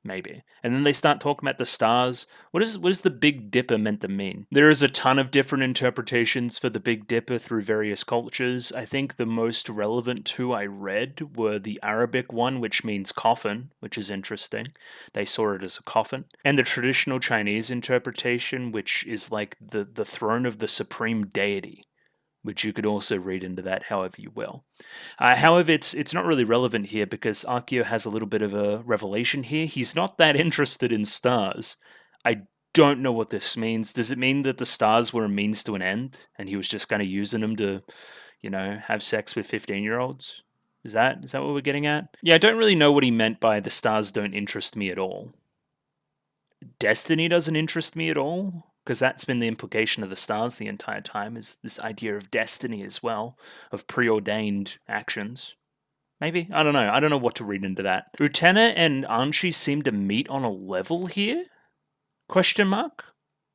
Maybe. And then they start talking about the stars. What is the Big Dipper meant to mean? There is a ton of different interpretations for the Big Dipper through various cultures. I think the most relevant two I read were the Arabic one, which means coffin, which is interesting. They saw it as a coffin. And the traditional Chinese interpretation, which is like the throne of the supreme deity, which you could also read into that however you will. However, it's not really relevant here because Akio has a little bit of a revelation here. He's not that interested in stars. I don't know what this means. Does it mean that the stars were a means to an end and he was just kind of using them to, have sex with 15-year-olds? Is that what we're getting at? Yeah, I don't really know what he meant by the stars don't interest me at all. Destiny doesn't interest me at all, because that's been the implication of the stars the entire time, is this idea of destiny as well, of preordained actions. Maybe? I don't know. I don't know what to read into that. Utena and Anshi seem to meet on a level here? Question mark?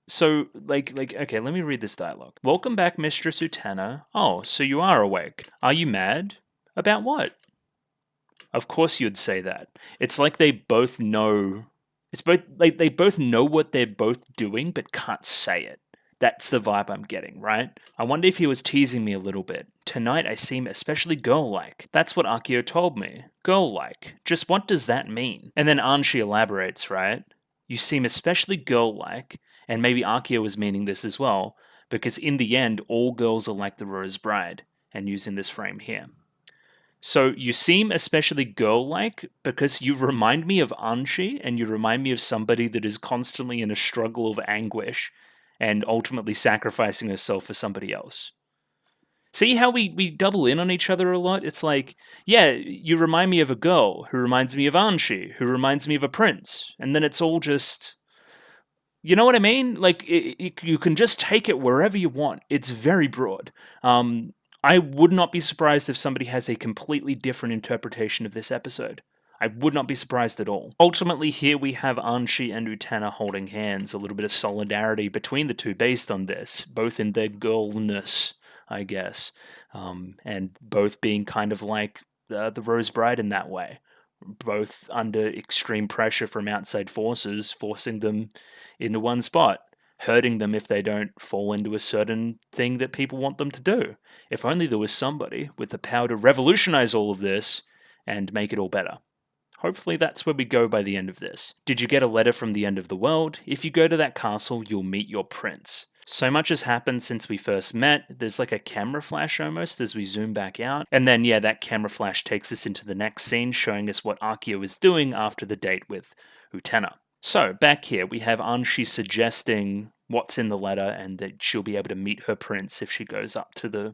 So, okay, let me read this dialogue. Welcome back, Mistress Utena. Oh, so you are awake. Are you mad? About what? Of course you'd say that. It's like they both know. It's both like they both know what they're both doing, but can't say it. That's the vibe I'm getting, right? I wonder if he was teasing me a little bit. Tonight I seem especially girl-like. That's what Akio told me. Girl-like. Just what does that mean? And then Anshi elaborates, right? You seem especially girl-like, and maybe Akio was meaning this as well, because in the end, all girls are like the Rose Bride, and using this frame here. So you seem especially girl-like because you remind me of Anshi, and you remind me of somebody that is constantly in a struggle of anguish and ultimately sacrificing herself for somebody else. See how we double in on each other a lot? It's like, yeah, you remind me of a girl who reminds me of Anshi, who reminds me of a prince. And then it's all just... You know what I mean? Like, you can just take it wherever you want. It's very broad. I would not be surprised if somebody has a completely different interpretation of this episode. I would not be surprised at all. Ultimately, here we have Anshi and Utena holding hands, a little bit of solidarity between the two based on this, both in their girlness, I guess, and both being kind of like the Rose Bride in that way. Both under extreme pressure from outside forces, forcing them into one spot, hurting them if they don't fall into a certain thing that people want them to do. If only there was somebody with the power to revolutionize all of this and make it all better. Hopefully that's where we go by the end of this. Did you get a letter from the end of the world? If you go to that castle, you'll meet your prince. So much has happened since we first met. There's like a camera flash almost as we zoom back out. And then, yeah, that camera flash takes us into the next scene, showing us what Akio is doing after the date with Utena. So, back here, we have Anshi suggesting what's in the letter and that she'll be able to meet her prince if she goes up to the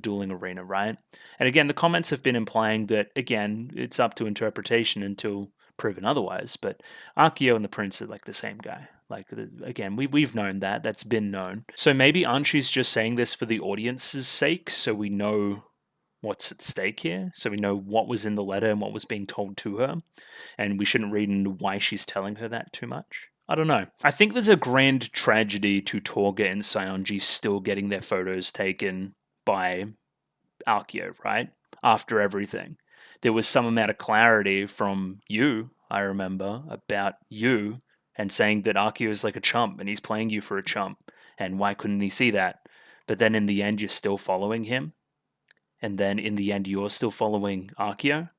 dueling arena, right? And again, the comments have been implying that, again, it's up to interpretation until proven otherwise, but Akio and the prince are like the same guy. Like, again, we've known that. That's been known. So maybe Anshi's just saying this for the audience's sake, so we know what's at stake here, so we know what was in the letter and what was being told to her, and we shouldn't read into why she's telling her that too much. I don't know. I think there's a grand tragedy to Torga and Saionji still getting their photos taken by Akio, right? After everything. There was some amount of clarity from you, I remember, about you, and saying that Akio is like a chump and he's playing you for a chump, and why couldn't he see that? But then in the end, you're still following him. and then in the end you're still following Akio.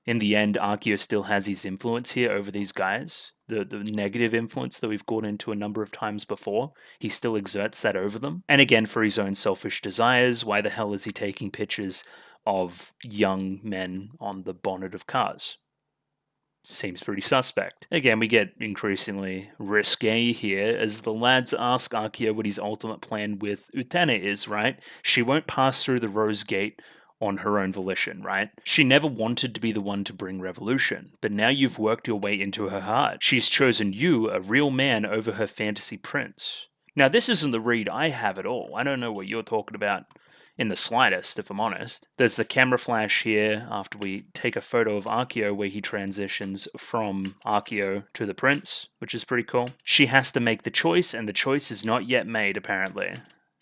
In the end, Akio still has his influence here over these guys. The negative influence that we've gone into a number of times before, he still exerts that over them. And again, for his own selfish desires, why the hell is he taking pictures of young men on the bonnet of cars? Seems pretty suspect. Again, we get increasingly risque here as the lads ask Akio what his ultimate plan with Utena is, right? She won't pass through the Rose Gate on her own volition, right? She never wanted to be the one to bring revolution, but now you've worked your way into her heart. She's chosen you, a real man, over her fantasy prince. Now, this isn't the read I have at all. I don't know what you're talking about in the slightest, if I'm honest. There's the camera flash here after we take a photo of Akio where he transitions from Akio to the prince, which is pretty cool. She has to make the choice, and the choice is not yet made, apparently.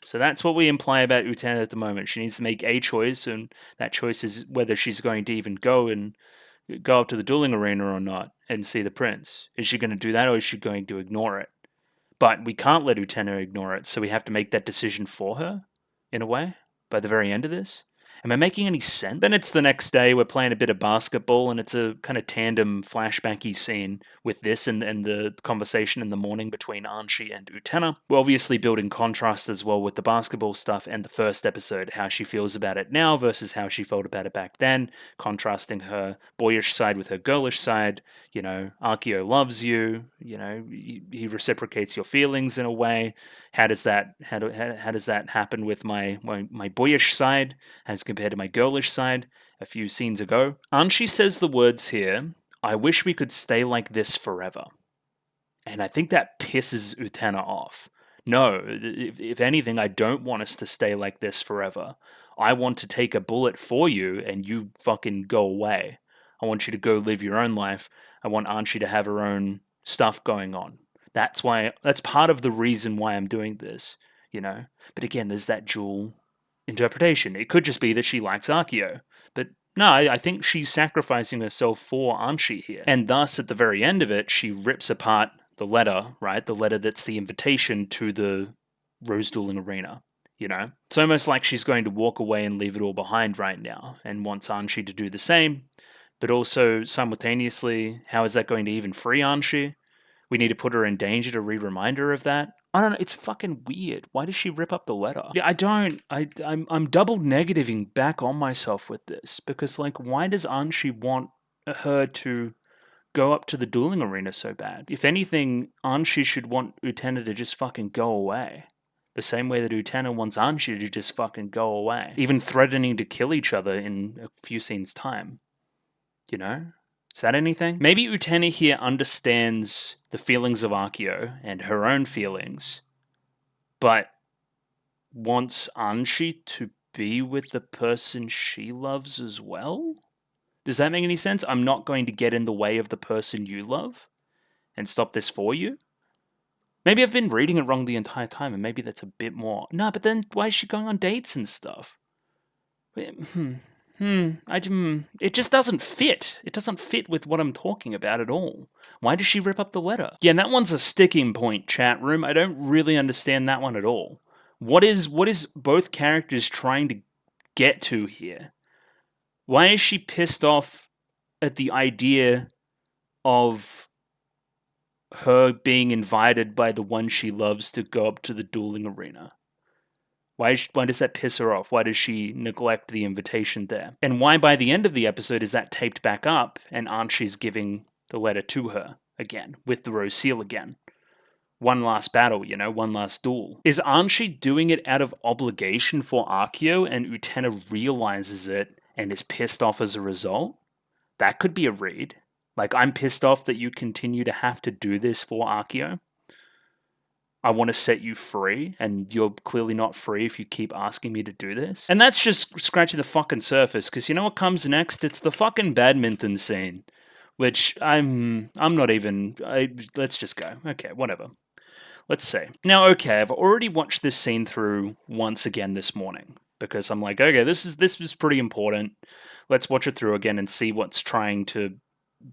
So that's what we imply about Utena at the moment. She needs to make a choice, and that choice is whether she's going to even go up to the dueling arena or not and see the prince. Is she going to do that, or is she going to ignore it? But we can't let Utena ignore it, so we have to make that decision for her, in a way, by the very end of this. Am I making any sense? Then it's the next day, we're playing a bit of basketball, and it's a kind of tandem flashbacky scene with this and the conversation in the morning between Anshi and Utena. We're obviously building contrast as well with the basketball stuff and the first episode, how she feels about it now versus how she felt about it back then, contrasting her boyish side with her girlish side. You know, Akio loves you, you know, he reciprocates your feelings in a way. How does that happen with my boyish side as compared to my girlish side a few scenes ago? Anshi says the words here, "I wish we could stay like this forever." And I think that pisses Utena off. No, if anything, I don't want us to stay like this forever. I want to take a bullet for you and you fucking go away. I want you to go live your own life. I want Anshi to have her own stuff going on. That's part of the reason why I'm doing this, you know? But again, there's that dual interpretation. It could just be that she likes Akio. But no, I think she's sacrificing herself for Anshi here. And thus, at the very end of it, she rips apart the letter, right? The letter that's the invitation to the Rose Dueling Arena, you know? It's almost like she's going to walk away and leave it all behind right now and wants Anshi to do the same. But also, simultaneously, how is that going to even free Anshi? We need to put her in danger to remind her of that. I don't know. It's fucking weird. Why does she rip up the letter? Yeah, I'm double negativing back on myself with this because, like, why does Anshi want her to go up to the dueling arena so bad? If anything, Anshi should want Utena to just fucking go away. The same way that Utena wants Anshi to just fucking go away. Even threatening to kill each other in a few scenes' time. You know? Is that anything? Maybe Utena here understands the feelings of Akio and her own feelings, but wants Anshi to be with the person she loves as well? Does that make any sense? I'm not going to get in the way of the person you love and stop this for you? Maybe I've been reading it wrong the entire time, and maybe that's a bit more. No, but then why is she going on dates and stuff? It just doesn't fit. It doesn't fit with what I'm talking about at all. Why does she rip up the letter? Yeah, and that one's a sticking point, chat room. I don't really understand that one at all. What is both characters trying to get to here? Why is she pissed off at the idea of her being invited by the one she loves to go up to the dueling arena? Why does that piss her off? Why does she neglect the invitation there? And why by the end of the episode is that taped back up and Anshi's giving the letter to her again, with the rose seal again? One last battle, you know, one last duel. Is Anshi doing it out of obligation for Akio and Utena realizes it and is pissed off as a result? That could be a read. Like, I'm pissed off that you continue to have to do this for Akio. I want to set you free, and you're clearly not free if you keep asking me to do this. And that's just scratching the fucking surface, because you know what comes next? It's the fucking badminton scene, which I'm not even... let's just go. Okay, whatever. Let's see. Now, okay, I've already watched this scene through once again this morning, because I'm like, okay, this is pretty important. Let's watch it through again and see what's trying to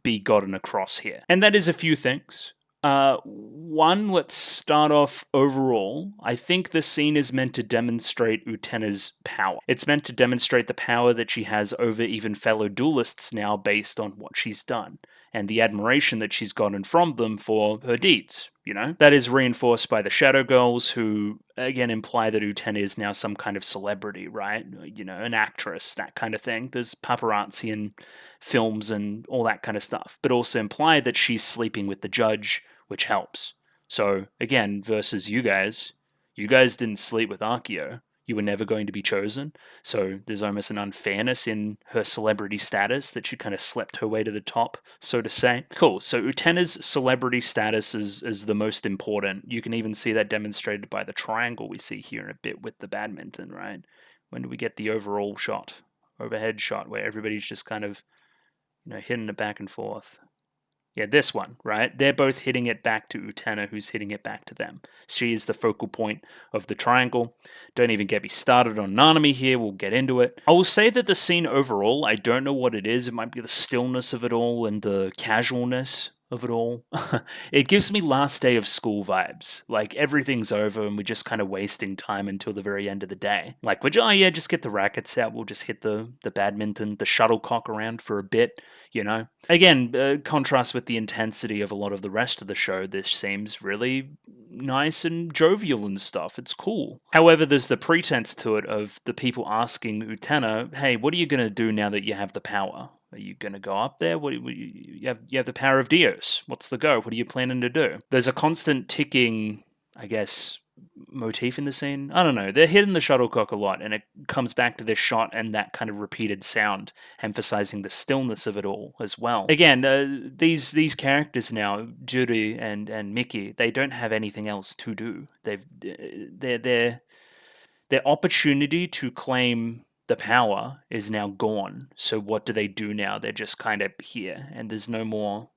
be gotten across here. And that is a few things. One, let's start off overall. I think the scene is meant to demonstrate Utena's power. It's meant to demonstrate the power that she has over even fellow duelists now based on what she's done, and the admiration that she's gotten from them for her deeds, you know? That is reinforced by the Shadow Girls, who, again, imply that Utena is now some kind of celebrity, right? You know, an actress, that kind of thing. There's paparazzi in films and all that kind of stuff, but also imply that she's sleeping with the judge, which helps. So, again, versus you guys didn't sleep with Archeo. You were never going to be chosen. So there's almost an unfairness in her celebrity status that she kind of slept her way to the top, so to say. Cool. So Utena's celebrity status is the most important. You can even see that demonstrated by the triangle we see here in a bit with the badminton, right? When do we get the overall shot, overhead shot, where everybody's just kind of, you know, hitting it back and forth? Yeah, this one, right? They're both hitting it back to Utena, who's hitting it back to them. She is the focal point of the triangle. Don't even get me started on Nanami here. We'll get into it. I will say that the scene overall, I don't know what it is. It might be the stillness of it all and the casualness of it all. It gives me last day of school vibes. Like everything's over and we're just kind of wasting time until the very end of the day. Like, oh yeah, just get the rackets out. We'll just hit the badminton, the shuttlecock around for a bit, you know? Again, contrast with the intensity of a lot of the rest of the show, this seems really nice and jovial and stuff. It's cool. However, there's the pretense to it of the people asking Utena, hey, what are you going to do now that you have the power? Are you going to go up there? You have the power of Dios. What's the go? What are you planning to do? There's a constant ticking, I guess, motif in the scene. I don't know. They're hitting the shuttlecock a lot, and it comes back to this shot and that kind of repeated sound, emphasizing the stillness of it all as well. Again, these characters now, Juri and Mickey, they don't have anything else to do. Their opportunity to claim the power is now gone. So what do they do now? They're just kind of here, and there's no more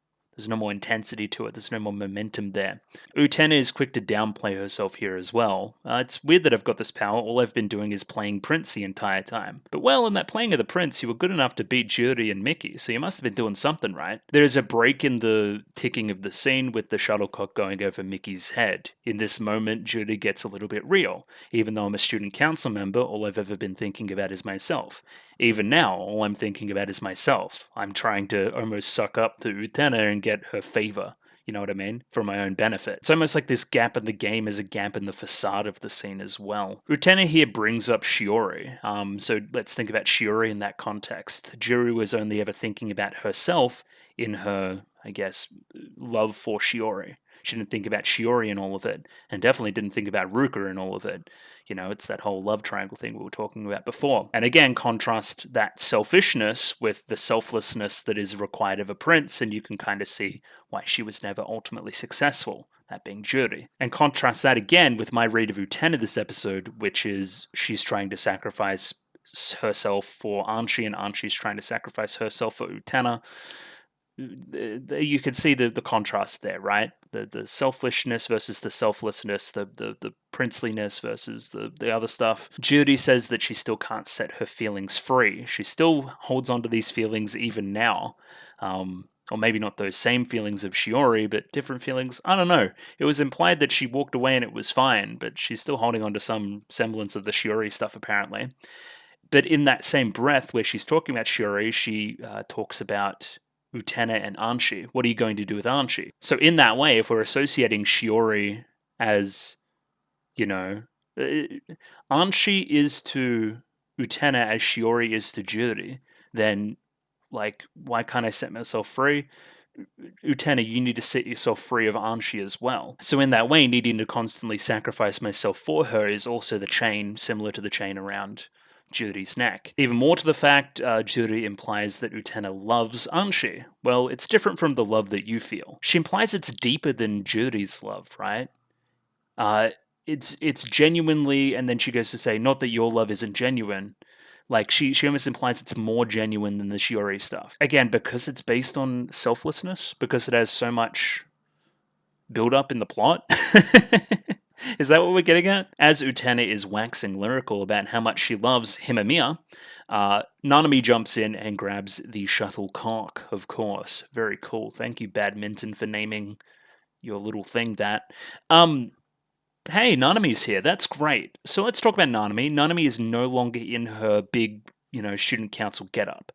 intensity to it. There's no more momentum there. Utena is quick to downplay herself here as well. It's weird that I've got this power. All I've been doing is playing Prince the entire time. But well, in that playing of the Prince, you were good enough to beat Juri and Mickey, so you must have been doing something right. There's a break in the ticking of the scene with the shuttlecock going over Mickey's head. In this moment, Juri gets a little bit real. Even though I'm a student council member, all I've ever been thinking about is myself. Even now, all I'm thinking about is myself. I'm trying to almost suck up to Utena and get her favor. You know what I mean? For my own benefit. It's almost like this gap in the game is a gap in the facade of the scene as well. Utena here brings up Shiori. So let's think about Shiori in that context. Juri was only ever thinking about herself in her, I guess, love for Shiori. She didn't think about Shiori in all of it, and definitely didn't think about Ruka in all of it. You know, it's that whole love triangle thing we were talking about before. And again, contrast that selfishness with the selflessness that is required of a prince, and you can kind of see why she was never ultimately successful, that being Juri. And contrast that again with my read of Utena this episode, which is she's trying to sacrifice herself for Anshi, and Anshi's trying to sacrifice herself for Utena. You can see the contrast there, right? The selfishness versus the selflessness, the princeliness versus the other stuff. Judy says that she still can't set her feelings free. She still holds on to these feelings even now. Or maybe not those same feelings of Shiori, but different feelings. I don't know. It was implied that she walked away and it was fine, but she's still holding on to some semblance of the Shiori stuff, apparently. But in that same breath where she's talking about Shiori, she talks about Utena and Anshi. What are you going to do with Anshi? So in that way, if we're associating Shiori as, you know, Anshi is to Utena as Shiori is to Juri, then, like, why can't I set myself free? Utena, you need to set yourself free of Anshi as well. So in that way, needing to constantly sacrifice myself for her is also the chain, similar to the chain around Juri's neck. Even more to the fact, Juri implies that Utena loves Anshi. Well, it's different from the love that you feel. She implies it's deeper than Juri's love, right? It's genuinely, and then she goes to say, not that your love isn't genuine. Like, she almost implies it's more genuine than the Shiori stuff. Again, because it's based on selflessness, because it has so much build-up in the plot. Is that what we're getting at? As Utena is waxing lyrical about how much she loves Himamiya, Nanami jumps in and grabs the shuttlecock, of course. Very cool. Thank you, Badminton, for naming your little thing that. Hey, Nanami's here. That's great. So let's talk about Nanami. Nanami is no longer in her big, student council getup.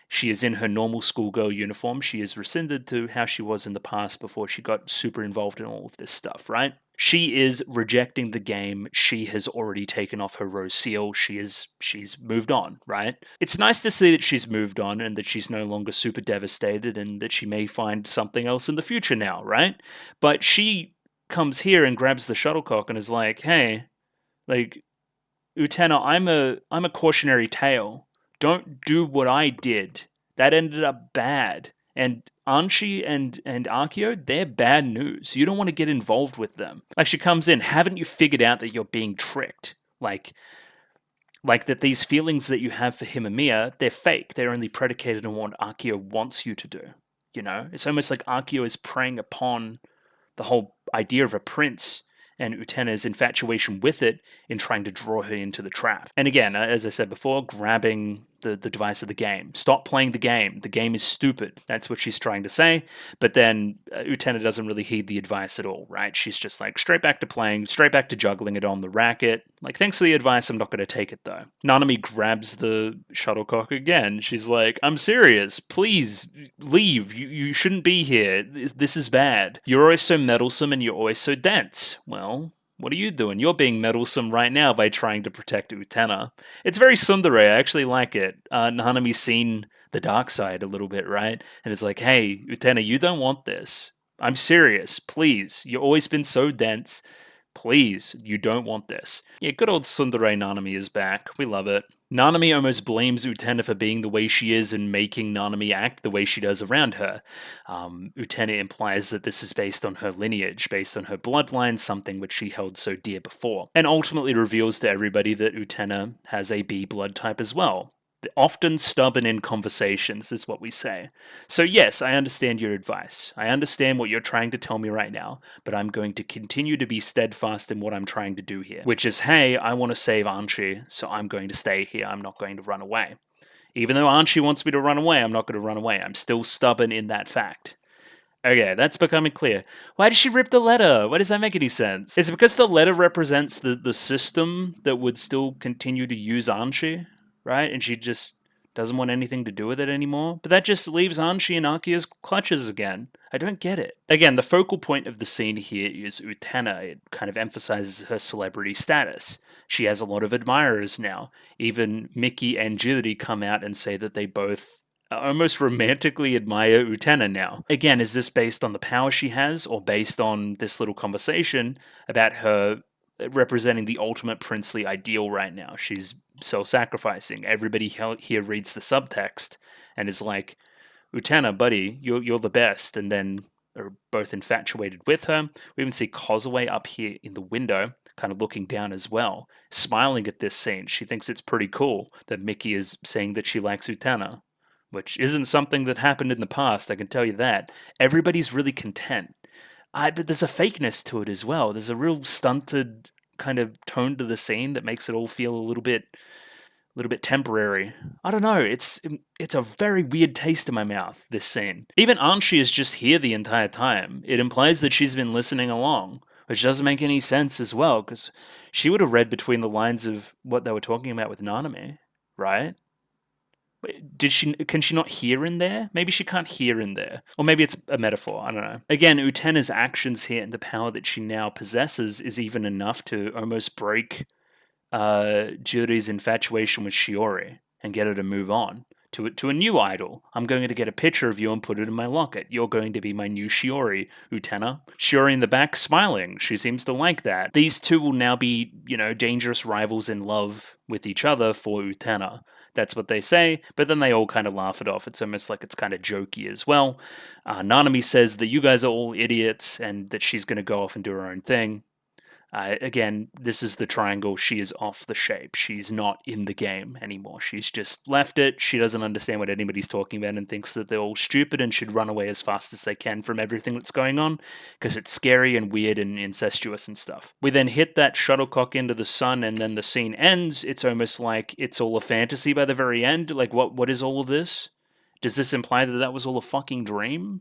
She is in her normal schoolgirl uniform. She is rescinded to how she was in the past before she got super involved in all of this stuff, right? She is rejecting the game. She has already taken off her rose seal. She's moved on, right? It's nice to see that she's moved on and that she's no longer super devastated and that she may find something else in the future now, right? But she comes here and grabs the shuttlecock and is like, "Hey, like Utena, I'm a cautionary tale. Don't do what I did. That ended up bad. And Anshi and Akio, they're bad news. You don't want to get involved with them." Like she comes in, haven't you figured out that you're being tricked? Like that these feelings that you have for Himamiya, they're fake. They're only predicated on what Akio wants you to do. It's almost like Akio is preying upon the whole idea of a prince and Utena's infatuation with it in trying to draw her into the trap. And again, as I said before, grabbing the device of the game. Stop playing the game. The game is stupid. That's what she's trying to say. But then Utena doesn't really heed the advice at all, right? She's just like straight back to playing, straight back to juggling it on the racket. Like, thanks for the advice. I'm not going to take it though. Nanami grabs the shuttlecock again. She's like, "I'm serious. Please leave. You shouldn't be here. This is bad. You're always so meddlesome and you're always so dense." Well, what are you doing? You're being meddlesome right now by trying to protect Utena. It's very tsundere. I actually like it. Nanami's seen the dark side a little bit, right? And it's like, "Hey, Utena, you don't want this. I'm serious. Please. You've always been so dense. Please, you don't want this." Yeah, good old tsundere Nanami is back. We love it. Nanami almost blames Utena for being the way she is and making Nanami act the way she does around her. Utena implies that this is based on her lineage, based on her bloodline, something which she held so dear before, and ultimately reveals to everybody that Utena has a B blood type as well. Often stubborn in conversations is what we say. So yes, I understand your advice. I understand what you're trying to tell me right now, but I'm going to continue to be steadfast in what I'm trying to do here, which is, hey, I want to save Anshi, so I'm going to stay here. I'm not going to run away. Even though Anshi wants me to run away, I'm not going to run away. I'm still stubborn in that fact. Okay, that's becoming clear. Why did she rip the letter? Why does that make any sense? Is it because the letter represents the system that would still continue to use Anshi? Right? And she just doesn't want anything to do with it anymore. But that just leaves Anshi in Akio's clutches again. I don't get it. Again, the focal point of the scene here is Utena. It kind of emphasizes her celebrity status. She has a lot of admirers now. Even Mickey and Jiri come out and say that they both almost romantically admire Utena now. Again, is this based on the power she has or based on this little conversation about her representing the ultimate princely ideal right now? She's self-sacrificing. Everybody here reads the subtext and is like, "Utena, buddy, you're the best," and then are both infatuated with her. We even see Kozue up here in the window, kind of looking down as well, smiling at this scene. She thinks it's pretty cool that Mickey is saying that she likes Utena, which isn't something that happened in the past, I can tell you that. Everybody's really content. But there's a fakeness to it as well. There's a real stunted kind of tone to the scene that makes it all feel a little bit temporary. I don't know. It's a very weird taste in my mouth, this scene. Even Anshi is just here the entire time. It implies that she's been listening along, which doesn't make any sense as well, because she would have read between the lines of what they were talking about with Nanami, right? Can she not hear in there? Maybe she can't hear in there. Or maybe it's a metaphor, I don't know. Again, Utena's actions here and the power that she now possesses is even enough to almost break Juri's infatuation with Shiori and get her to move on to a new idol. "I'm going to get a picture of you and put it in my locket. You're going to be my new Shiori, Utena." Shiori in the back smiling. She seems to like that. These two will now be, dangerous rivals in love with each other for Utena. That's what they say, but then they all kind of laugh it off. It's almost like it's kind of jokey as well. Nanami says that you guys are all idiots and that she's going to go off and do her own thing. Again, this is the triangle. She is off the shape. She's not in the game anymore. She's just left it. She doesn't understand what anybody's talking about and thinks that they're all stupid and should run away as fast as they can from everything that's going on because it's scary and weird and incestuous and stuff. We then hit that shuttlecock into the sun and then the scene ends. It's almost like it's all a fantasy by the very end. Like, what is all of this? Does this imply that that was all a fucking dream?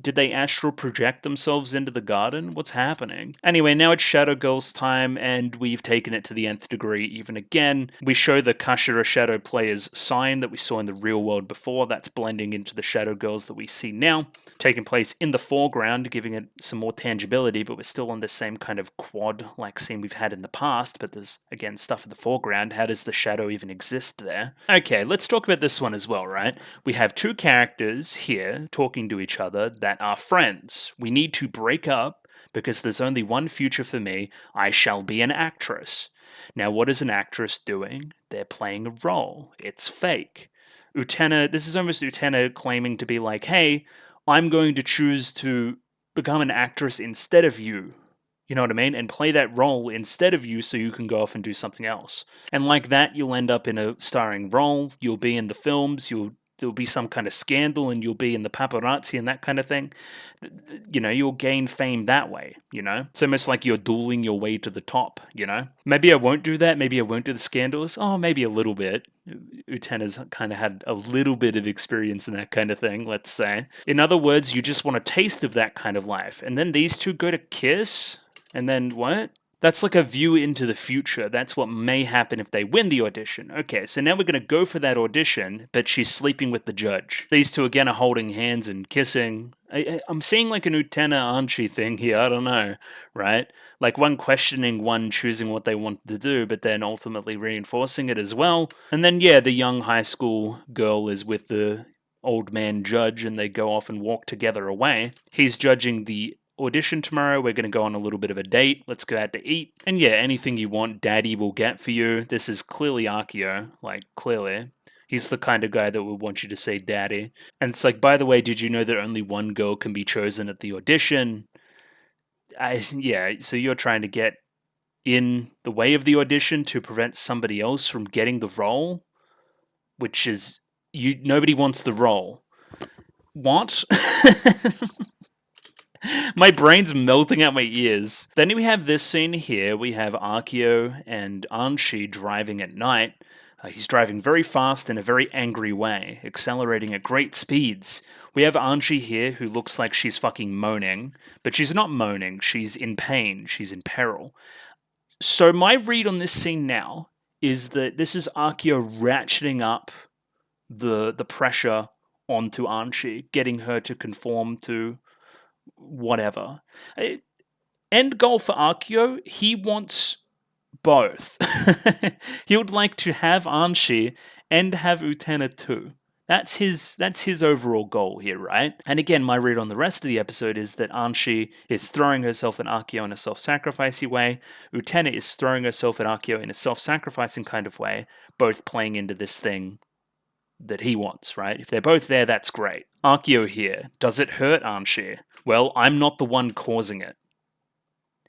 Did they astral project themselves into the garden? What's happening? Anyway, now it's Shadow Girl's time, and we've taken it to the nth degree even again. We show the Kashira Shadow player's sign that we saw in the real world before. That's blending into the Shadow Girls that we see now, taking place in the foreground, giving it some more tangibility, but we're still on the same kind of quad-like scene we've had in the past, but there's, again, stuff in the foreground. How does the shadow even exist there? Okay, let's talk about this one as well, right? We have two characters here talking to each other that are friends. We need to break up because there's only one future for me. I shall be an actress. Now, what is an actress doing? They're playing a role. It's fake. Utena, this is almost Utena claiming to be like, hey, I'm going to choose to become an actress instead of you. You know what I mean? And play that role instead of you so you can go off and do something else. And like that, you'll end up in a starring role. You'll be in the films. There'll be some kind of scandal and you'll be in the paparazzi and that kind of thing. You know, you'll gain fame that way, you know? It's almost like you're dueling your way to the top, you know? Maybe I won't do that. Maybe I won't do the scandals. Oh, maybe a little bit. Utena's kind of had a little bit of experience in that kind of thing, let's say. In other words, you just want a taste of that kind of life. And then these two go to kiss, and then what? That's like a view into the future. That's what may happen if they win the audition. Okay, so now we're going to go for that audition, but she's sleeping with the judge. These two again are holding hands and kissing. I'm seeing like an Utena Anchi thing here. I don't know, right? Like one questioning, one choosing what they want to do, but then ultimately reinforcing it as well. And then, yeah, the young high school girl is with the old man judge and they go off and walk together away. He's judging the audition tomorrow. We're going to go on a little bit of a date. Let's go out to eat. And yeah, anything you want, daddy will get for you. This is clearly Akio, like clearly. He's the kind of guy that would want you to say daddy. And it's like, by the way, did you know that only one girl can be chosen at the audition? Yeah, so you're trying to get in the way of the audition to prevent somebody else from getting the role, which is, nobody wants the role. What? My brain's melting out my ears. Then we have this scene here. We have Akio and Anshi driving at night. He's driving very fast in a very angry way, accelerating at great speeds. We have Anshi here who looks like she's fucking moaning, but she's not moaning. She's in pain. She's in peril. So my read on this scene now is that this is Akio ratcheting up the pressure onto Anshi, getting her to conform to whatever. End goal for Akio, he wants both. He would like to have Anshi and have Utena too. That's his overall goal here, right? And again, my read on the rest of the episode is that Anshi is throwing herself at Akio in a self-sacrificing way. Utena is throwing herself at Akio in a self-sacrificing kind of way, both playing into this thing that he wants, right? If they're both there, that's great. Akio here. Does it hurt Anshi? Well, I'm not the one causing it.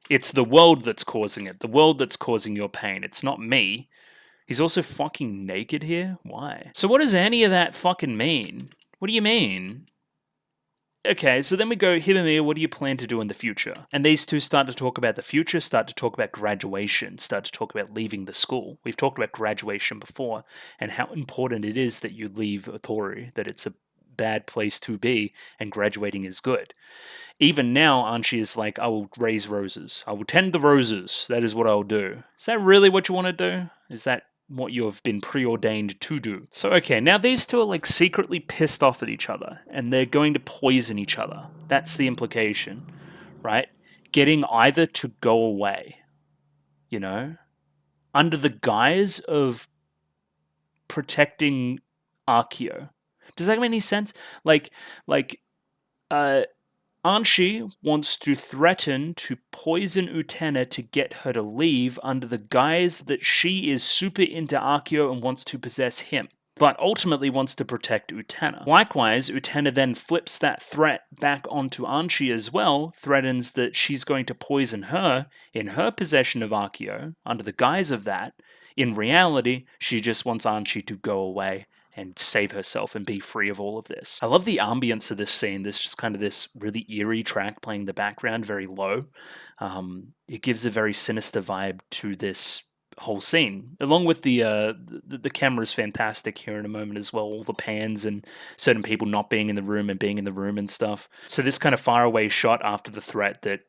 It's the world that's causing it. The world that's causing your pain. It's not me. He's also fucking naked here? Why? So what does any of that fucking mean? What do you mean? Okay, so then we go, Hibami, what do you plan to do in the future? And these two start to talk about the future, start to talk about graduation, start to talk about leaving the school. We've talked about graduation before and how important it is that you leave Otori, that it's a bad place to be and graduating is good. Even now, Anshi is like, I will raise roses. I will tend the roses. That is what I'll do. Is that really what you want to do? Is that what you have been preordained to do? So, okay, now these two are like secretly pissed off at each other and they're going to poison each other. That's the implication, right? Getting either to go away, you know, under the guise of protecting Akio. Does that make any sense? Anshi wants to threaten to poison Utena to get her to leave under the guise that she is super into Akio and wants to possess him, but ultimately wants to protect Utena. Likewise, Utena then flips that threat back onto Anshi as well, threatens that she's going to poison her in her possession of Akio under the guise of that. In reality, she just wants Anshi to go away and save herself and be free of all of this. I love the ambience of this scene. There's just kind of this really eerie track playing in the background, very low. It gives a very sinister vibe to this whole scene, along with the camera is fantastic here in a moment as well. All the pans and certain people not being in the room and being in the room and stuff. So this kind of faraway shot after the threat that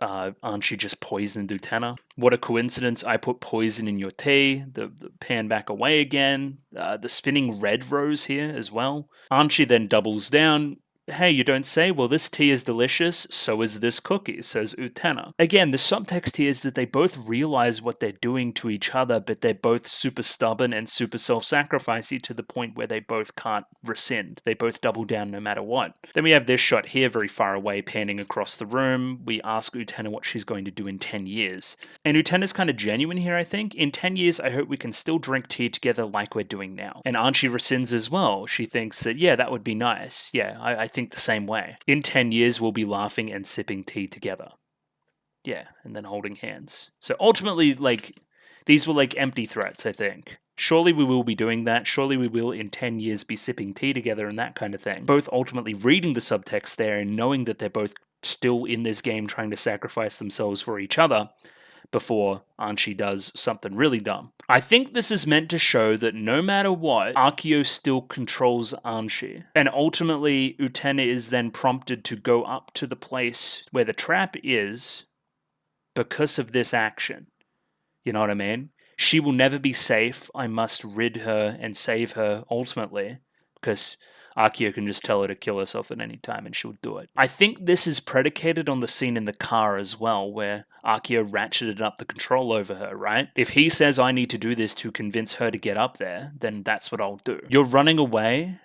aren't you just poisoned Utena? What a coincidence! I put poison in your tea. The pan back away again. The spinning red rose here as well. Archie then doubles down. Hey, you don't say? Well, this tea is delicious, so is this cookie, says Utena. Again, the subtext here is that they both realize what they're doing to each other, but they're both super stubborn and super self-sacrificing to the point where they both can't rescind. They both double down no matter what. Then we have this shot here, very far away, panning across the room. We ask Utena what she's going to do in 10 years. And Utena's kind of genuine here, I think. In 10 years, I hope we can still drink tea together like we're doing now. And Archie rescinds as well. She thinks that, yeah, that would be nice. Yeah, I think the same way. In 10 years, we'll be laughing and sipping tea together. Yeah, and then holding hands. So ultimately, like, these were like empty threats, I think. Surely we will be doing that. Surely we will in 10 years be sipping tea together and that kind of thing. Both ultimately reading the subtext there and knowing that they're both still in this game trying to sacrifice themselves for each other before Archie does something really dumb. I think this is meant to show that no matter what, Akio still controls Archie. And ultimately, Utena is then prompted to go up to the place where the trap is because of this action. You know what I mean? She will never be safe. I must rid her and save her ultimately, because Akio can just tell her to kill herself at any time and she'll do it. I think this is predicated on the scene in the car as well, where Akio ratcheted up the control over her, right? If he says I need to do this to convince her to get up there, then that's what I'll do. You're running away,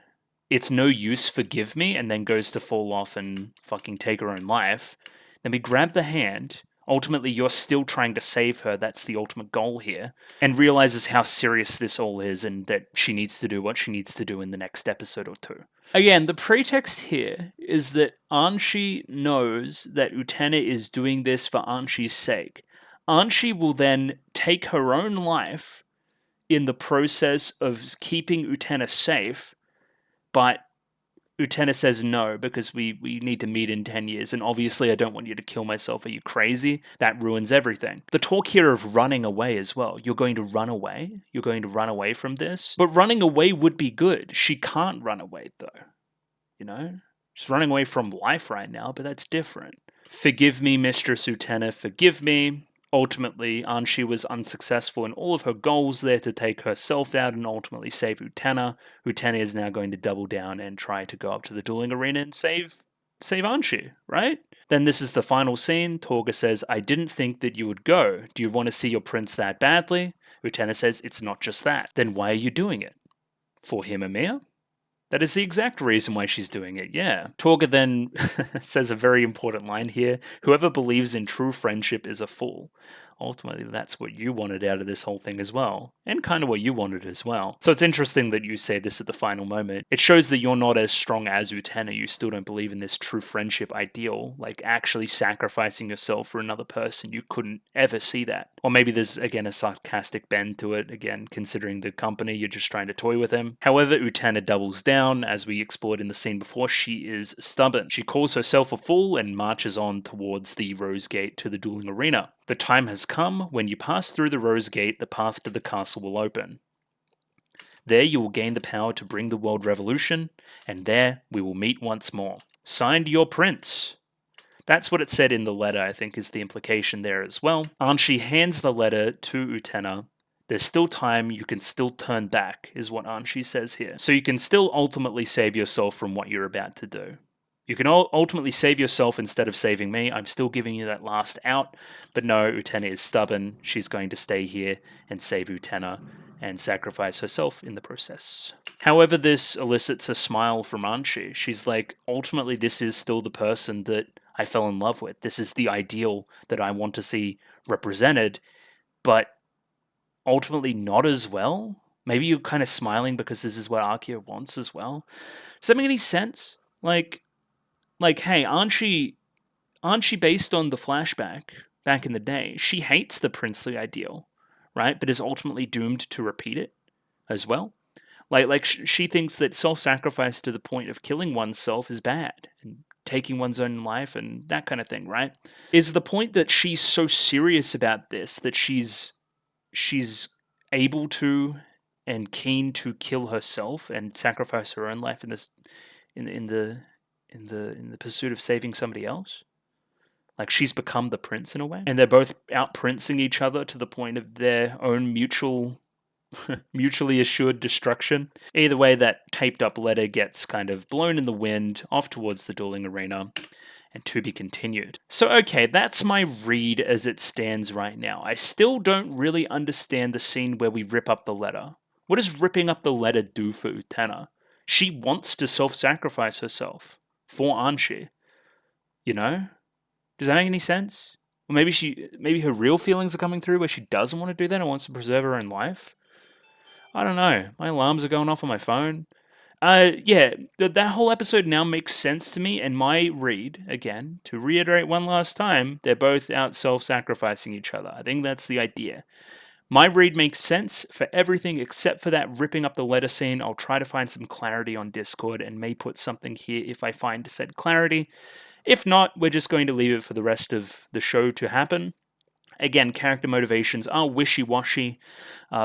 it's no use, forgive me, and then goes to fall off and fucking take her own life. Then we grab the hand. Ultimately, you're still trying to save her. That's the ultimate goal here. And realizes how serious this all is and that she needs to do what she needs to do in the next episode or two. Again, the pretext here is that Anshi knows that Utena is doing this for Anshi's sake. Anshi will then take her own life in the process of keeping Utena safe, but Utena says no, because we need to meet in 10 years, and obviously I don't want you to kill myself. Are you crazy? That ruins everything. The talk here of running away as well. You're going to run away? You're going to run away from this? But running away would be good. She can't run away, though. You know? She's running away from life right now, but that's different. Forgive me, Mistress Utena, forgive me. Ultimately, Anshi was unsuccessful in all of her goals there to take herself out and ultimately save Utena. Utena is now going to double down and try to go up to the dueling arena and save Anshi, right? Then this is the final scene. Torga says, I didn't think that you would go. Do you want to see your prince that badly? Utena says, it's not just that. Then why are you doing it? For him and Mia? That is the exact reason why she's doing it, yeah. Torga then says a very important line here. Whoever believes in true friendship is a fool. Ultimately, that's what you wanted out of this whole thing as well. And kind of what you wanted as well. So it's interesting that you say this at the final moment. It shows that you're not as strong as Utena. You still don't believe in this true friendship ideal. Like actually sacrificing yourself for another person. You couldn't ever see that. Or maybe there's, again, a sarcastic bend to it. Again, considering the company, you're just trying to toy with him. However, Utena doubles down. As we explored in the scene before, she is stubborn. She calls herself a fool and marches on towards the Rose Gate to the dueling arena. The time has come. When you pass through the Rose Gate, the path to the castle will open. There you will gain the power to bring the world revolution, and there we will meet once more. Signed, your prince. That's what it said in the letter, I think, is the implication there as well. Anshi hands the letter to Utena. There's still time, you can still turn back, is what Anshi says here. So you can still ultimately save yourself from what you're about to do. You can ultimately save yourself instead of saving me. I'm still giving you that last out. But no, Utena is stubborn. She's going to stay here and save Utena and sacrifice herself in the process. However, this elicits a smile from Anshi. She's like, ultimately, this is still the person that I fell in love with. This is the ideal that I want to see represented, but ultimately not as well. Maybe you're kind of smiling because this is what Akio wants as well. Does that make any sense? Like, hey, Anshi, based on the flashback back in the day, she hates the princely ideal, right? But is ultimately doomed to repeat it as well. She thinks that self-sacrifice to the point of killing oneself is bad and taking one's own life and that kind of thing, right? Is the point that she's so serious about this that she's she's able to and keen to kill herself and sacrifice her own life in this in the pursuit of saving somebody else. Like she's become the prince in a way, and they're both out princing each other to the point of their own mutually assured destruction. Either way, that taped up letter gets kind of blown in the wind off towards the dueling arena, and to be continued. So, okay, that's my read as it stands right now. I still don't really understand the scene where we rip up the letter. What does ripping up the letter do for Utena? She wants to self-sacrifice herself for Anshi. You know? Does that make any sense? Or maybe her real feelings are coming through where she doesn't want to do that and wants to preserve her own life. I don't know. My alarms are going off on my phone. Yeah, that whole episode now makes sense to me, and my read, again, to reiterate one last time, they're both out self-sacrificing each other. I think that's the idea. My read makes sense for everything except for that ripping up the letter scene. I'll try to find some clarity on Discord and may put something here if I find said clarity. If not, we're just going to leave it for the rest of the show to happen. Again, character motivations are wishy-washy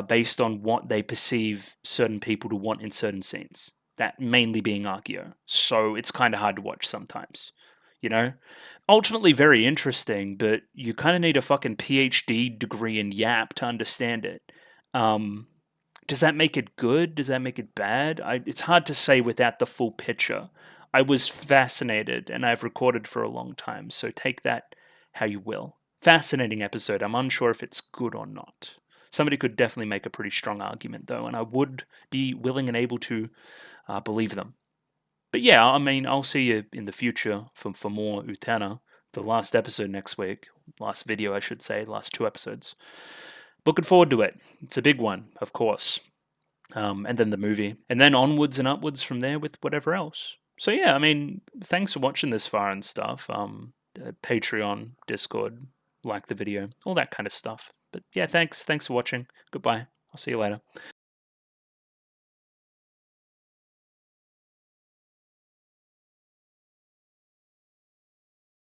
based on what they perceive certain people to want in certain scenes. That mainly being Archeo. So it's kind of hard to watch sometimes. You know? Ultimately very interesting, but you kind of need a fucking PhD degree in YAP to understand it. Does that make it good? Does that make it bad? It's hard to say without the full picture. I was fascinated, and I've recorded for a long time, so take that how you will. Fascinating episode. I'm unsure if it's good or not. Somebody could definitely make a pretty strong argument, though, and I would be willing and able to believe them. But yeah, I mean, I'll see you in the future for more Utena. The last episode next week. Last video, I should say. Last 2 episodes. Looking forward to it. It's a big one, of course. And then the movie. And then onwards and upwards from there with whatever else. So yeah, I mean, thanks for watching this far and stuff. Patreon, Discord, like the video, all that kind of stuff. But yeah, thanks for watching. Goodbye. I'll see you later.